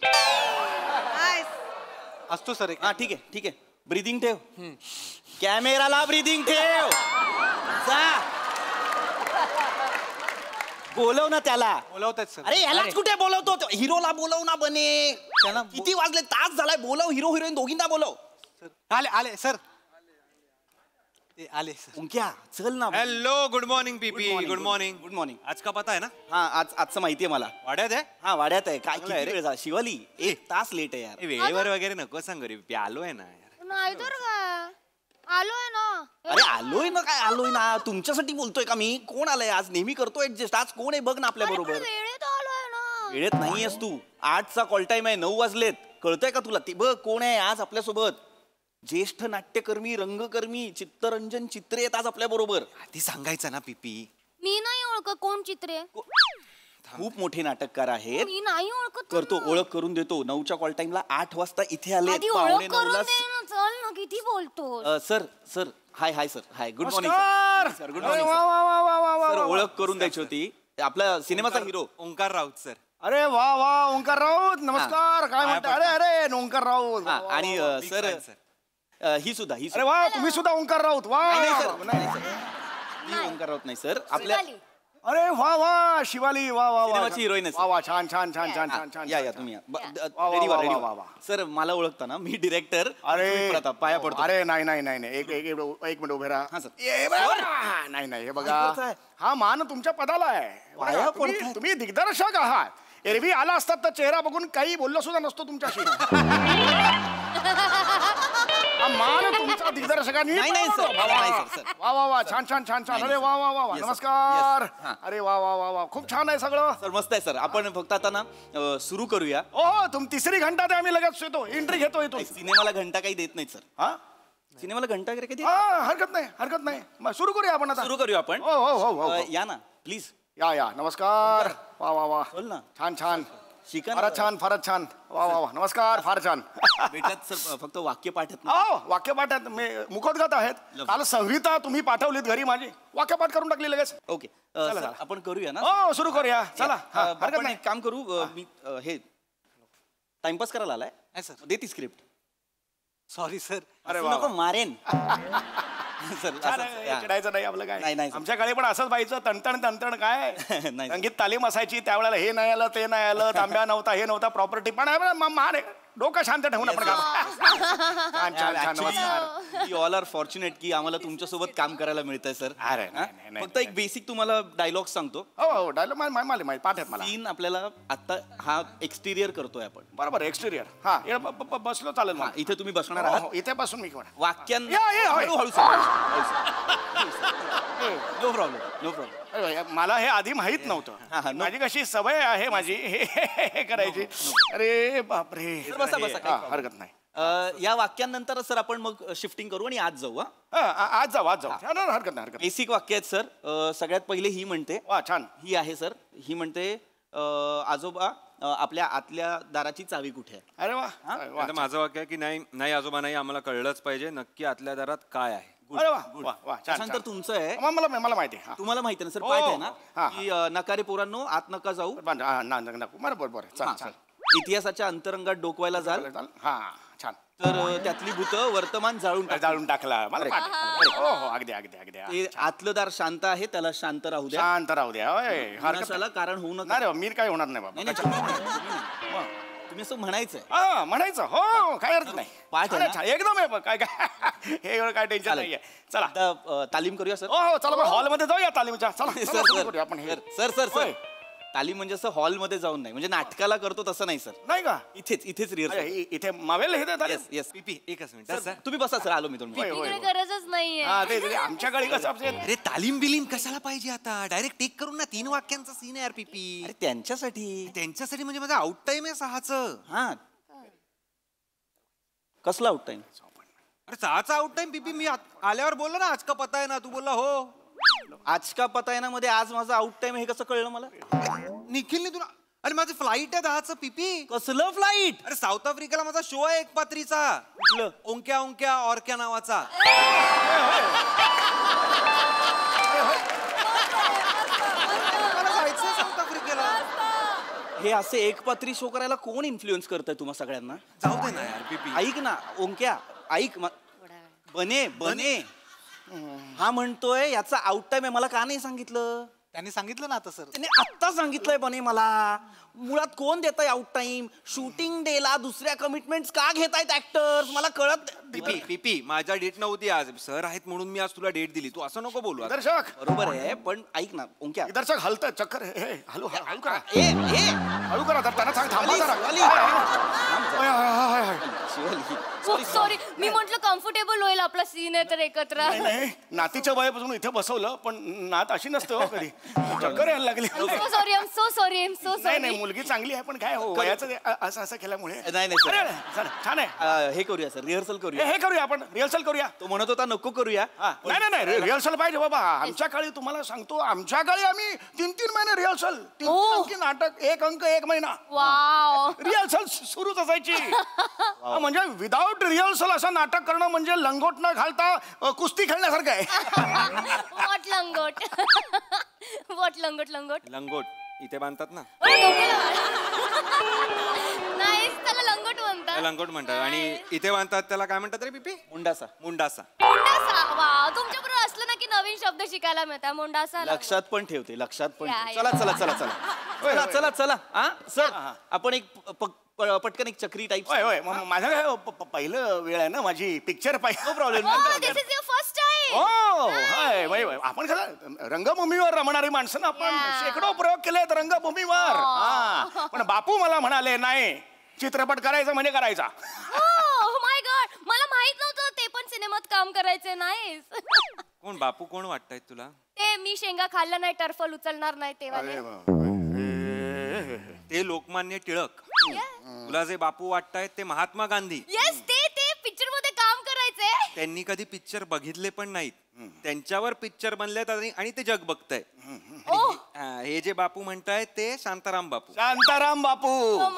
असतो सर. हा ठीक आहे ठीक आहे. ब्रीदिंग ठेव. कॅमेराला ब्रीदिंग ठेव. जा बोलव ना त्याला. बोलवतात सर. अरे यालाच कुठे बोलवतो? हिरोला बोलव ना बने. त्याला किती वाजले? तास झालाय. बोलव. हिरो हिरोईन दोघींना बोलव. आले आले सर. ते आले सर. उंक्या चल ना. हेलो, गुड मॉर्निंग पीपी. Good morning. Good morning. आज का पता है ना? हा आजचं माहितीये मला. वाड्यात आहे? हा वाड्यात आहे. काय चांगलं आहे किती रे. वेळ झाला? शिवाली 1 तास लेट आहे यार. वेळेवर वगैरे नको सांग रे. प्यालो आहे ना यार. नाही तर काय, आलोय ना. अरे आलोय ना. काय आलोय ना? तुमच्यासाठी बोलतोय का मी? कोण आलंय आज? नेहमी करतो ऍडजस्ट. आज कोण आहे बघ ना आपल्या बरोबर. वेळेत आलोय ना. वेळेत नाहीयेस तू. 8चा कॉल टाइम आहे. 9 वाजलेत. कळतंय का तुला? ते बघ कोण आहे आज आपल्या सोबत. ज्येष्ठ नाट्यकर्मी, रंगकर्मी चित्तरंजन चित्रे आहेत आज आपल्या बरोबर. ती सांगायचं ना पीपी. मी नाही ओळखत कोण चित्रे. खूप मोठे नाटककार आहेत. मी नाही ओळखत. करतो, ओळख करून देतो. 9च्या कॉल टाइमला 8 वाजता इथे आले. आधी ओळख करून दे ना. चल ना, किती बोलतो. Sir sir hi hi sir. Hi good morning sir. Good अरे मॉर्निंग वा वा वा वा वा वा सर. वा. ओळख करून द्यायची होती. आपला सिनेमाचा हिरो ओंकार राऊत सर. अरे वा वा, ओंकार राऊत नमस्कार. काय म्हणता? अरे अरे ओंकार राऊत. हा, आणि सर ही सुद्धा ही अरे वा, तुम्ही सुद्धा ओंकार राऊत. वा नाही सर. ही ओंकार राऊत नाही सर. आपल्या अरे वा वा, शिवाली. वा वा वा. सिनेमाची हिरोईन आहे. वा वा, छान छान छान छान छान छान. या या तुम्ही या. वा, रेडी वा, व्हा. वा, वा. सर मला ओळखता ना? मी डिरेक्टर. अरे प्रताप पाया पडतो. अरे नाही नाही नाही नाही. एक एक एक मिनिट उभे राहा. हा, सर. ये बघा. नाही नाही, हे बघा, हा मान तुमच्या पदाला आहे. पाया तुम्ही दिग्दर्शक आहात. एरवी आला असतात तर चेहरा बघून काही बोललो सुद्धा नसतो तुमच्याशी. हा मान तुमचा दिग्दर्शकांनी. नाही, नाही, सर. नाही, सर. वा वा वा, छान छान छान छान. अरे वा वा वा वा. Yes, sir. नमस्कार. Yes. हा. अरे वा वा वा वा, खूप छान आहे सगळं. सर मस्त आहे सर. आपण फक्त आता ना सुरू करूया. हो, तुम तिसरी घंटा ते आम्ही लगेच येतो. एंट्री घेतो इथून. सिनेमाला घंटा काही देत नाही सर. हा, सिनेमाला घंटा वगैरे काही हा, हरकत नाही हरकत नाही. मग सुरू करूया आपण आता. सुरू करूया आपण. हो हो हो हो. या ना प्लीज. या या. नमस्कार. वा वा वा. बोल ना. छान छान. शिका. फारच छान फारच छान. वा वा वा. नमस्कार. फार छान. भेटत सर फक्त वाक्यपाठात. हो, वाक्यपाठात मुखोद्गत आहेत. काल संहिता तुम्ही पाठवलीत घरी माझी. वाक्यपाठ करून टाकली लगेच. ओके सर, आपण करूया ना? हो, सुरू करूया. चला. हरकत आपण नाही. एक काम करू. मी हे टाइमपास करायला आलाय सर. देती स्क्रिप्ट. Sorry sir. अरे नको मारेन. सर चिडायचं नाही आपलं. काय नाही, नाही. आमच्याकडे पण असंच व्हायचं. तणतण तणतण. काय नाही. संगीत तालीम असायची त्यावेळेला. हे नाही आलं ते नाही आलं. तांब्या नव्हता हे नव्हता. प्रॉपर्टी पण मान डोकं शांत ठेवून आपण काम. छान छान छान. नमस्कार. वी ऑल आर फॉर्च्युनेट की आम्हाला तुमच्यासोबत काम करायला मिळतंय सर. अरे फक्त एक बेसिक तुम्हाला डायलॉग सांगतो. हो हो, डायलॉग माहिती पाठवत मला. सीन आपल्याला आता हा एक्सटिरियर करतोय आपण. बरोबर, एक्सटेरियर. हा, बसलो चालेल मला. इथे तुम्ही बसणार हो, आहात. हो, इथे बसून मी वाक्यां हळू नो प्रॉब्लेम नो प्रॉब्लेम. मला हे आधी माहित नव्हतं. माझी कशी सवय आहे माझी हे करायची. अरे बापरे. बसा, बसा, काही हरकत नाही. या वाक्यांनंतर सर आपण मग शिफ्टिंग करू आणि आज जाऊ. आज जाऊ हरकत नाही. बेसिक वाक्य आहेत सर. सगळ्यात पहिले ही म्हणते. वा छान. ही आहे सर. ही म्हणते आजोबा आपल्या आतल्या दाराची चावी कुठे आहे. अरे वा. आता माझं वाक्य आहे की नाही आजोबा नाही, आम्हाला कळलंच पाहिजे नक्की आतल्या दारात काय आहे. अरे वा वा छान. त्यानंतर तुमचं आहे. मला माहिती आहे. तुम्हाला माहिती ना सर पाठ आहे ना की नकारे पोरांनो आत नका जाऊ. बरोबर. इतिहासाच्या अंतरंगात डोकवायला जाल. हा छान. तर त्यातली भूत वर्तमान जाळून टाकला. अगदी. ते आतलं दार शांत आहे त्याला शांत राहू द्या. शांत राहू द्या. कारण होऊ नका. मी काय होणार नाही बाबा. तुम्ही असं म्हणायचं. हो काय अर्थ नाही. पाठ एकदम आहे. काय हे काय टेन्शन नाहीये. चला तालीम करूया सर. हो चला हॉलमध्ये जाऊया तालीमच्या. चला आपण सर तालीम म्हणजे असं हॉलमध्ये जाऊन नाही, म्हणजे नाटकाला करतो तसं नाही सर. नाही का. इथेच रिहर्सल. इथे मावेल हे. येस पीपी एकच मिनिट तुम्ही बसा सर. आलो मी तुम्ही. गरजच नाहीये. आमच्या गाडी कसं. अरे तालीम बिलीम कशाला पाहिजे आता. डायरेक्ट टेक करून ना 3 वाक्यांचा सीन आहे पीपी. अरे त्यांच्यासाठी म्हणजे माझा आउट टाइम आहे 6चं. हा कसला आउट टाइम. अरे 6चा आउट टाइम पीपी. मी आल्यावर बोललो ना आज का पता आहे ना, तू बोलला हो. आज का पता आहे ना मध्ये आज माझा आउट टाइम हे कसं कळलं मला. निखिलने तुला. अरे माझी फ्लाईट आहे 10चं पीपी. कसलं फ्लाईट. अरे साऊथ आफ्रिकेला माझा शो आहे 1 पात्रीचा. ओंक्या ऑरक्या नावाचा. मला जायचंय साऊथ आफ्रिकेला. हे असे एकपात्री शो करायला कोण इन्फ्लुएन्स करतंय तुम्हा सगळ्यांना. जाऊ दे ना यार पीपी. ऐक ना ओंक्या ऐक. बने हा म्हणतोय याचा आउट टाइम आहे. मला का नाही सांगितलं. त्यांनी सांगितलं ना आता सर. त्याने आत्ता सांगितलंय बने मला. मुळात कोण देत आहे आउट टाइम. शूटिंग डेला दुसऱ्या कमिटमेंट्स का घेतायत ऍक्टर्स मला कळत. पीपी माझ्या डेट नव्हती आज. सर आहेत म्हणून मी आज तुला डेट दिली. तू असं नको बोलू. दर्शक बरोबर आहे पण ऐक ना ओंक्या. दर्शक हलतंय चक्कर. हळू करा. हळू करा. त्यांना सांग थांबा सॉरी मी म्हंटल कम्फर्टेबल होईल आपला सीन आहे तर एकत्र. नाही नातीच्या वयापासून इथे बसवलं पण नात अशी नसते हो कधी. चक्कर यायला लागली. सो सॉरी नाही मुलगी चांगली आहे पण काय हो वयाचं असं केल्यामुळे. नाही छान आहे. हे करूया सर रिहर्सल करूया. हे करूया आपण रिहर्सल करूया. तो म्हणत होता नको करूया. नाही रिहर्सल पाहिजे बाबा. आमच्या काळी तुम्हाला सांगतो आमच्या काळी आम्ही 3 महिने रिहर्सल. 3 नाटक 1 अंक 1 महिना. रिहर्सल सुरूच असायची. म्हणजे विदाउट रिहर्सल असं नाटक करणं म्हणजे लंगोट न घालता कुस्ती खेळण्यासारखं आहे. वॉट लंगोट इथे बांधतात ना. नाही त्याला लंगोट म्हणतात. आणि इथे बांधतात त्याला काय म्हणतात रे पीपी. मुंडासा. वाव तुमच्याबरोबर असलं ना की नवीन शब्द शिकायला मिळतात. मुंडासा लक्षात पण ठेवते. चला सर आपण एक पटकन एक चक्री टाईप. माझं काय पहिलं वेळ आहे ना माझी पिक्चर पाहिजे. No problem. First time. आपण कसं रंगभूमीवर रमणारी माणसं ना आपण शेकडो प्रयोग केलेत रंगभूमीवर. पण बापू मला म्हणाले नाही चित्रपट करायचा म्हणजे करायचा. माय गॉड मला माहित नव्हतं ते पण सिनेमात काम करायचे. नाही कोण बापू कोण वाटतंय तुला. ते मी शेंगा खाल्ला नाही टर्फल उचलणार नाही तेव्हा. ते लोकमान्य टिळक. तुला जे बापू वाटतायत ते महात्मा गांधी. येस ते पिक्चर मध्ये काम करायचे. त्यांनी कधी पिक्चर बघितले पण नाहीत. त्यांच्यावर पिक्चर बनलेत आणि ते जग बघताय. हे जे बापू म्हणतायत ते शांताराम बापू.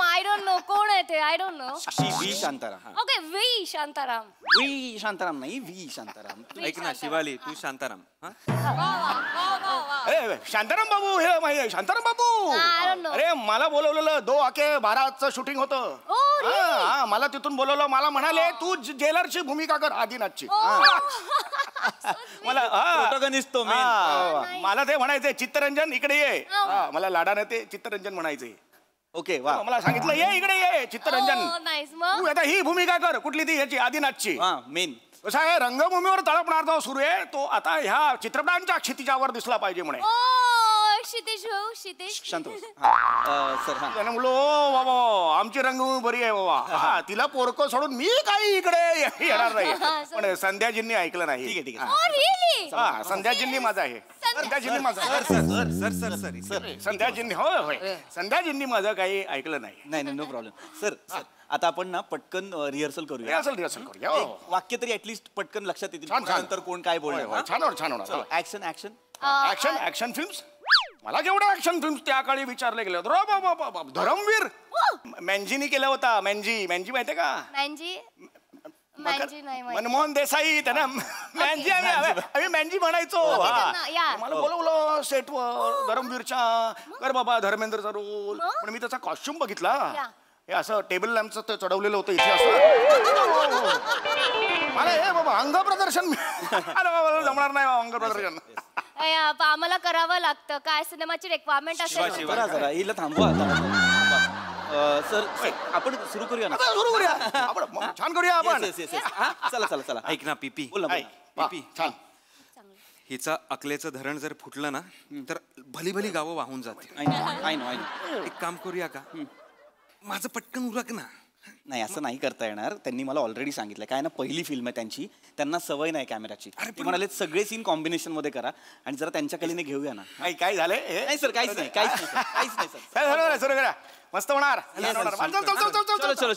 आय डोंट नो कोण आहे ते. I don't know. V Shantaram. Okay V Shantaram नाही व्ही शांताराम. ऐक ना शिवाली तू शांताराम. शांताराम बाबू हे माहिती. शांताराम बाबू अरे मला बोलवलेलं 2 आके 12चं शूटिंग होतं. मला तिथून बोलवलं. मला म्हणाले तू जेलरची भूमिका कर आदिनाथची. मला ते म्हणायचे चित्तरंजन इकडे ये. मला लाडाने ते चित्तरंजन म्हणायचे. ओके वा. मला सांगितलं ये इकडे ये चित्तरंजन. तू आता ही भूमिका कर कुठली ती ह्याची आदिनाथची. मेन कसं आहे रंगभूमीवर तळपणार तो सुरू आहे तो आता ह्या चित्रपटांच्या क्षितिजावर दिसला पाहिजे म्हणे. क्षितिज शांत सर बाबा आमची रंगभूमी बरी आहे बाबा. तिला पोरकं सोडून मी काही इकडे येणार नाही. पण संध्याजींनी ऐकलं नाही. ठीक आहे. संध्याजींनी माझा आहे. संध्याजींनी माझं संध्याजींनी होय होय संध्याजींनी माझं काही ऐकलं नाही. नाही नो प्रॉब्लेम सर. आता आपण ना पटकन रिहर्सल करूया. रिहर्सल करूया. एक वाक्य तरी ऍटलीस्ट पटकन लक्षात येतील. नंतर कोण काय बोलणार. छान होणार. Action action action films. मला जेवढ्या ऍक्शन फिल्म्स त्या काळी विचारले गेले होते. धरमवीर मॅन्जीनी केला होता. मॅन्जी माहितीये का? मनमोहन देसाई त्यांना मॅन्जी आम्ही मॅन्जी म्हणायचो. मला बोलवलं सेटवर धरमवीरच्या. कर बाबा धर्मेंद्रचा रोल. पण मी त्याचा कॉस्ट्युम बघितला. हे असं टेबल लॅम्पचं चढवलेलं होतं इथे असं. मला हे बाबा अंग प्रदर्शन जमणार नाही अंग प्रदर्शन. आम्हाला करावं लागतं. काय सिनेमाची रिक्वायरमेंट असेल. जरा हिला थांबवा. सर आपण सुरू करूया ना. सुरू करूया आपण. छान करूया आपण. चला ऐक ना पीपी. पीपी छान. हिचा अकलेचं धरण जर फुटलं ना तर भली भली गावं वाहून जाते. एक काम करूया का? माझं पटकन उरक ना. नाही असं नाही करता येणार. त्यांनी मला ऑलरेडी सांगितलं काय ना पहिली फिल्म आहे त्यांची. त्यांना सवय नाही कॅमेराची. ते म्हणाले सगळे सीन कॉम्बिनेशन मध्ये करा आणि जरा त्यांच्या कलेने घेऊया ना. काय झालंय? नाही सर काहीच नाही सर. सुरू करा. मस्त होणार. चलो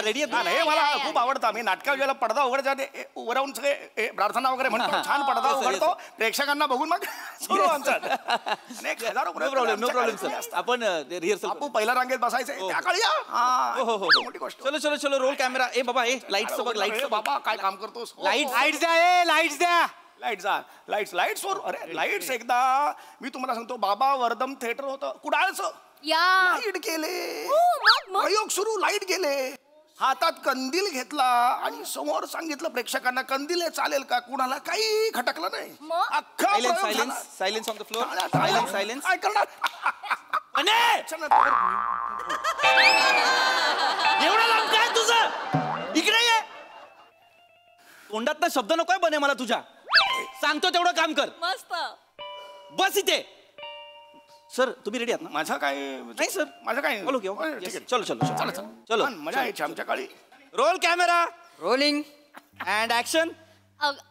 रेडी हे मला खूप आवडतं. मी नाटका गेला पडदा उघडायचा उघडावून सगळे प्रार्थना वगैरे म्हणतो. छान पडदा उघडतो प्रेक्षकांना बघून मग सुरू आमचं. No problem sir. आपण रिहर्सल आपू पहिल्या रांगेत बसायचं त्या काळी. मोठी गोष्ट. चलो रोल कॅमेरा. ए बाबा ए लाईट्स बघ. लाईट्स बाबा काय काम करतोस? लाईट्स द्या. लाईट्स वर. अरे लाईट्स एकदा मी तुम्हाला सांगतो बाबा वर्धम थिएटर होतं कुडाळचं. लाईट गेले. प्रयोग सुरू. लाईट गेले. हातात कंदील घेतला आणि समोर सांगितलं प्रेक्षकांना कंदील चालेल का? कुणाला काही खटकलं नाही. Silence on the floor. Silence काय करणार? एवढा लांब काय तुझं? इकडे ये. तोंडात शब्द नकोय बने मला तुझ्या. सांगतो तेवढं काम कर. मस्त. बस इथे. सर तुम्ही रेडी आहात ना? माझा काय नाही सर. माझं काय चलो मजा यायची आमच्या काळी. Roll camera. Rolling and action.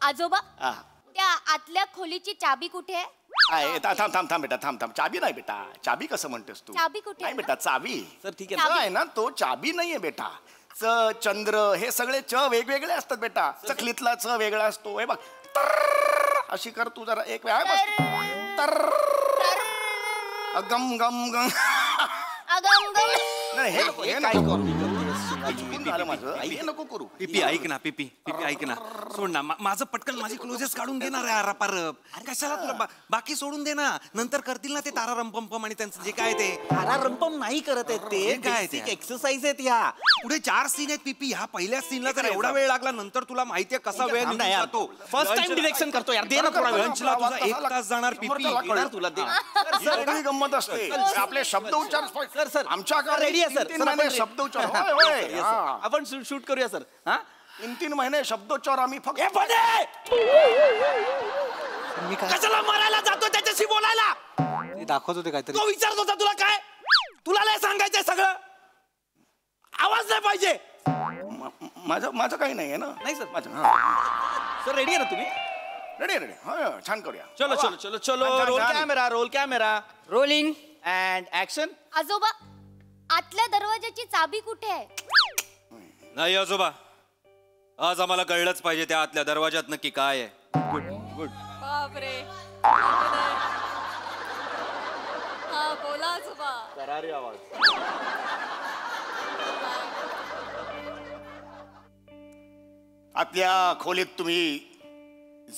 आजोबा त्या आतल्या खोलीची चाबी कुठे आहे? थांब बेटा थांब. चाबी नाही बेटा. चाबी कसं म्हणतेस तू? चाबी कुठे? नाही बेटा चाबी. सर ठीक आहे ना. तो चाबी नाहीये बेटा. च चंद्र हे सगळे च वेगवेगळे असतात बेटा. चखलीतला च वेगळा असतो. हे बघ अशी कर तू जरा एक वेळा. अगम गम गम. नाही हे नको करू. पीपी ऐक ना. पीपी ऐक ना. सोड ना. माझं पटकन माझी क्लोजेस काढून घे ना रे. आरापारप कशाला तुला बाकी सोडून दे ना. नंतर करतील ना ते तारा रंपम आणि त्यांचं जे काय ते. तारा रंपम नाही करत आहेत ते. काय ते एक्सरसाइज आहेत ह्या. पुढे 4 सीन आहेत पीपी. ह्या पहिल्या सीनला जर एवढा वेळ लागला नंतर तुला माहितीये कसा वेळ निघून जातो. फर्स्ट टाइम डिरेक्शन करतो यार. दे ना थोडा वेळ. लंचला तुझा 1 तास जाणार पीपी. तुला दे. सगळी गंमत असते. आपले शब्द उच्चार. सर आमच्या रेडी आहे सर. शब्द उच्चार. आपण शूट करूया सर. 3 महिने शब्दोच्चार आम्ही फक्त. कशाला मारायला जातो त्याच्याशी बोलायला? दाखवत होते काहीतरी. तो विचारत होता तुला काय? तुला नाही सांगायचंय सगळं. आवाज नाही पाहिजे. माझं काही नाहीये ना. नाही सर माझं. सर रेडी आहे ना तुम्ही? रेडी. छान करूया. चलो roll camera. Rolling and action. आजोबा आतल्या दरवाजाची चाबी कुठे आहे? नाही आजोबा आज आम्हाला कळलंच पाहिजे त्या आतल्या दरवाजात नक्की काय आहे. गुड. बापरे. हा बोला आजोबा. करारी आवाज. आतल्या खोलीत तुम्ही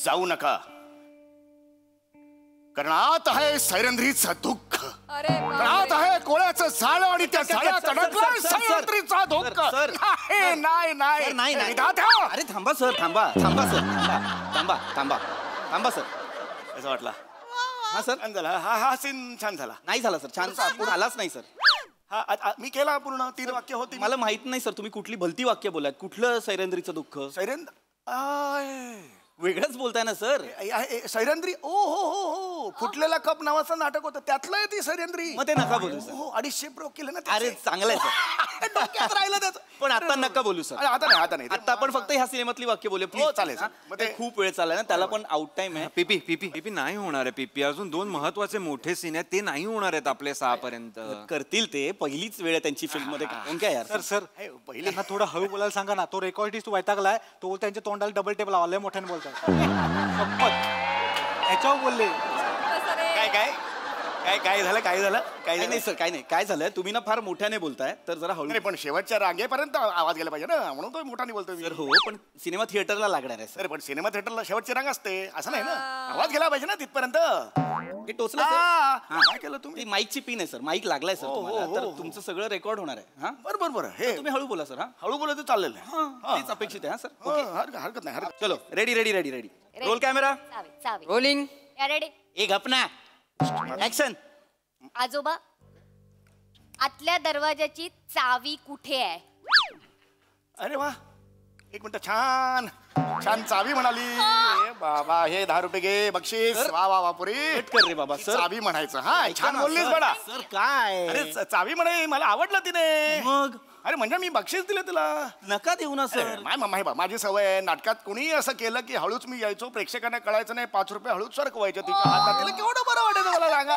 जाऊ नका कारण आत आहे सैरंध्रीचं दुःख. आत आहे कोळ्याचं झाड आणि त्या झाडात अडकलं सैरंध्रीचा दुःख. नाही. अरे थांबा सर. सर असं वाटला. हा सर. छान झाला. हा सीन छान झाला. नाही झाला सर. छान पूर्ण आलाच नाही सर. मी केला पूर्ण 3 वाक्य होती. मला माहित नाही सर तुम्ही कुठली भलती वाक्य बोलात. कुठलं सैरंध्रीचं दुःख? वेगळंच बोलताय ना सर. सैरंद्री. हो फुटलेला कप नावाचं नाटक होतं त्यातलं आहे ती सैरंद्री. मग ते नका बोलू. 250 प्रयोग केले ना. अरे चांगलं आहे सर. डोक्यात राहिलं त्याचं. पण आता नका बोलू सर. आता नाही. आता आपण फक्त ह्या सिनेमातली वाक्य बोलूया प्लीज. चालेल. मग ते खूप वेळ चाललाय ना, त्याला पण आउट टाइम आहे. पीपी नाही होणार आहे पीपी. अजून 2 महत्वाचे मोठे सीन आहेत, ते नाही होणार आहेत आपले 6 पर्यंत. करतील ते, पहिलीच वेळ आहे त्यांची फिल्म मध्ये. काय यार सर त्यांना थोडं हळू बोलायला सांगा ना. तो रेकॉर्डिस्ट वैतागलाय, तो त्यांच्या तोंडाला डबल टेप लावलाय, मोठ्याने बोलताय. त्याच्यावर बोलले. काय झालं नाही सर, काय नाही. काय झालं, तुम्ही ना फार मोठ्याने बोलताय, तर जरा हळू. नाही, पण शेवटच्या रांगेपर्यंत आवाज गेला पाहिजे ना, म्हणून तो मोठ्याने बोलतोय. सर हो, पण सिनेमा थिएटरला लागणार आहे सर. पण सिनेमा थिएटरला शेवटची रांग असते असं नाही ना, आवाज गेला पाहिजे ना तिथपर्यंत. हे टोचलं काय केलं तुम्ही? माईकची पिन आहे सर, माईक लागलाय सर तुम्हाला, तर तुमचं सगळं रेकॉर्ड होणार आहे. हा बरोबर. हे तुम्ही हळू बोला सर. हा हळू बोलत चाललेलं आहे. तेच अपेक्षित आहे. हा सर, हरकत नाही. चलो ready. Roll camera rolling. Ready. एक अपना ऍक्शन. आजोबा, आतल्या दरवाजाची चावी कुठे आहे? अरे वा, एक मिनिट. छान चावी म्हणाली. बाबा, हे 10 रुपये घे बक्षीस. वा पुरी कर रे बाबा. सर चावी म्हणायचं. हा, छान बोललीस बडा. सर काय, अरे चावी म्हणे, मला आवडलं तिने. मग अरे म्हणजे मी बक्षीस दिले तुला. नका देऊ ना सर. माझी सवय आहे, नाटकात कोणी असं केलं की हळूच मी यायचो, प्रेक्षकांना कळायचं नाही, 5 रुपये हळूच सरकवायचे तिच्या हातात. तिला केवढं बरं वाटायचं मला सांगा.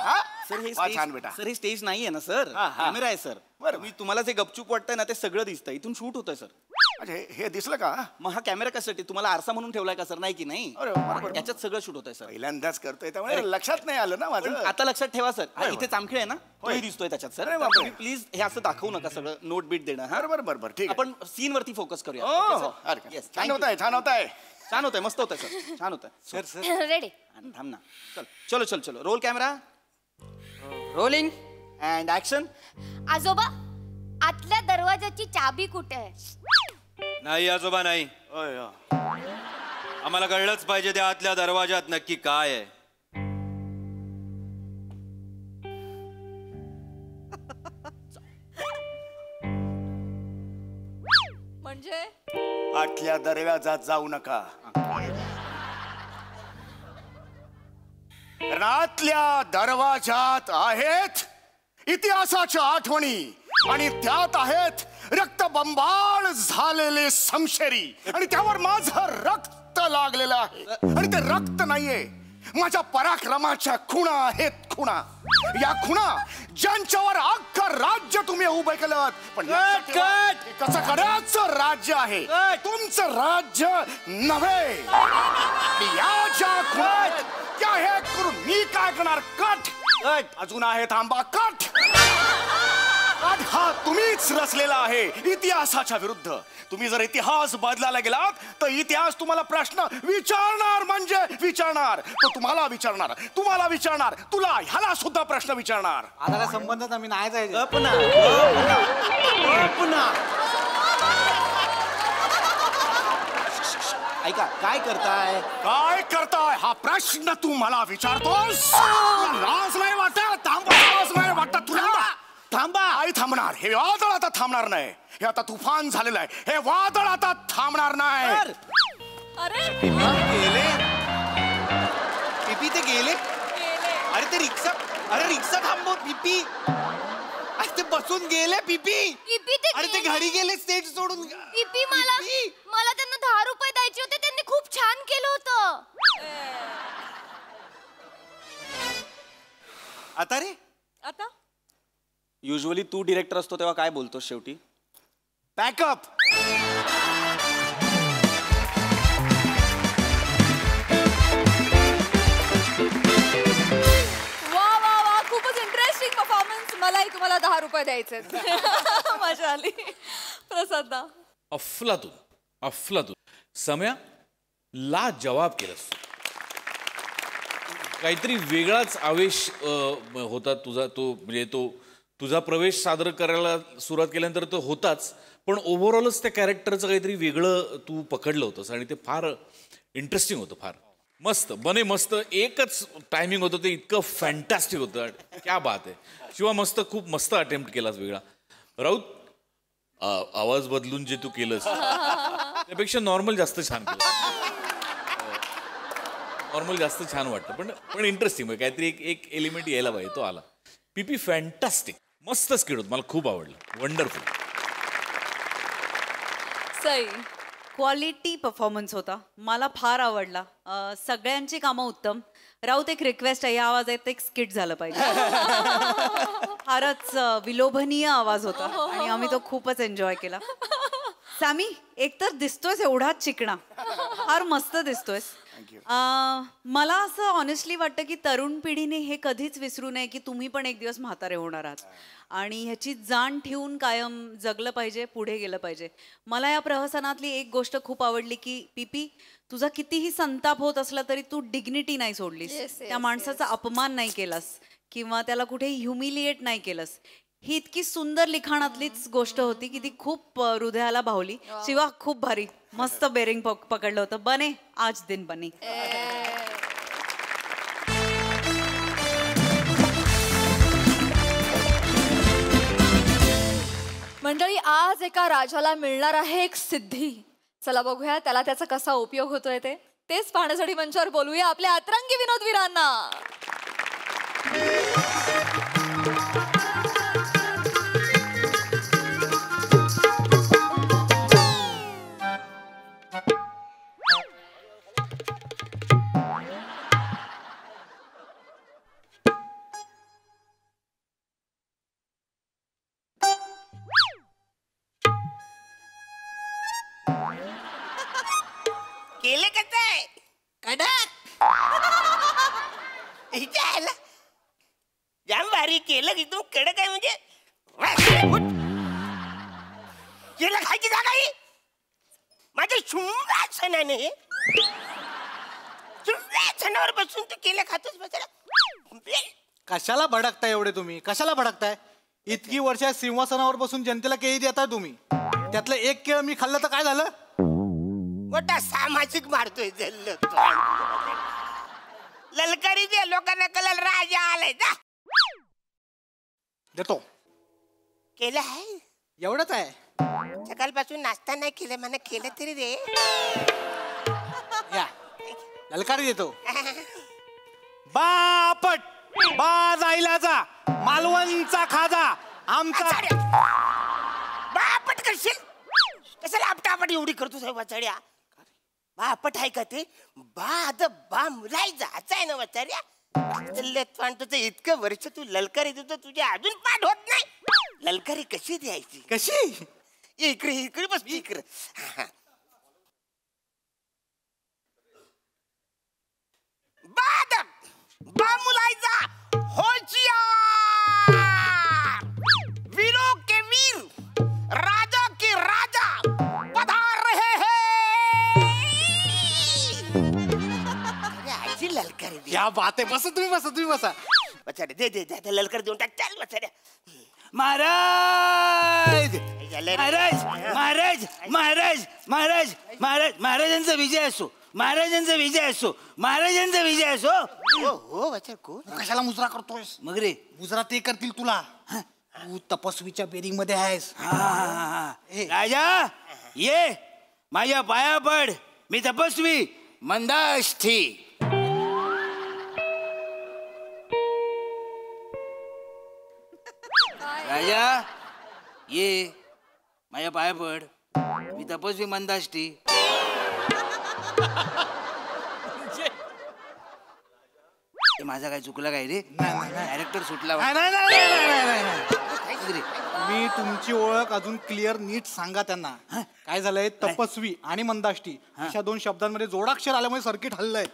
सर हे छान बेटा. सर हे स्टेज नाहीये ना सर, कॅमेरा आहे सर. मी तुम्हाला जे गपचूप वाटतंय ना, ते सगळं दिसतंय. इथून शूट होतंय सर. हे दिसलं का? मग हा कॅमेरा कशासाठी, तुम्हाला आरसा म्हणून ठेवलाय का सर? नाही की नाही, याच्यात सगळं शूट होतंय सर. पहिल्यांदाच करतोय त्यामुळे लक्षात नाही आलं ना माझं. आता लक्षात ठेवा सर. हा इथे चामखिळ आहे ना, तोही दिसतोय त्याच्यात सर. तुम्ही प्लीज हे असं दाखवू नका सगळं, नोट बीट देणं. बरोबर. ठीक आहे, आपण सीन वरती फोकस करूया. छान होत आहे. मस्त होत आहे सर, छान होत आहे. Sir ready. थांब ना. चलो roll camera rolling and action. आजोबा, आतल्या दरवाजाची चाबी कुठे आहे? नाही आजोबा नाही. आम्हाला कळलंच पाहिजे त्या आतल्या दरवाजात नक्की काय आहे. म्हणजे आतल्या दरवाजात जाऊ नका. कारण आतल्या दरवाजात आहेत इतिहासाच्या आठवणी, आणि त्यात आहेत रक्तबंबाळ झालेले समशेरी, आणि त्यावर माझं रक्त लागलेलं आहे. आणि ते रक्त नाहीये, माझ्या पराक्रमाच्या खुणा आहेत. खुणा, या खुणा ज्यांच्यावर अख्खं राज्य तुम्ही उभं केलं. पण कसं करायचं राज्य आहे, तुमचं राज्य नव्हे. या ज्या खुणा त्या हे करून मी काय करणार? कट. अजून आहे थांबा. कट हा तुम्हीच रचलेला आहे इतिहासाच्या विरुद्ध. तुम्ही जर इतिहास बदलायला गेलात तर इतिहास तुम्हाला प्रश्न विचारणार, म्हणजे विचारणार. तो तुम्हाला विचारणार, तुला ह्याला सुद्धा प्रश्न विचारणार. आता काय संबंध आम्ही नाही जायचं. ऐका, काय करताय हा प्रश्न तू मला विचारतोस? लाज नाही वाटत? लाज नाही वाटत तुला? थांबा. आई थांबणार. हे वादळ आता थांबणार नाही. हे आता तुफान झालेलं आहे. हे वादळ आता थांबणार नाही. गेले पिपी, ते गेले. अरे ते रिक्षा थांबव पिपी. अरे ते बसून गेले पिपी. अरे ते घरी गेले स्टेज सोडून. पिपी, मला त्यांना 10 रुपये द्यायचे होते, त्यांनी खूप छान केलं होतं. आता रे, आता युजली तू डिरेक्टर असतो तेव्हा काय बोलतो शेवटी? पॅकअप. वा खूपच इंटरेस्टिंग परफॉर्मन्स. मलाही तुम्हाला 10 रुपये द्यायचे. मजा आली. प्रसाद दा. अफलातून सम्या ला जवाब केलंस. काहीतरी वेगळाच आवेश होता तुझा. तो म्हणजे तो तुझा प्रवेश सादर करायला सुरुवात केल्यानंतर तो होताच, पण ओव्हरऑलच त्या कॅरेक्टरचं काहीतरी वेगळं तू पकडलं होतंस, आणि ते फार इंटरेस्टिंग होतं. फार मस्त. एकच टायमिंग होतं, ते इतकं फॅन्टॅस्टिक होतं. क्या बात आहे शिवा. खूप मस्त अटेम्प्ट केलास वेगळा. राऊत, आवाज बदलून जे तू केलंस त्यापेक्षा नॉर्मल जास्त छान केलं. नॉर्मल जास्त छान वाटतं, पण इंटरेस्टिंग. काहीतरी एक एलिमेंट यायला पाहिजे, तो आला. पीपी फॅन्टॅस्टिक. मस्त स्किट होतं, मला खूप आवडलं. वंडरफुल. सई क्वालिटी परफॉर्मन्स होता, मला फार आवडला. सगळ्यांची कामं उत्तम. राऊत एक रिक्वेस्ट आहे, या आवाजात एक स्किट झालं पाहिजे. फारच विलोभनीय आवाज होता आणि आम्ही तो खूपच एन्जॉय केला. सॅमी एकतर दिसतोयस एवढाच चिकणा, फार मस्त दिसतोयस. मला असं ऑनेस्टली वाटतं की तरुण पिढीने हे कधीच विसरू नये की तुम्ही पण एक दिवस म्हातारे होणार आहात आणि ह्याची जाण ठेवून कायम जगलं पाहिजे, पुढे गेलं पाहिजे. मला या प्रहसनातली एक गोष्ट खूप आवडली की पीपी, तुझा कितीही संताप होत असला तरी तू डिग्निटी नाही सोडलीस, त्या माणसाचा अपमान नाही केलास किंवा त्याला कुठे ह्युमिलिएट नाही केलंस. ही इतकी सुंदर लिखाणातलीच गोष्ट होती की ती खूप हृदयाला भावली. शिवा खूप भारी, मस्त बेरिंग पकडलं होतं. बने आज दिन बने. मंडळी, आज एका राजाला मिळणार आहे एक सिद्धी. चला बघूया त्याला त्याचा कसा उपयोग होतोय तेच पाहण्यासाठी मंचावर बोलूया आपल्या अतरंगी विनोदवीरांना. केलं कसं आहे कडक जाम भारी केलं एकदम कडक आहे. म्हणजे केलं खायची जागा ही माझ्या शुंभरासनाने शुंभरासनावर बसून तू केलं खातोस बसायला. कशाला भडकताय एवढे तुम्ही, कशाला भडकताय? इतकी वर्ष सिंहासनावर बसून जनतेला केळी देताय तुम्ही, त्यातलं एक केळ मी खाल्लं तर काय झालं? मोठा सामाजिक मारतोय ललकारी दे लोकांना कळलं राजा आलाय. जा देतो. केलं आहे एवढंच आहे. सकाळपासून नाश्ता नाही केलं, मला केलं तरी रे. या ललकारी देतो. बापट बा जाईलाचा मालवणचा खाजा आमचा. बापट करशील कशाला आपटापट एवढी करतो साहेब वाचाड्या. बापट आहे का ते? बा मुलाय जायचं आहे ना वाचाड्या. तुझं इतकं वर्ष तू ललकारी देतो, तुझे अजून पाठ होत नाही. ललकारी कशी द्यायची? कशी? इकडे इकडे बस इकडे. बा मुलायचा होशियार, वीरों के वीर, राजा के राजा पधार रहे हैं. ऐसी ललकारी दी. क्या बात आहे. बसा तुम्ही, बसा तुम्ही, बसा. बचारे दे दे दे ललकारी देऊन टाक. चल बचारे. महाराज महाराज महाराज महाराज महाराज महाराज महाराजांचा विजय असो, महाराजांचा विजय असो, महाराजांचा विजय असो. हो बचार कोण? कशाला मुजरा करतोयस? मग रे मुजरा ते करतील तुला. तू तपस्वीच्या बेरिंग मध्ये आहेस. राजा ये माझ्या पाया पड, मी तपस्वी मंदाष्ठी. राजा ये माझ्या पाया पड, मी तपस्वी मंदाष्टी. माझा काय चुकला काय रे? डायरेक्टर सुटला. मी तुमची ओळख अजून क्लिअर नीट सांगा त्यांना. काय झालंय, तपस्वी आणि मंदाष्टी अशा दोन शब्दांमध्ये जोडाक्षर आल्यामुळे सर्किट हल्लंय.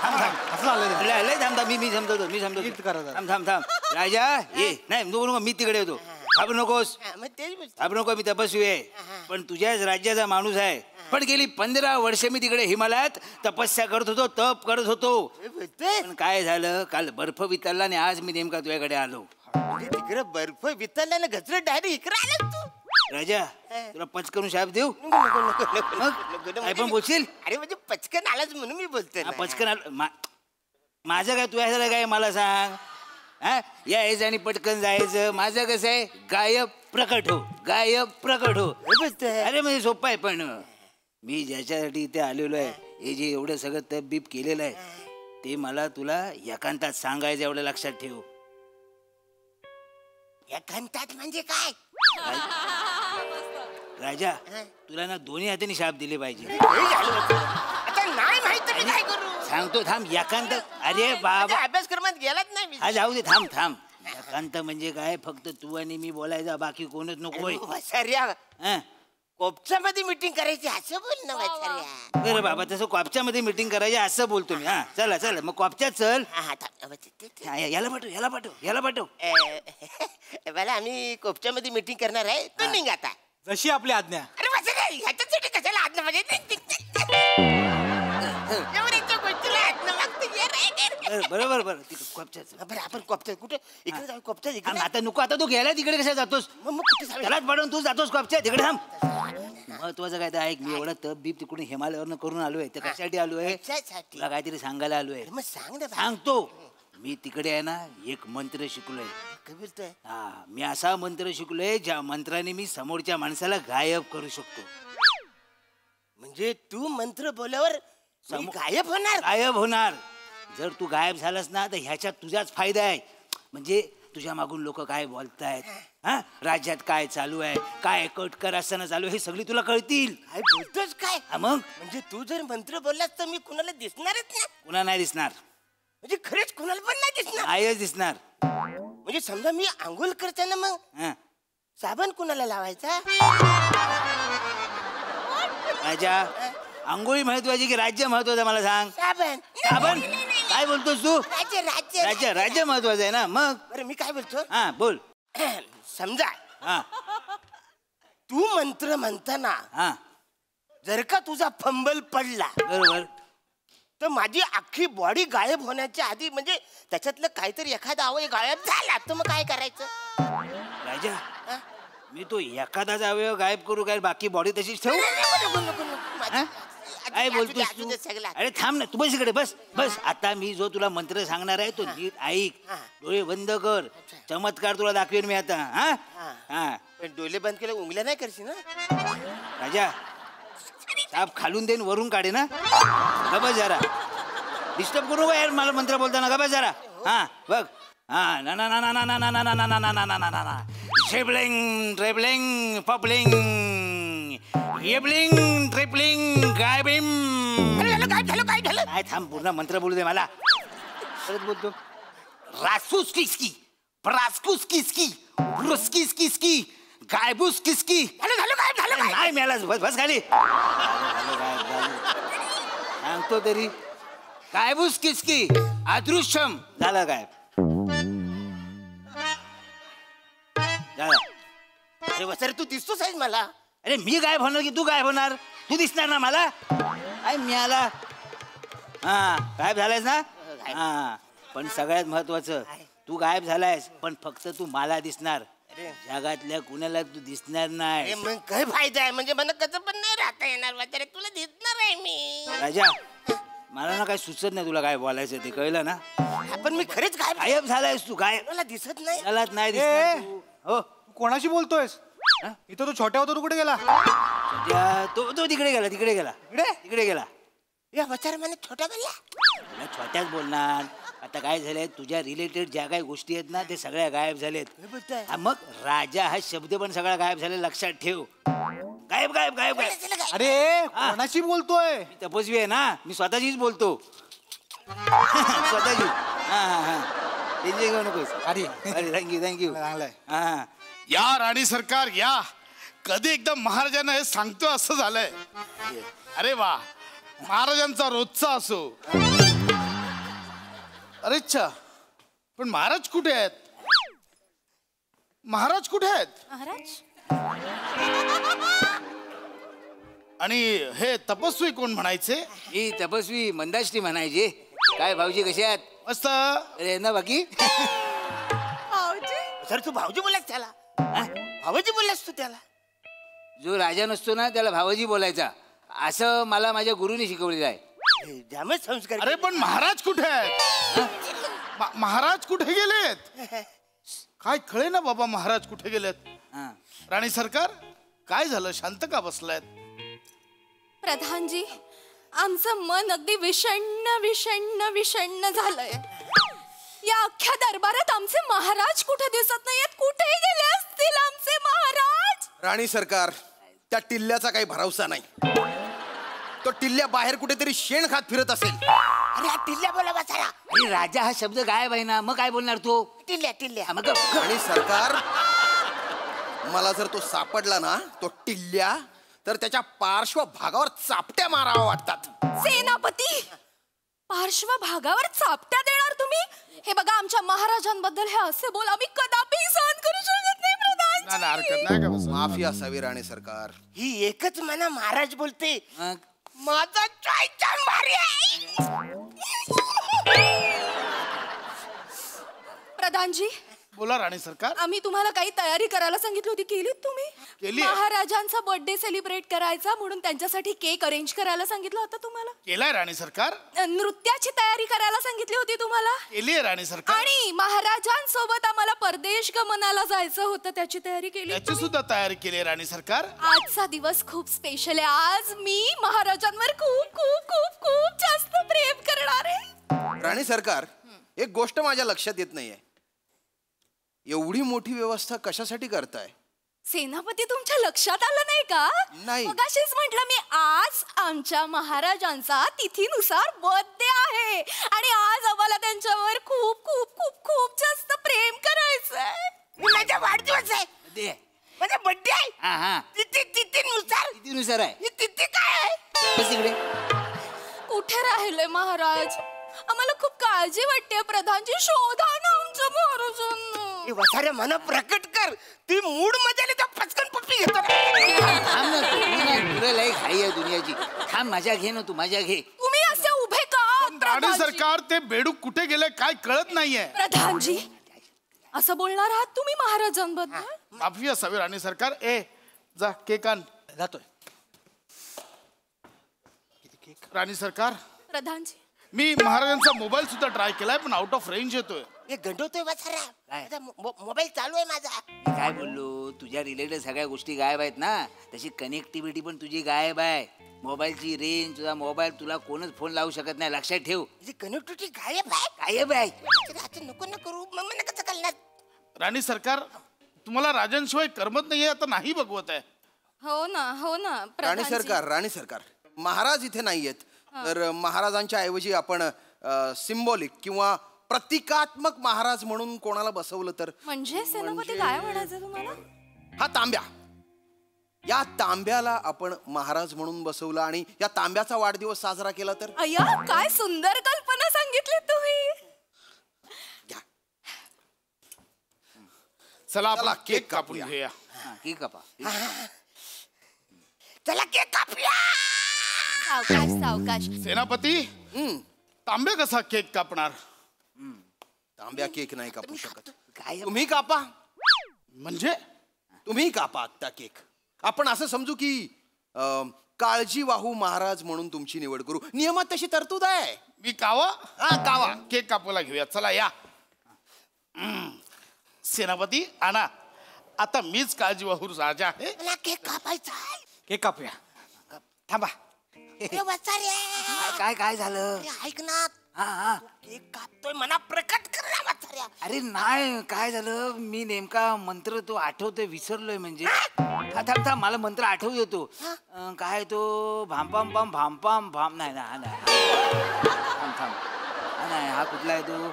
असं झालं. मी समजतो. राजा ये. नाही नको, मी तिकडे येतो. घाबरू नकोस, घाबरू नको. मी तपस्वी आहे पण तुझ्याच राज्याचा माणूस आहे. पण गेली 15 वर्ष मी तिकडे हिमालयात तपस्या करत होतो, तप करत होतो. पण काय झालं, काल बर्फ वितरला आणि आज मी नेमका तुझ्याकडे आलो. तिकडे बर्फ वितरल्यानं गजर डायरेक्ट इकडे आला तू. राजा तुला पचकरून शाप देऊ? काय पण बोलशील? अरे म्हणजे पचकन आलाच म्हणून मी बोलतोय. पचकन आलं माझं काय, तुझ्या काय मला सांग. हा यायचं पटकन जायचं. माझं कसं आहे, गायब प्रकट हो, गायब प्रकट हो. अरे म्हणजे सोपं आहे. पण मी ज्याच्यासाठी इथे आलेलो आहे, हे जे एवढं सगळं तप बीप केलेलं आहे ते मला तुला एकांतात सांगायचं, एवढं लक्षात ठेव. एकांतात म्हणजे काय? राजा तुला ना दोन्ही हाताने शाप दिले पाहिजे. आता नाही माहित मी काय करू. सांगतो थांब. एकांत. अरे बाबा अभ्यासक्रमात गेलाच नाही. हा जाऊ दे. थांब थांब. एकांत म्हणजे काय? फक्त तू आणि मी बोलायचा, बाकी कोणच नकोय. कोपच्यामध्ये मीटिंग करायची असं बोल ना वाचार्या. बरं बाबा तसं कॉपच्यामध्ये मीटिंग करायची असं बोलतो मी. हा चला चला मग कॉपच्यात चल. याला पाठव याला पाठव याला पाठव. मला आम्ही कोपच्यामध्ये मीटिंग करणार आहे. तू निघ आता. जशी आपली आज्ञा. अरे वाचा काय ह्याच्यासाठी कशाला आज्ञा म्हणजे एवढ्याच्या गोष्टीला आज्ञा मागतो. बरोबर बरं कॉपच्यात. बरं आपण कोपच्यात कुठे इकडे जाऊ. कोपच्यात इकडे आता नको. आता तू गेला तिकडे कशा जातोस? मग कुठे जाऊ? त्यालाच पाठवून तू जातोस कॉपच्या तिकडे. थांब. महत्वाचं काय तर ऐक. मी एवढा तप बीप तिकडून हिमालयावरनं करून आलोय. तर कशासाठी आलोय? तुला काहीतरी सांगायला आलोय. मग सांग ना. सांगतो. मी तिकडे आहे ना एक मंत्र शिकलोय. हा मी असा मंत्र शिकलोय ज्या मंत्राने मी समोरच्या माणसाला गायब करू शकतो. म्हणजे तू मंत्र बोल्यावर गायब होणार? गायब होणार. जर तू गायब झालास ना तर ह्याच्यात तुझाच फायदा आहे. म्हणजे तुझ्या मागून लोक काय बोलतायत, हा राज्यात काय चालू आहे, काय कटकर असताना चालू आहे, हे सगळी तुला कळतील. काय बोलतोस काय? मग म्हणजे तू जर मंत्र बोललास तर मी कुणाला दिसणारच ना? कुणा नाही दिसणार. म्हणजे खरंच कुणाला पण नाही दिसणार? नाहीच दिसणार. म्हणजे समजा मी आंघोळ करताना मग साबण कुणाला लावायचा? राजा आंघोळी महत्वाची की राज्य महत्वाचं मला सांग. साबण. साबण काय बोलतोस तू? राज्य राज्य राज्य राज्य महत्वाचं आहे ना. मग बरं मी काय बोलतो? हा बोल. समजा हा तू मंत्र म्हणताना हा जर का तुझा फंबल पडला बरोबर तर माझी अख्खी बॉडी गायब होण्याच्या आधी म्हणजे त्याच्यातलं काहीतरी एखादा अवयव गायब झाला तर मग काय करायचं? राजा मी तो एखादाचा अवयव गायब करू काय बाकी बॉडी तशीच ठेवू? काय बोलतोस तू? अरे थांब ना. तू बस इकडे. बस बस. आता मी जो तुला मंत्र सांगणार आहे तो नीट ऐक. डोळे बंद कर. चमत्कार तुला दाखवेन मी आता. हा हा डोळे बंद केले उंगल्या नाही करशील ना राजा? साप खालून देईन वरून काढे ना. गबस जरा. डिस्टर्ब करू का यार मला मंत्र बोलताना. गबस जरा. हा बघ. हा ना ना ना ना ना ना ना ना ना ना ना ना ना ना ना शेबलिंग ट्रेबलिंग पपलिंग येबलिंग ट्रिपलिंग गायबिम. काय झालं? नाही थांब. पूर्ण मंत्र बोलू दे मला. परत बोलतो. रासूस किसकी प्रास्कुस किसकी ब्रुस्किस किसकी गायबूस किसकी. झालं नाही मेला. बस बस खाली. सांगतो तरी. गायबूस किसकी अदृश्यम झालं गायब. अरे वसरे तू दिसतोस आहेस मला. अरे मी गायब होणार की तू गायब होणार? तू दिसणार ना मला. काय मिळाला. हा गायब झालायस ना. हा पण सगळ्यात महत्वाचं तू गायब झालायस पण फक्त तू मला दिसणार. जगातल्या कुणाला तू दिसणार नाही. मग काय फायदा आहे? म्हणजे मला कसं पण नाही राहता येणार. वसरे तुला दिसणार आहे मी. राजा मला ना काय सुचत नाही तुला काय बोलायचं ते कळलं ना. पण मी खरेच गायब झालायस तू. गायब मला दिसत नाही. मलाच नाही दिसणार. हो तू कोणाशी बोलतोयस? इथं तो छोट्या होता. तू कुठे गेला? तो तिकडे गेला. तिकडे गेला. तिकडे गेला. या वचार मला छोटा गेला. छोट्याच बोलणार. आता काय झालंय तुझ्या रिलेटेड ज्या काही गोष्टी आहेत ना ते सगळ्या गायब झालेत. मग राजा हा शब्द पण सगळा गायब झाले. लक्षात ठेव. गायब गायब गायब गायब. अरे कोणाशी बोलतोय? मी तपस्वी आहे ना. मी स्वतःशीच बोलतो. स्वतःची. हा हा हा टेन्शन घेऊ नकोस. अरे थँक्यू थँक्यू. चांगलंय. हा या राणी सरकार या. कधी एकदम महाराजांना हे सांगतो असं झालंय. अरे वा महाराजांचा रोजचा असो. अरे अच्छा पण महाराज कुठे आहेत? महाराज कुठे आहेत? आणि हे तपस्वी कोण म्हणायचे? ही तपस्वी मंदाश्री म्हणायची. काय भाऊजी कसे आहात? मस्त. अरे ना बाकी सर तू भाऊजी बोलास त्याला? भाऊजी बोललास तू त्याला? जो राजा नसतो ना त्याला भावजी बोलायचा असं मला माझ्या गुरुने शिकवलेलं आहे. संस्कार. अरे पण महाराज कुठे आहेत? महाराज कुठे गेलेत? काय कळे ना बाबा महाराज कुठे गेलेत. राणी सरकार काय झालं? शांत का बसलायत? प्रधानजी आमचं मन अगदी विषण्ण विषण्ण विषण्ण झालंय. या अख्ख्या दरबारात आमचे महाराज कुठे दिसत नाहीयेत. कुठे गेले असतील आमचे महाराज? राणी सरकार त्या टिल्ल्याचा काही भरवसा नाही. तो टिल्ल्या बाहेर कुठेतरी शेण खात फिरत असेल. अरे हा टिल्ल्या बोला बसारा. अरे राजा हा शब्द गायब आहे ना, मग काय बोलणार तो? टिल्ल्या टिल्ल्या. मग आणि सरकार, मला जर तो सापडला ना, तो टिल्ल्या, तर त्याच्या पार्श्वभागावर चापट्या मारावा वाटतात. सेनापती, पार्श्वभागावर चापट्या देणार तुम्ही? हे बघा, आमच्या महाराजांबद्दल हे असे बोल आम्ही कदापि सहन करू शकत नाही प्रधानजी. माफी असावी राणे सरकार. ही एकच म्हणा महाराज बोलते. माझा चायचा मारी आहे. प्रधानजी, बोला राणी सरकार. आम्ही तुम्हाला काही तयारी करायला सांगितली होती, केलीत तुम्ही? केलीये. महाराजांचा बर्थडे सेलिब्रेट करायचा म्हणून त्यांच्यासाठी केक अरेंज करायला सांगितलं होतं तुम्हाला. केलाय राणी सरकार. नृत्याची तयारी करायला सांगितली होती तुम्हाला. केलीये राणी सरकार. आणि महाराजांसोबत आम्हाला परदेश गमनाला जायचं होतं, त्याची तयारी केली. त्याची सुद्धा तयारी केली राणी सरकार. आजचा दिवस खूप स्पेशल आहे. आज मी महाराजांवर खूप खूप खूप खूप जास्त प्रेम करणार आहे. राणी सरकार, एक गोष्ट माझ्या लक्षात येत नाहीये. एवढी मोठी व्यवस्था कशासाठी करताय? सेनापती, तुमच्या लक्षात आलं नाही का? नाही. मगाशीच म्हटलं मी, आज आमच्या महाराजांचा तिथीनुसार बर्थडे आहे आणि आज आम्हाला त्यांच्यावर खूप खूप खूप खूप जास्त प्रेम करायचंय. माझा वाढदिवस आहे, माझा बर्थडे आहे. तिथीनुसार आहे. तिथी काय आहे? बस इकडे. कुठे राहिले महाराज? आम्हाला खूप काळजी वाटते प्रधानजी. शोधा ना आमच्या महाराजांना. वसाऱ्या मना प्रकट कर. ती मूड मध्ये आली तर पचकन पप्पी घेतो. थांब ना, तुला लय घाई आहे दुनियाची. थांब, मजा घे ना तू, मजा घे. तुम्ही असे उभे का? राणी सरकार, ते बेडूक कुठे गेले काय कळत नाहीये. प्रधानजी, असं बोलणार आहात तुम्ही महाराजांबद्दल? माफी असावी राणी सरकार. ए जा, केक आण. जातोय. राणी सरकार, प्रधानजी, मी महाराजांचा मोबाईल सुद्धा ट्राय केलाय, पण आउट ऑफ रेंज येतोय. हे गंडवतोय वसाऱ्या. मोबाईल चालू आहे माझा. मी काय बोललो, तुझ्या रिलेटेड सगळ्या गोष्टी गायब आहेत ना, तशी कनेक्टिव्हिटी पण तुझी गायब आहे. मोबाईलची रेंज, तुझा मोबाईल, तुला कोणच फोन लावू शकत नाही, लक्षात ठेव. कनेक्टिव्हिटी गायब आहे. गायब आहे. आता नको ना करू, मग मला कसं कळणार? राणी सरकार, तुम्हाला राजांशिवाय करमत नाहीये, आता नाही बघवत आहे. हो ना, हो ना राणी सरकार, राणी सरकार, महाराज इथे नाहीयेत, तर महाराजांच्या ऐवजी आपण सिम्बॉलिक किंवा प्रतिकात्मक महाराज म्हणून कोणाला बसवलं तर? म्हणजे सेनापती, काय म्हणायचं तुम्हाला? हा तांब्या, या तांब्याला आपण महाराज म्हणून बसवलं आणि या तांब्याचा वाढदिवस साजरा केला तर? अय्या, काय सुंदर कल्पना सांगितली तुम्ही. चला आपण केक कापून घेऊया. केक कापा. चला केक कापूया. सावकाश सावकाश. सेनापती, तांब्या कसा केक कापणार? तांब्या केक नाही कापू शकत. तुम्ही कापा. म्हणजे? तुम्ही कापा आत्ता केक. आपण असं समजू की काळजी वाहू महाराज म्हणून तुमची निवड करू. नियमात तशी तरतूद आहे. मी कावा? हा, कावा. केक कापायला घेऊया. चला या. सेनापती, आणा. आता मीच काळजी वाहू राजा आहे. मला केक कापायचा आहे. केक कापूया. थांबा. काय काय झालं? ऐक ना, केक कापतोय, मना प्रकट कर ना वसाऱ्या. अरे नाही, काय झालं, मी नेमका मंत्र तो आठवतोय, विसरलोय. म्हणजे थांब, मला मंत्र आठवू येतो. काय तो भांपाम पाम भांपाम भाम. नाही थांब. नाही, हा कुठला आहे तो?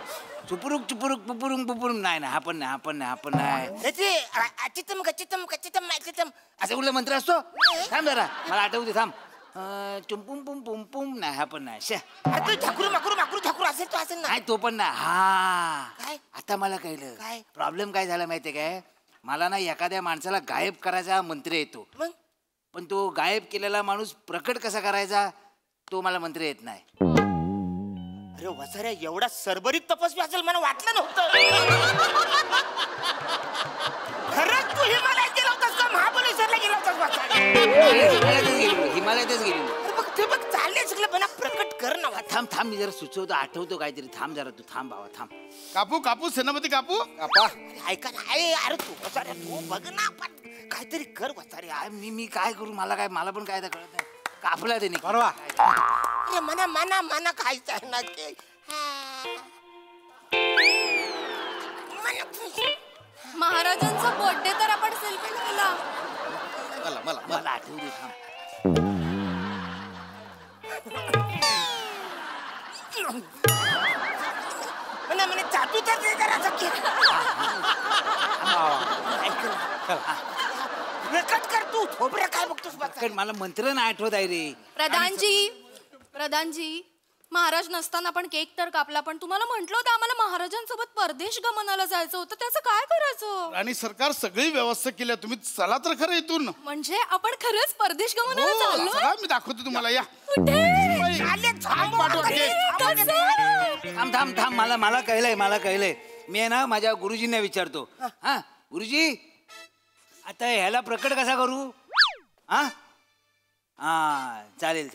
चुपुरुक चुपुरुक पुपुरुंग पुपुरुंग. नाही, हा पण नाही. असं कुठला मंत्र असतो? थांब जरा, मला आठवते. थांब. चुंपुम पुम पुम पुम. नाही, हा पण नाही. झाकुरू माकुरू माकुरू झाकुरू असेल तो, असेल ना? नाही, तो पण नाही. हा, आता मला कळलं. प्रॉब्लेम काय झाला माहितीये काय? मला ना एखाद्या माणसाला गायब करायचा मंत्र येतो, पण तो गायब केलेला माणूस प्रकट कसा करायचा तो मला मंत्र येत नाही. अरे वसाऱ्या, एवढा सरभरीत तपस्वी असेल मला वाटलं नव्हतं. खरंच तू हिमालयात गेला होतास का? महाबळेश्वरला गेला होतास वसाऱ्या? हिमालयातच गेलो. ते बघ चालले सगळं, मला प्रकट कर ना. थांब, मी जरा सुचवतो, आठवतो काहीतरी. थांब जरा, तू थांब बाबा, थांब. कापू सेनापती, कापू. कापा. ऐका ना, अरे तू वसाऱ्या, तू बघ ना, आपण काहीतरी कर वसाऱ्या. मी काय करू? मला पण काय कळत नाही. कापला त्याने. परवा. अरे मना खायचं आहे ना ते. महाराजांचा बर्थडे तर आपण सेलिब्रेट केला. मला आठवू दे थांब. म्हणे चाटू तर दे जरा कट कर तू खोबरं काय बघतोस मला मंत्र नाही आठवत आहे रे. प्रधानजी महाराज नसताना आपण केक तर कापला, पण तुम्हाला म्हटलं होतं आम्हाला महाराजांसोबत परदेश गमनाला जायचं होतं, त्याचं काय करायचं? आणि सरकार सगळी व्यवस्था केली, तुम्ही चला तर खरं इथून. म्हणजे आपण खरंच परदेश गमनाला चाललो? मी दाखवतो तुम्हाला या. थांब मला कळलंय. मी आहे ना माझ्या गुरुजींना विचारतो. हा गुरुजी आता ह्याला प्रकट कसा करू? हा चालेल.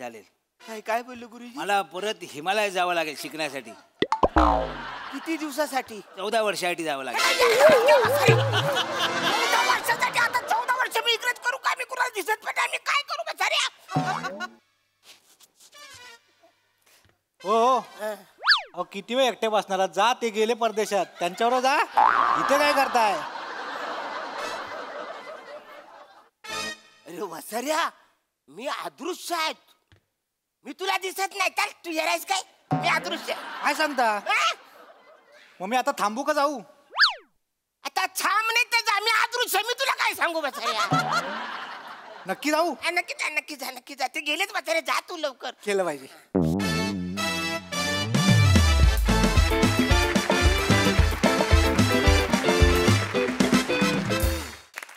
काय बोललो गुरुजी? मला परत हिमालयात जावं लागेल शिकण्यासाठी. किती दिवसासाठी? 14 वर्षासाठी जावं लागेल. 14 वर्षासाठी? आता 14 वर्ष मी इकडेच करू काय? मी कुणाला दिसत पण नाही, मी काय करू बचाऱ्या? हो किती वेळ एकटे बसणार? जा, ते गेले परदेशात, त्यांच्यावर जा. इथे काय करताय? अरे वसर्या, मी अदृश्य आहे. मी तुला दिसत नाही तर तू येरायस काय? मी अदृश्य. काय सांगता? मग मी आता थांबू का जाऊ? आता थांब नाही तर जा. मी अदृश्य, मी तुला काय सांगू बचाऱ्या? नक्की जाऊ? नक्की जा. ते गेलेच बचारे, जा तू लवकर. केलं पाहिजे.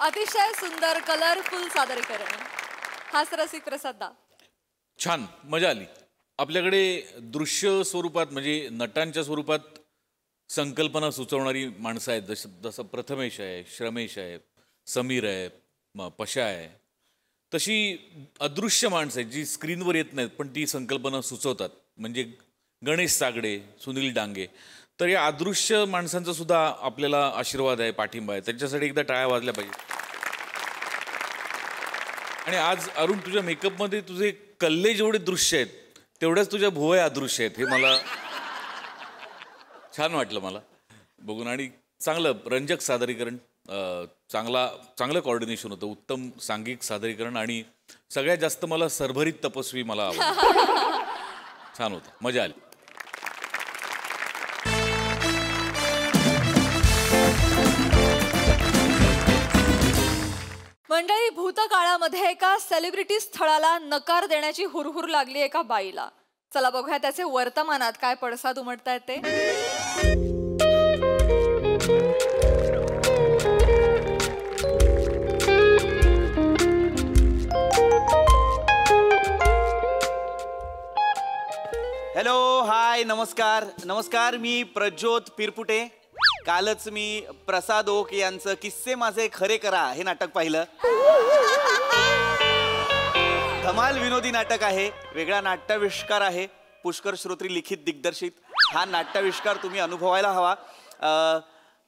अतिशय सुंदर कलरफुल सादरीकरण. हास्यरसिक प्रसाद. छान, मजा आली. आपल्याकडे दृश्य स्वरूपात म्हणजे नटांच्या स्वरूपात संकल्पना सुचवणारी माणसं आहेत. जसं प्रथमेश आहे, श्रमेश आहे, समीर आहे, पशा आहे. तशी अदृश्य माणसं आहेत जी स्क्रीनवर येत नाहीत पण ती संकल्पना सुचवतात. म्हणजे गणेश सागडे, सुनील डांगे. तर या अदृश्य माणसांचा सुद्धा आपल्याला आशीर्वाद आहे, पाठिंबा आहे. त्यांच्यासाठी एकदा टाळ्या वाजल्या पाहिजे. आणि आज अरुण तुझ्या मेकअपमध्ये तुझे कल्ले जेवढे दृश्य आहेत तेवढ्याच तुझ्या भुवया अदृश्य आहेत. हे मला छान वाटलं मला बघून. आणि चांगलं रंजक सादरीकरण, चांगलं कॉर्डिनेशन होतं, उत्तम सांघिक सादरीकरण. आणि सगळ्यात जास्त मला सरभरीत तपस्वी मला आवडलं. छान होतं, मजा आली. मंडळी, भूतकाळामध्ये एका सेलिब्रिटी स्थळाला नकार देण्याची हुरहुर लागली एका बाईला. चला बघूया त्याचे वर्तमानात काय पडसाद उमटतायत ते. हॅलो, हाय, नमस्कार. मी प्रज्योत पिरपुटे. कालच मी प्रसाद ओक यांचं किस्से माझे खरे करा हे नाटक पाहिलं. धमाल विनोदी नाटक आहे, वेगळा नाट्याविष्कार आहे, पुष्कर श्रोत्री लिखित दिग्दर्शित. हा नाट्याविष्कार तुम्ही अनुभवायला हवा.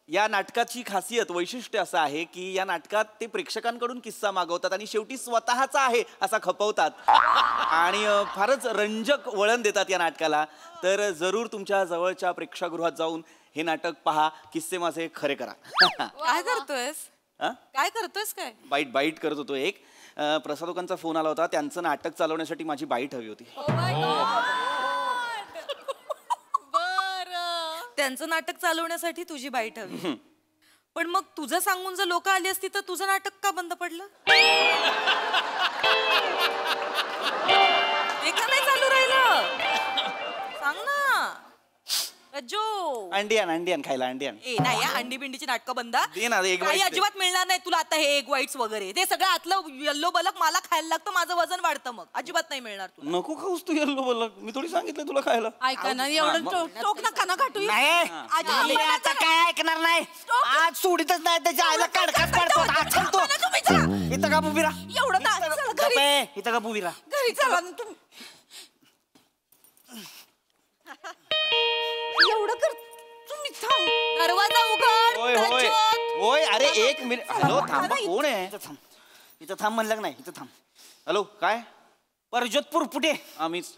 या नाटकाची खासियत, वैशिष्ट्य असं आहे की या नाटकात ते प्रेक्षकांकडून किस्सा मागवतात आणि शेवटी स्वतःचा आहे असा खपवतात. आणि फारच रंजक वळण देतात या नाटकाला. तर जरूर तुमच्या जवळच्या प्रेक्षागृहात जाऊन हे नाटक पहा, किस्से माझे खरे करा. काय करतोयस? बाईट करत होतो. एक प्रसादोकांचा फोन आला होता, त्यांचं नाटक चालवण्यासाठी माझी बाईट हवी होती. त्यांचं नाटक चालवण्यासाठी तुझी बाईट हवी. पण मग तुझं सांगून जर लोक आली असती तर तुझं नाटक का बंद पडलं? ते का नाही चालू राहिलं? सांग ना रज्जो. अंडी खायला अंडियान. ए नाही, अंडी बिंडीची नाटकं बंद. दे ना, egg काही whites अजिबात मिळणार नाही तुला आता. हे एग व्हाईट्स वगैरे ते सगळं आतलं येल्लो बलक मला खायला लागतं, माझं वजन वाढतं, मग अजिबात नाही मिळणार तुला. नको खाऊस तू येल्लो बलक, मी थोडी सांगितलं तुला खायला. ऐका ना, एवढं टोक नका ना काटू. आता काय ऐकणार नाही. आज सोडीतच नाही, त्याच्या आईला काढकाच काढतो. इथं का बुबीरा? एवढं इथं का बुबीरा? घरी चला ना तुम्ही. एवढं कर तुम्ही. थांब, दरवाजा उघड. होय. अरे एक मिनिट. हॅलो, थांबा. कोण आहे? इथं थांब म्हणलं नाही. इथं थांब. हॅलो, काय? परजोत पुरपुटे. आम्हीच.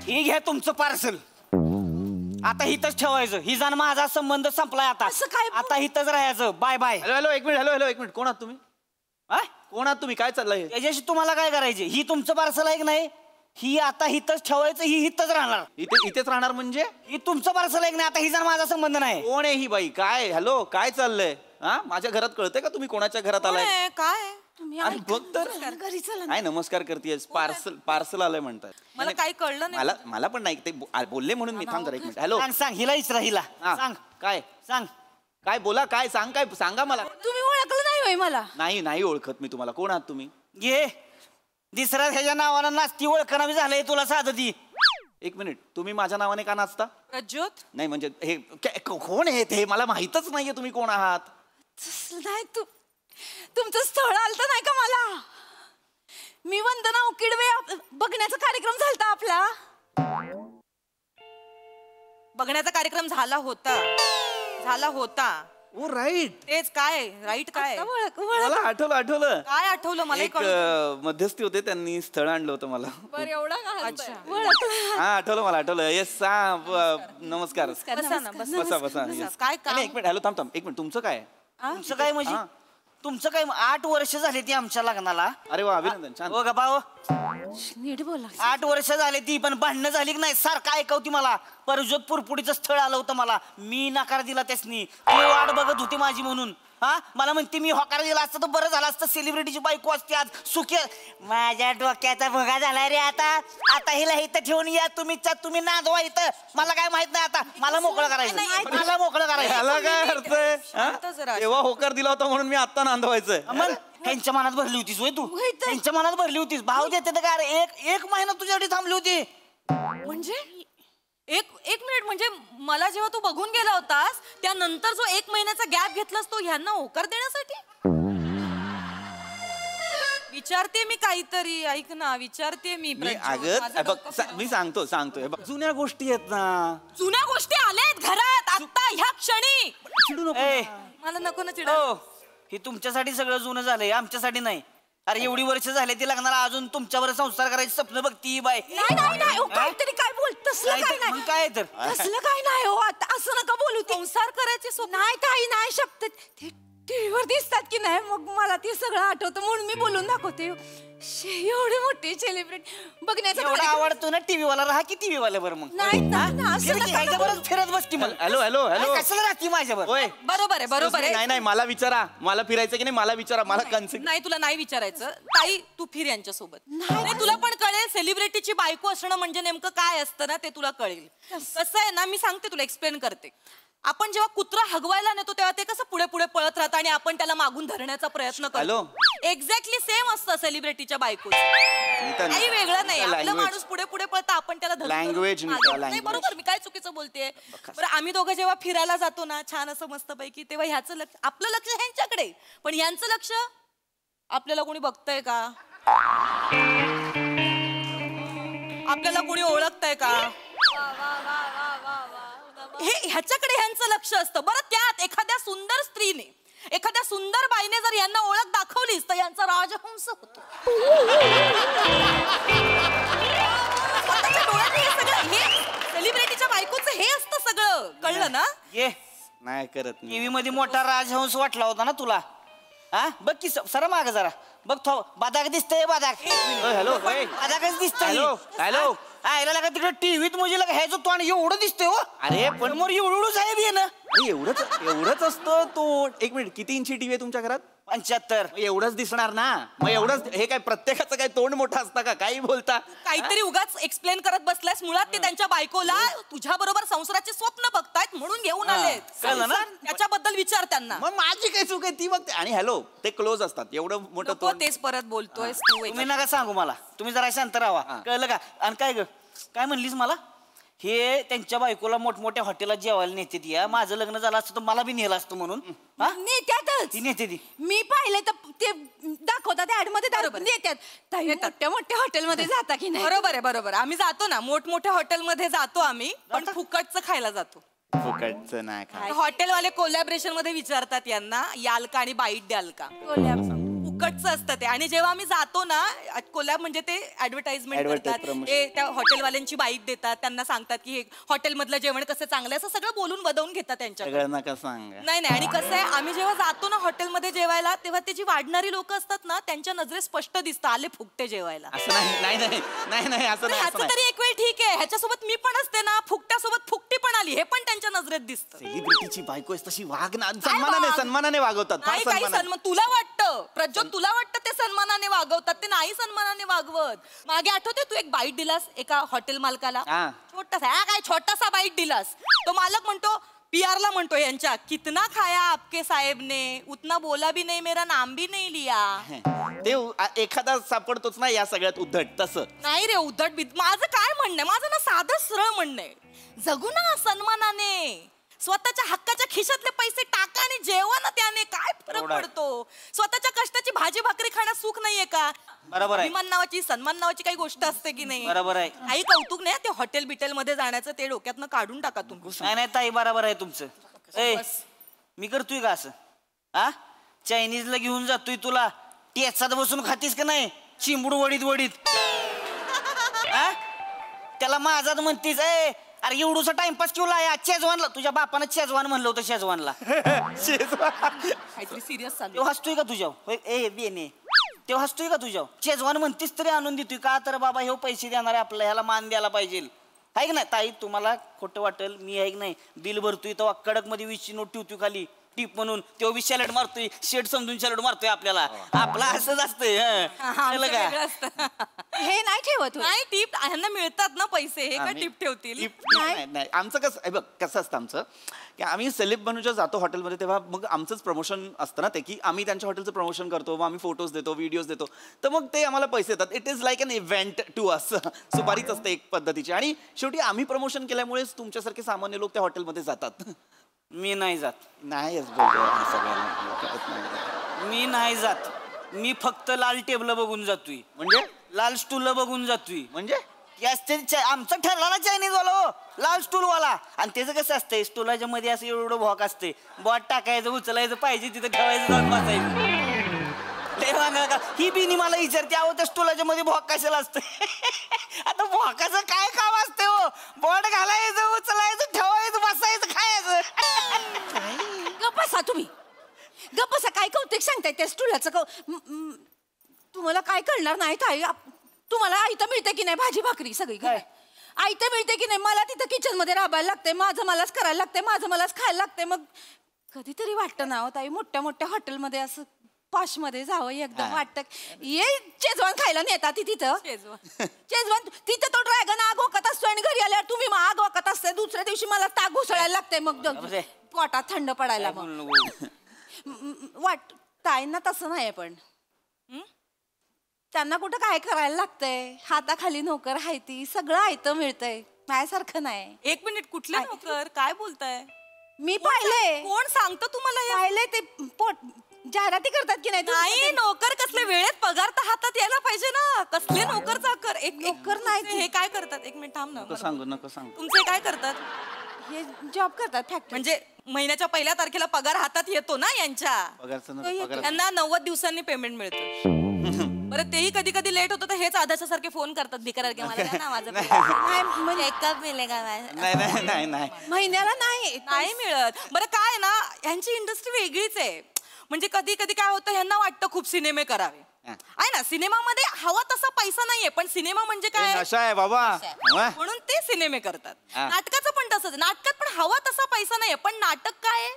हे घ्या तुमचं पार्सल. आता इथंच ठेवायचं. ही जाण माझा संबंध संपलाय आता. आता इथंच राहायचं. Bye bye. हॅलो, एक मिनिट. कोण आहात तुम्ही? कोण आहात तुम्ही? काय चाललंय? त्याच्याशी तुम्हाला काय करायचे? ही तुमचं पार्सल आहे की नाही? ही आता हिथंच ठेवायचं, ही हिथंच राहणार. इथेच राहणार म्हणजे? ही तुमचं पार्सल आहे की नाही? आता हिचा माझा संबंध नाही. कोण आहे ही बाई? काय हॅलो काय चाललंय? हा माझ्या घरात कळतंय का तुम्ही कोणाच्या घरात आलाय? काय तुम्ही अरे बघ तर घरी चला. काय नमस्कार करतेस? पार्सल आलंय म्हणतात. मला काही कळलं नाही. मला पण नाही ते बोलले म्हणून मी थांब जरा एक मिनिट. हॅलो सांग हिला इचरा हिला. सांग काय सांग काय बोला काय सांग काय सांगा मला. तुम्ही ओळखलं नाही होय मला? नाही ओळखत मी तुम्हाला. कोण आहात तुम्ही? घे दिसरा ह्याच्या नावानं नाचती ओळखणावी झालंय तुला साधं ती. एक मिनिट तुम्ही माझ्या नावाने का नाचता? प्रज्योत नाही म्हणजे हे कोण आहे ते मला माहितच नाहीये तुम्ही कोण आहात. नाही तुमचं स्थळ आलत नाही का मला? मी वंदना उकिडवे बघण्याचा कार्यक्रम झालता आपला. बघण्याचा कार्यक्रम झाला होता. ओ राईट. तेच काय राईट काय? मला आठवलं काय आठवलं मला? एक मध्यस्थी होते त्यांनी स्थळ आणलं होतं मला. बरं एवढा का? हा आठवलं येस. नमस्कार. बसा. काय काम? एक मिनिट हॅलो थांब एक मिनिट. तुमचं काय? तुमचं काय म्हणजे? तुमचं काय 8 वर्ष झाले ती आमच्या लग्नाला. अरे वा अभिनंदन. छान. हो का भाऊ? नीट बोला. 8 वर्ष झाले ती पण भांडणं झाली की नाही सारखं ऐकवती मला. परजोत पुरपुडीचं स्थळ आलं होतं मला. मी नकार दिला त्यासनी. ती वाट बघत होती माझी म्हणून. मला म्हणते मी होकार दिला असतं तर बरं झालं असतं. सेलिब्रिटीची बायको असते आज सुखी. माझ्या डोक्याचा भोगा झालाय रे आता हिला इथं ठेवून या तुम्ही नांदवा इथं. मला काय माहित नाही आता. मला मोकळं करायचं. याला काय अर्थ आहे? तेव्हा होकार दिला होता म्हणून मी आता नांदवायचंय. मग ह्यांच्या मनात भरली होतीस वय तू? ह्यांच्या मनात भरली होतीस. भाव देते का? एक महिना तुझ्यासाठी थांबली होती. म्हणजे एक मिनिट म्हणजे मला जेव्हा तू बघून गेला होतास त्यानंतर जो 1 महिन्याचा गॅप घेतलास तो ह्यांना होकार देण्यासाठी? विचारते मी काहीतरी. ऐक ना विचारते मी. मी सांगतो जुन्या गोष्टी आहेत ना. जुन्या गोष्टी आल्यात घरात आता ह्या क्षणी. चिडू नको. मला नको ना चिडू. हे तुमच्यासाठी सगळं जुनं झालंय आमच्यासाठी नाही. अरे एवढी वर्ष झाले ती लग्नाला अजून तुमच्यावर संसार करायचे स्वप्न बघती बाय. नाही काहीतरी काय बोलत तसलं काय नाही. काय तर तसलं काय नाही हो. आता असं नका बोलू. संसार करायचे स्वप्न नाही काही नाही. शब्द टीव्हीवर दिसतात की नाही मग मला ते सगळं आठवतं म्हणून मी बोलून दाखवते. एवढी मोठी सेलिब्रिटी बघण्याचा आवडतो ना टीव्ही वाला. राहा की टीव्ही वाला बरं. मग नाही फिरत बसती मग. हॅलो कसं राहती माझ्यावर? बरोबर आहे. नाही मला विचारा. मला फिरायचं की नाही मला विचारा. मला कन्सेप्ट नाही तुला नाही विचारायचं. ताई तू फिर यांच्यासोबत. नाही तुला पण कळेल सेलिब्रिटीची बायको असणं म्हणजे नेमकं काय असतं ना ते तुला कळेल. कसं आहे ना मी सांगते तुला एक्सप्लेन करते. आपण जेव्हा कुत्रा हगवायला नेतो तेव्हा ते कसं पुढे पुढे पळत राहतं आणि आपण त्याला मागून धरण्याचा प्रयत्न करतो. एक्झॅक्टली सेम असतं सेलिब्रिटीच्या बायको. काही वेगळं नाही. आपला माणूस पुढे पुढे पळतं आपण त्याला लँग्वेज नाही. बरोबर मी काय चुकीचं बोलतेय? बरं आम्ही दोघं जेव्हा फिरायला जातो ना छान असं मस्त पैकी तेव्हा ह्याचं लक्ष आपलं लक्ष ह्यांच्याकडे पण यांचं लक्ष आपल्याला कोणी बघतंय का? आपल्याला कोणी ओळखतंय का? हे ह्याच्याकडे ह्यांचं लक्ष असतं. बरं त्यात एखाद्या सुंदर स्त्रीने एखाद्या सुंदर बाईने जर यांना ओळख दाखवलीच तर यांचा राजहंस होतो. सेलिब्रिटीच्या बायकोचं हे असतं सगळं. कळलं ना? नाही करत. टीव्ही मध्ये मोठा राजहंस वाटला होता ना तुला. बघ की सरा माग जरा बघ. बादाक दिसतंय बादाक. हॅलो बादाकच दिसतंय. हॅलो तिकडे टीव्हीत म्हणजे ह्याचं तोंड एवढं दिसतंय हो. अरे पण मोर एवढं साहेब ये ना. एवढंच असतं. तो एक मिनिट किती इंची टीव्ही आहे तुमच्या घरात? 75. एवढंच दिसणार ना. मग एवढंच हे काय प्रत्येकाचं काय तोंड मोठं असतं का? काही बोलता काहीतरी उगाच एक्सप्लेन करत बसलायस. मुळात ते त्यांच्या बायकोला तुझ्या बरोबर संसाराचे स्वप्न बघतायत म्हणून घेऊन आले. त्याच्याबद्दल विचार त्यांना. मग माझी काय चूक आहे ती बघते. आणि हॅलो ते क्लोज असतात. एवढं मोठं तेच परत बोलतोय. तुम्ही नका सांगू मला. तुम्ही जरा शांत राहा. कळलं का? आणि काय म्हणलीस मला? हे त्यांच्या बायकोला मोठमोठ्या हॉटेलात जेवायला नेते ती. माझं लग्न झालं असतं तर मला बी नेलं असतं म्हणून. नेत्यातच नेते ती. मी पाहिले तर ते दाखवतात ऍड मध्ये नेत्यात. मोठ्या मोठ्या हॉटेलमध्ये जाता की नाही? बरोबर आम्ही जातो ना. मोठमोठ्या हॉटेलमध्ये जातो आम्ही पण फुकटचं खायला जातो. फुकटचं नाही. हॉटेलवाले कोलॅबरेशन मध्ये विचारतात यांना याल का आणि बाईट द्याल का. फुकटचं असतं ते. आणि जेव्हा आम्ही जातो ना कोल्हापूर म्हणजे ते ऍडव्हर्टाइजमेंट करतात, ते त्या हॉटेलवाल्यांची बाईट देतात, त्यांना सांगतात की हे हॉटेलमधलं जेवण कसं चांगलं आहे असं सगळं बोलून वदवून घेतात त्यांच्याकडे. नाही आणि कसं आहे आम्ही जेव्हा जातो ना हॉटेलमध्ये जेवायला तेव्हा त्याची वाढणारी लोक असतात ना त्यांच्या नजरेत स्पष्ट दिसतं आले फुकटे जेवायला. ह्याचं तरी एक वेळ ठीक आहे, ह्याच्यासोबत मी पण असते ना फुकट्यासोबत फुकटी पण आली हे पण त्यांच्या नजरेत दिसतं. सेलिब्रिटीची बायको आहे तशी वाग ना, सन्मानाने वागवतात. नाही काही सन्मान तुला वाटतं प्रज्वल, तुला वाटतं ते सन्मानाने वागवतात, ते नाही सन्मानाने वागवत. मागे आठवते तू एक बाईट दिलास एका हॉटेल मालकाला, छोटासा बाईट दिलास. तो मालक म्हणतो PR ला म्हणतो यांच्या कितना खाया आपके साहेब ने उतना बोला भी नाही मेरा नाम भी नाही लिया. ते एखादा सापडतोच ना या सगळ्यात उद्धट. तसं नाही रे उद्धट माझं काय म्हणणं आहे, माझं ना साधं सरळ म्हणणं आहे, जगू ना सन्मानाने, स्वतःच्या हक्काच्या खिशातले पैसे टाका आणि जेवा ना त्याने, काय फरक पडतो. स्वतःच्या कष्टाची भाजी भाकरी खाण्यात सुख नाहीये का. बरोबर आहे. अभिमान नावाची सन्मान नावाची काही गोष्ट असते की नाही. बरोबर आहे. काही कौतुक नाही ते हॉटेल बिटेल मध्ये जाण्याचं, ते डोक्यातनं काढून टाका तुम्ही. नाही ताई बरोबर आहे तुमचं. मी करतोय का असं? चायनीजला घेऊन जातोय तुला, टेचात बसून खातीस का नाही चिंबूड वडीत वडीत? त्याला माझाच म्हणतीस. अरे एवढूसा टाइमपास केला या शेजवानला, तुझ्या बापानं शेजवान म्हणलं होतं शेजवानला. काहीतरी सिरियस चालू. तेव्हा हसतोय का तुझ्यावर? तेव्हा हसतोय का तुझ्यावर? शेजवान म्हणतीस तरी आणून देतोय का? तर बाबा हे पैसे देणार आहे आपल्याला, ह्याला मान द्यायला पाहिजे. आहे की नाही ताई? तुम्हाला खोटं वाटेल, मी आहे की नाही बिल भरतोय तेव्हा कडक मध्ये 20ची नोट ठेवतोय खाली टीप म्हणून, तेव्हा 20 सॅलड मारतोय, शेट समजून सॅलड मारतोय आपल्याला. आपला असंच असतंय. हे नाही ठेवत नाही टीप, ह्यांना मिळतात ना पैसे, हे का टीप ठेवतील? नाही आमचं कसं बघ कसं असतं आमचं की आम्ही सेलिब बनून जेव्हा जातो हॉटेलमध्ये तेव्हा मग आमचंच प्रमोशन असतं ना ते, की आम्ही त्यांच्या हॉटेलचं प्रमोशन करतो, मग आम्ही फोटोज देतो, व्हिडिओज देतो, तर मग ते आम्हाला पैसे देतात. It is like an event to us. सुपारीच असते एक पद्धतीची. आणि शेवटी आम्ही प्रमोशन केल्यामुळेच तुमच्यासारखे सामान्य लोक त्या हॉटेलमध्ये जातात. मी नाही जात. नाही मी नाही जात. मी फक्त लाल टेबल बघून जातोय. म्हणजे लाल स्टूल बघून जातोय. म्हणजे आमचं ठरलेला चायनीज वाला लाल स्टूल वाला. आणि त्याचं कसं असतंय स्टूलाच्या मध्ये असं एवढं भॉक असते, बॉट टाकायचं उचलायचं पाहिजे तिथं ठेवायचं जाऊन बसायचं. ही बिनी मला विचारते अहो त्या स्टूलाच्या मध्ये भॉक कशाला असते? आता भॉकाचं काय काम असते हो? बॉट घालायचं उचलायचं ठेवायचं बसायचं खायचं. गप्प बसा तुम्ही, गप्प बसा. काय कौतिक सांगताय त्या स्टुलाचं? तुम्हाला काय कळणार नाही ताई? तुम्हाला आयतं मिळते की नाही भाजी भाकरी सगळी काय आयतं मिळते की नाही? मला तिथं किचन मध्ये राबायला लागते, माझं मलाच करायला लागते, माझं मलाच खायला लागते. मग कधीतरी वाटतं ना ताई मोठ्या मोठ्या हॉटेलमध्ये असं पॉश मध्ये जावं, एकदम वाटतं ये शेजवान खायला नेता ती तिथं. शेजवान तिथं तो ड्रॅगन आग ओकत असतो आणि घरी आल्यावर तुम्ही मग आग ओकत असते. दुसऱ्या दिवशी मला ताक घुसळायला लागते, मग पोटात थंड पडायला. मग वाट ताईंना तसं नाही, पण त्यांना कुठं काय करायला लागतंय? हाताखाली नोकर आहे, ती सगळं आयतं मिळतंय, माझ्यासारखं नाही. एक मिनिट, कुठले नोकर? काय बोलताय? मी पाहिले. कोण सांगतं तुम्हाला? पाहिले ते जाहिराती करतात की नाही? नाही नोकर कसले, वेळेत पगार तर हातात यायला पाहिजे ना. कसले नोकर चाकर? एक नोकर नाही. हे काय करतात? एक मिनिट थांब ना. नको सांग. तुमचे काय करतात? हे जॉब करतात फॅक्टरी. म्हणजे महिन्याच्या पहिल्या तारखेला पगार हातात येतो ना यांच्या, त्यांना 90 दिवसांनी पेमेंट मिळतं. बरं तेही कधी कधी लेट होतं, तर हेच आधाच्या सारखे फोन करतात भिकार महिन्याला नाही मिळत. बरं काय ना ह्यांची इंडस्ट्री वेगळीच आहे. म्हणजे कधी कधी काय होतं, ह्यांना वाटतं खूप सिनेमे करावे. आहे ना, सिनेमामध्ये हवा तसा पैसा नाहीये, पण सिनेमा म्हणजे काय नशा आहे बाबा, म्हणून ते सिनेमे करतात. नाटकाचं पण तसंच, नाटकात पण हवा तसा पैसा नाहीये, पण नाटक काय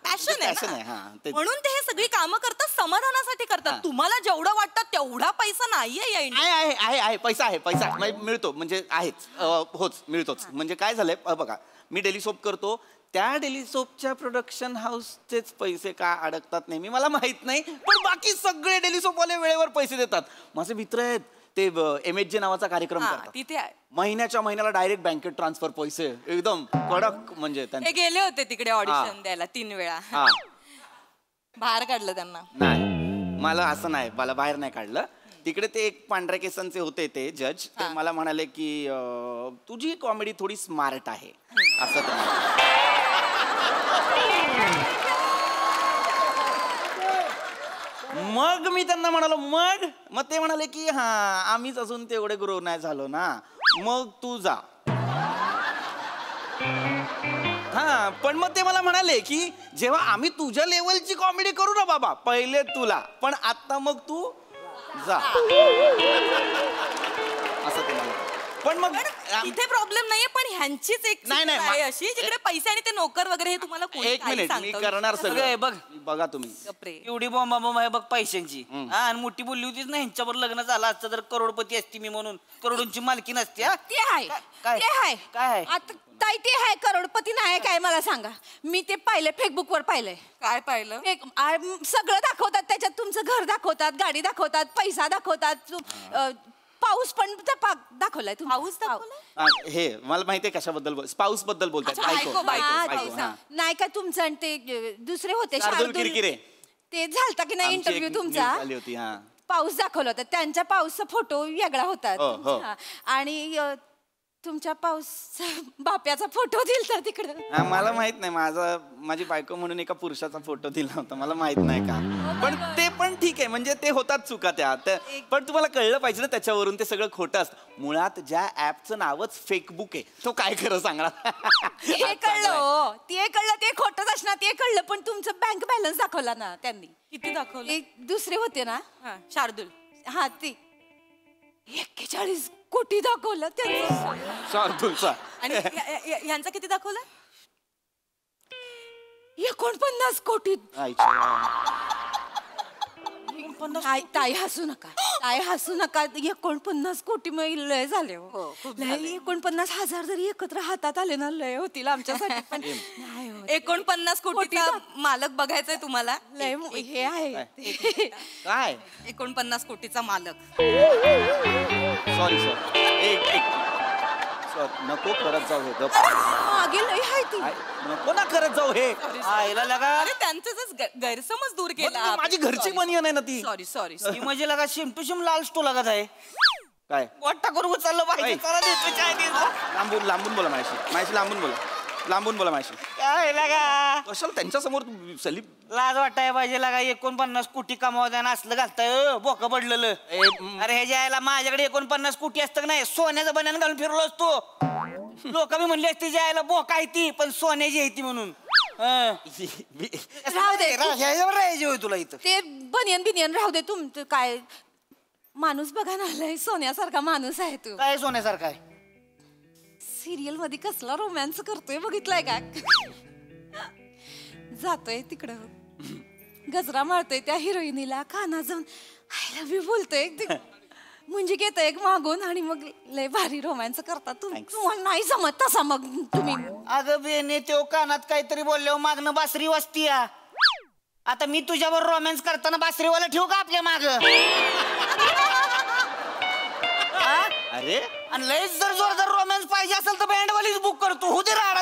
पॅशन आहे, म्हणून ते हे सगळी कामं करतात, समाधानासाठी करतात. तुम्हाला जेवढं वाटतं तेवढा पैसा नाहीये या इंडस्ट्रीत. आहे पैसा आहे, पैसा मिळतो म्हणजे आहेच, होच मिळतोच. म्हणजे काय झालंय बघा, मी डेली सोप करतो, त्या डेली सोपच्या प्रोडक्शन हाऊसचेच पैसे का अडकतात नेहमी मला माहित नाही, पण बाकी सगळे डेली सोपवाले वेळेवर पैसे देतात. माझे मित्र आहेत ते MHJ नावाचा कार्यक्रम करतात, तिथे महिन्याच्या महिन्याला डायरेक्ट बँकेत ट्रान्सफर पैसे, एकदम कडक. म्हणजे ते गेले होते तिकडे ऑडिशन द्यायला 3 वेळा, बाहेर काढलं त्यांना. नाही मला असं नाही, मला बाहेर नाही काढलं. तिकडे ते एक पांढऱ्या केसांचे होते ते जज, ते मला म्हणाले की तुझी कॉमेडी थोडी स्मार्ट आहे असं. मग मी त्यांना म्हणालो मग ते म्हणाले की हा आम्हीच अजून तेवढे ग्रो नाही झालो ना, मग तू जा. हा पण मग ते मला म्हणाले की जेव्हा आम्ही तुझ्या लेवलची कॉमेडी करू ना बाबा, पहिले तुला, पण आता मग तू जा, असं ते मला. पण मग इथे प्रॉब्लेम नाहीये, पण ह्यांचीच एक नाही, नाही, आहे अशी जिकडे पैसे आणि ते नोकर वगैरे हे तुम्हाला कोणी एक काही मिनिट मी सांगतं. करणार सगळं. बघ बघा तुम्ही एवढी बॉम्ब आहे बघ पैशांची. आणि मोठी बोलली होतीच ना ह्यांच्यावर लग्न झालं असतं तर करोडपती असती मी म्हणून, करोडोंची मालकी नसते. ते आहे काय? ते आहे काय आहे? आता ताई ते आहे करोडपती नाही काय मला सांगा. मी ते पाहिलंय फेसबुक वर पाहिलंय. काय पाहिलं? सगळं दाखवतात त्याच्यात, तुमचं घर दाखवतात, गाडी दाखवतात, पैसा दाखवतात, पाऊस पण दाखवलाय. पाऊस दाखवलाय हे मला माहितीये कशाबद्दल, स्पाऊस बद्दल बोलतात. नाही का तुमचं आणि ते दुसरे होते शार्दूल किरकिरे, ते झालता की नाही इंटरव्ह्यू तुमचा, झाली होती. हा पाऊस दाखवला होता, त्यांच्या पाऊसचा फोटो वेगळा होता. हो. आणि तुमच्या पाऊस बाप्याचा फोटो दिलता तिकडं. मला माहित नाही, माझी बायको म्हणून एका पुरुषाचा फोटो दिला होता, मला माहित नाही का. पण ते पण ठीक आहे, म्हणजे ते होतात चुका त्या. पण तुम्हाला कळलं पाहिजे ना त्याच्यावरून ते सगळं खोटं असतं. मुळात ज्या ऍपचं नावच फेसबुक आहे, तो काय खरं सांगणार. ते कळलं, ते खोटंच असणार, ते कळलं. पण तुमचं बँक बॅलन्स दाखवला ना त्यांनी. किती दाखवलं? दुसरे होते ना शार्दूल, हा ते 41 कोटी दाखवलं त्यांचं. शार्दूलचा. आणि ह्यांचा किती दाखवलं? 49 कोटी. ताई हसू नका, ताई हसू नका. 49 कोटी लय झाले. 49,000 जरी एकत्र हातात आले ना लय होतील आमच्यासाठी. पण 49 कोटीचा मालक बघायचंय तुम्हाला? लय हे आहे काय 49 कोटीचा मालक. सॉरी नको करत जाऊ हे. मागे लय आहे ती. नको ना करत जाऊ हे. अरे त्यांचाच गैरसमज दूर केला. माझी घरची बनियन आहे ना ती. सॉरी ती म्हणजे लगा शेम टू शेम लाल स्टो लागत आहे. काय वाटता करून उचललं पाहिजे. लांबून बोला माझ्याशी लांबून बोला माझ्याशी. काय लागा कशाला त्यांच्या समोर लाज वाटाय पाहिजे लागा. 49 कोटी कमावता असलं घालताय बोका पडलेलं. अरे हे जायला माझ्याकडे 49 कोटी असतं का नाही, सोन्याचं बन्यान घालून फिरलो असतो. लोक मी म्हणले असते जायला बोका आहे ती, पण सोन्याची आहे ती म्हणून. राहू दे राहायचे होय तुला इथं. ते बनियन राहू दे. तुमचं काय माणूस बघा ना, लय सोन्यासारखा माणूस आहे तू. काय सोन्यासारखा आहे? सिरियल मध्ये कसला रोमॅन्स करतोय बघितलाय का? जातोय तिकडं गजरा मारतोय त्या हिरोईनीला, काना जाऊन आय लव्ह यू बोलतोय, मुंजी घेत एक मागून आणि मग लय भारी रोमॅन्स करतात. तुम्हाला नाही जमत तसा मग तुम्ही. अगं बेने तो कानात काहीतरी बोलल्यावर मागणं बासरी वाजती. आता मी तुझ्यावर रोमॅन्स करताना बासरीवाला ठेवू का आपल्या माग? अरे आणि लयच जर जोरदार रोमॅन्स पाहिजे असेल तर बँडवालीच बुक करतो. हो दे राडा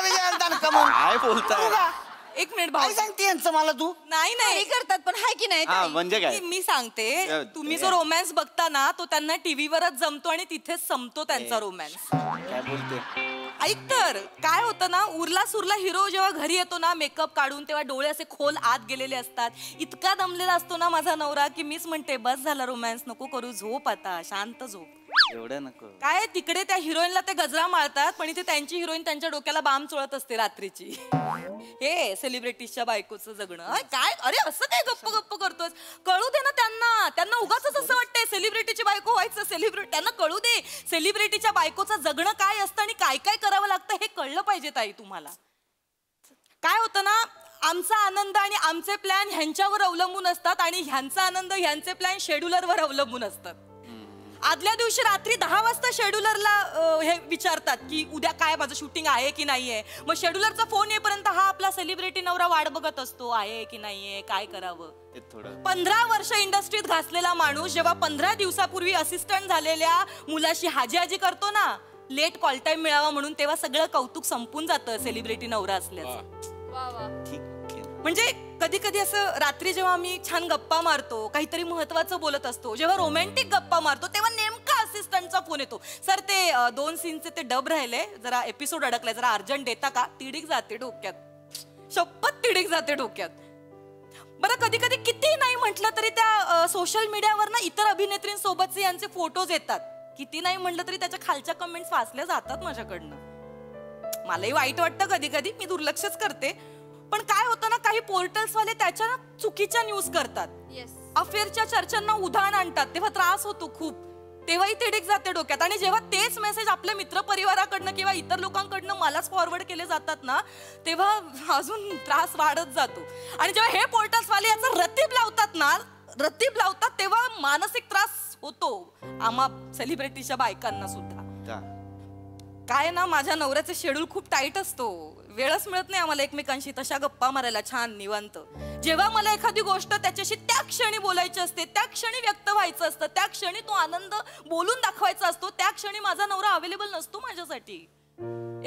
काय बोलताय? एक मिनिट भाऊ सांगते यांचं मला तू. नाही करतात पण हाय की नाही. म्हणजे काय मी सांगते, तुम्ही जो रोमॅन्स बघता ना तो त्यांना टीव्हीवरच जमतो आणि तिथेच संपतो त्यांचा रोमॅन्स. काय बोलते? ऐक तर काय होतं ना, उरला सुरला हिरो जेव्हा घरी येतो ना मेकअप काढून, तेव्हा डोळे असे खोल आत गेलेले असतात. इतका दमलेला असतो ना माझा नवरा की मीच म्हणते बस झाला रोमॅन्स, नको करू, झोप आता, शांत झोप. एवढं नको. काय तिकडे त्या हिरोईनला ते गजरा मारतात, पण इथे त्यांची हिरोईन त्यांच्या डोक्याला बाम चोळत असते रात्रीची. हे सेलिब्रिटीच्या बायकोचं जगणं काय? अरे असं काय गप्प गप्प करतोस? कळू दे ना त्यांना उगाच असं वाटतंय सेलिब्रिटीची बायको व्हायचं. सेलिब्रिटी त्यांना कळू दे सेलिब्रिटीच्या बायकोचं जगणं काय असतं आणि काय काय करावं लागतं हे कळलं पाहिजे ताई तुम्हाला. काय होतं ना, आमचा आनंद आणि आमचे प्लॅन ह्यांच्यावर अवलंबून असतात आणि ह्यांचा आनंद ह्यांचे प्लॅन शेड्यूलरवर अवलंबून असतात. आदल्या दिवशी रात्री 10 वाजता शेड्यूलरला हे विचारतात की उद्या काय माझं शूटिंग आहे की नाहीये. मग शेड्यूलरचा फोन येईपर्यंत हा आपला सेलिब्रिटी नवरा वाट बघत असतो, आहे की नाहीये, काय करावं. 15 वर्ष इंडस्ट्रीत घासलेला माणूस जेव्हा 15 दिवसापूर्वी असिस्टंट झालेल्या मुलाशी हाजी हाजी करतो ना, लेट कॉल टाइम मिळावा म्हणून, तेव्हा सगळं कौतुक संपून जातं सेलिब्रिटी नवरा असल्याचं. म्हणजे कधी कधी असं रात्री जेव्हा आम्ही छान गप्पा मारतो, काहीतरी महत्वाचं बोलत असतो, जेव्हा रोमॅन्टिक गप्पा मारतो तेव्हा नेमका असिस्टंटचा फोन येतो. सर ते 2 सीनचे ते डब राहिले, जरा एपिसोड अडकलाय, जरा अर्जंट देता का? तिडीक जाते डोक्यात, शपथ तिडीक जाते डोक्यात. बरं कधी कधी किती नाही म्हटलं तरी त्या सोशल मीडियावर ना इतर अभिनेत्रींसोबतचे यांचे फोटोज येतात. किती नाही म्हटलं तरी त्याच्या खालच्या कमेंट्स वाचल्या जातात माझ्याकडनं. मलाही वाईट वाटतं कधी कधी, मी दुर्लक्षच करते. पण काय होतं ना, काही पोर्टल्स वाले त्याच्या चुकीच्या न्यूज करतात, अफेअरच्या चर्चांना उधाण आणतात, तेव्हा त्रास होतो खूप. तेव्हाही तिडीक जाते डोक्यात. आणि जेव्हा तेच मेसेज आपल्या मित्र परिवाराकडनं किंवा इतर लोकांकडनं मलाच फॉरवर्ड केले जातात ना, तेव्हा अजून त्रास वाढत जातो. आणि जेव्हा हे पोर्टल्स वाले याचा रतीब लावतात तेव्हा मानसिक त्रास होतो आम्हा सेलिब्रिटीच्या बायकांना सुद्धा. काय ना, माझ्या नवऱ्याचे शेड्यूल खूप टाईट असतो, वेळच मिळत नाही आम्हाला एकमेकांशी तशा गप्पा मारायला छान निवांत. जेव्हा मला एखादी गोष्ट त्याच्याशी त्या क्षणी बोलायची असते, त्या क्षणी व्यक्त व्हायचं असतं, त्या क्षणी तो आनंद बोलून दाखवायचा असतो, त्या क्षणी माझा नवरा अवेलेबल नसतो माझ्यासाठी.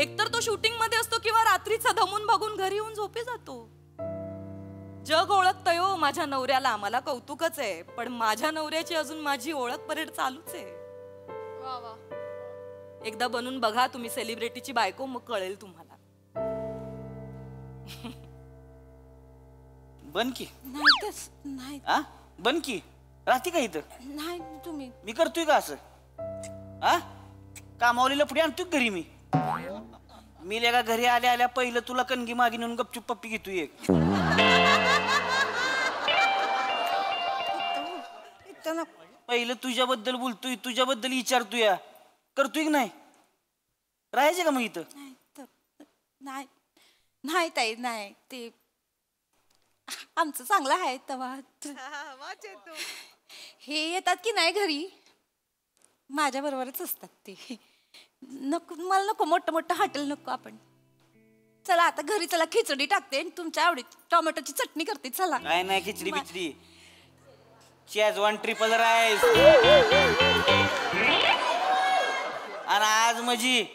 एकतर तो शूटिंग मध्ये असतो किंवा रात्रीचा दमून भागून घरी येऊन झोपी जातो. जग ओळखतंय हो माझ्या नवऱ्याला, मला कौतुकच आहे. पण माझ्या नवऱ्याची अजून माझी ओळख परेड चालूच आहे. एकदा बनून बघा तुम्ही सेलिब्रिटीची बायको, मग कळेल तुम्हाला. बन की नाही बन की राहते का इथं? नाही तुम्ही. मी करतोय का असं? कामावलेलं पुढे आणतोय घरी मी लेगा घरी आल्या आल्या पहिलं तुला कणगी मागे नेऊन गपचूप पप्पी घेतोय एक. पहिलं तुझ्याबद्दल बोलतोय, तुझ्याबद्दल विचारतोय, करतोय की नाही? राहायचे का मग इथं? नाही ताई, नाही. ते आमचं चांगलं आहे. तेव्हा हे येतात की नाही घरी, माझ्या बरोबरच असतात ते. नको मला, नको मोठं मोठं हॉटेल नको. आपण चला आता घरी चला, खिचडी टाकते तुमच्या आवडीची, टोमॅटोची चटणी करते. चला. काय नाही खिचडी बिचडी, शेजवान ट्रिपल राईस. आणि आज माझी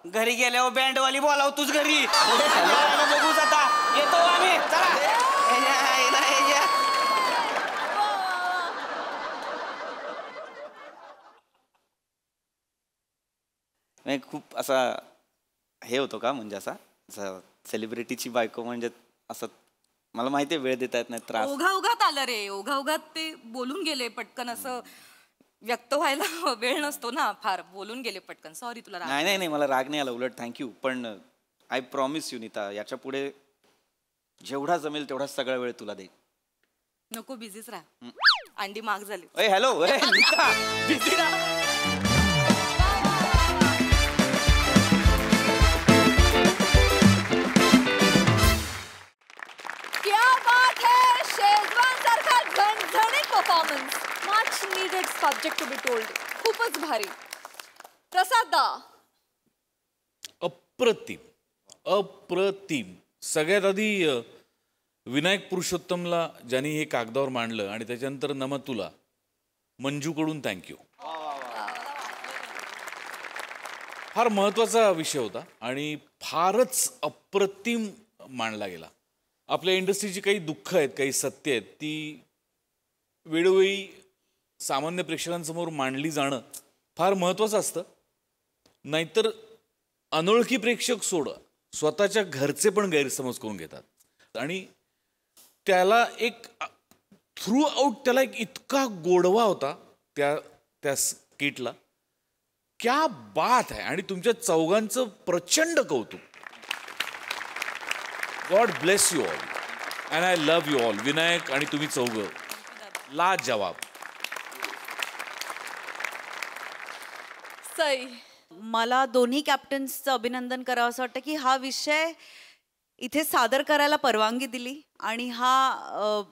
घरी गेल्यावर बँडवाली बोलाव तूच घरी. बघूच आता, येतो आम्ही. चला. खूप असा हे होतो का, म्हणजे असा सेलिब्रिटीची बायको म्हणजे असं, मला माहिती आहे वेळ देता येत नाही, त्रास. ओघाओघात आलं रे, ओघाओघात ते बोलून गेले पटकन. असं व्यक्त व्हायला वेळ नसतो ना फार, बोलून गेले पटकन. सॉरी तुला. नाही नाही, मला राग नाही आला, उलट थँक्यू. पण आय प्रॉमिस यू नीता, याच्या पुढे जेवढा जमेल तेवढा सगळा वेळ तुला दे. नको, बिझीच राहा. अंडी माग झाली. हॅलो नीता, बिझी राहा. क्या बात है, शेजवान सारखा झणझणीत performance, much needed subject to be told. खूपच भारी. प्रसाद दा. अप्रतिम. सगळ्यात आधी विनायक पुरुषोत्तमला ज्यांनी हे कागदावर मांडलं, आणि त्याच्यानंतर नमतुला, मंजूकडून थँक्यू. फार महत्वाचा विषय होता आणि फारच अप्रतिम मांडला गेला. आपल्या इंडस्ट्रीची काही दुःख आहेत, काही सत्य आहेत, ती वेळोवेळी सामान्य प्रेक्षकांसमोर मांडली जाणं फार महत्वाचं असतं. नाहीतर अनोळखी प्रेक्षक सोडा, स्वतःच्या घरचे पण गैरसमज करून घेतात. आणि त्याला एक थ्रू आउट त्याला एक इतका गोडवा होता त्या स्किटला. क्या बात आहे. आणि तुमच्या चौघांचं प्रचंड कौतुक. God bless you all and I love you all. Vinayak आणि तुम्ही चौघं लाजवाब. सई, मला दोन्ही कॅप्टन्सचं अभिनंदन करावं असं वाटतं की हा विषय इथे सादर करायला परवानगी दिली. आणि हा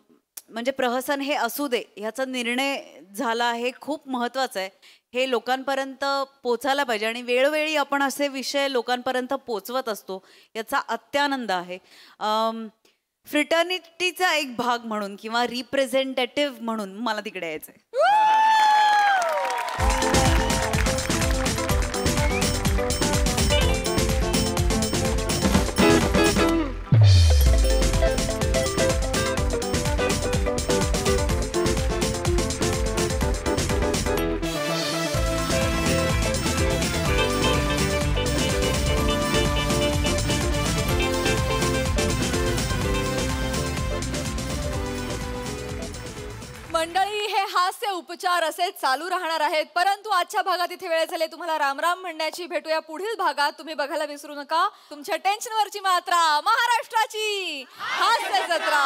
म्हणजे प्रहसन हे असू दे ह्याचा निर्णय झाला, हे खूप महत्त्वाचं आहे. हे लोकांपर्यंत पोचायला पाहिजे आणि वेळोवेळी आपण असे विषय लोकांपर्यंत पोचवत असतो, याचा अत्यानंद आहे. फ्रिटर्निटीचा एक भाग म्हणून किंवा रिप्रेझेंटेटिव्ह म्हणून मला तिकडे यायचं आहे. उपचार असे चालू राहणार आहेत, परंतु आजच्या भागात इथे वेळ झाली तुम्हाला रामराम म्हणण्याची. भेटूया पुढील भागात. तुम्ही बघायला विसरू नका तुमच्या टेन्शनवरची मात्रा, महाराष्ट्राची हास्य जत्रा.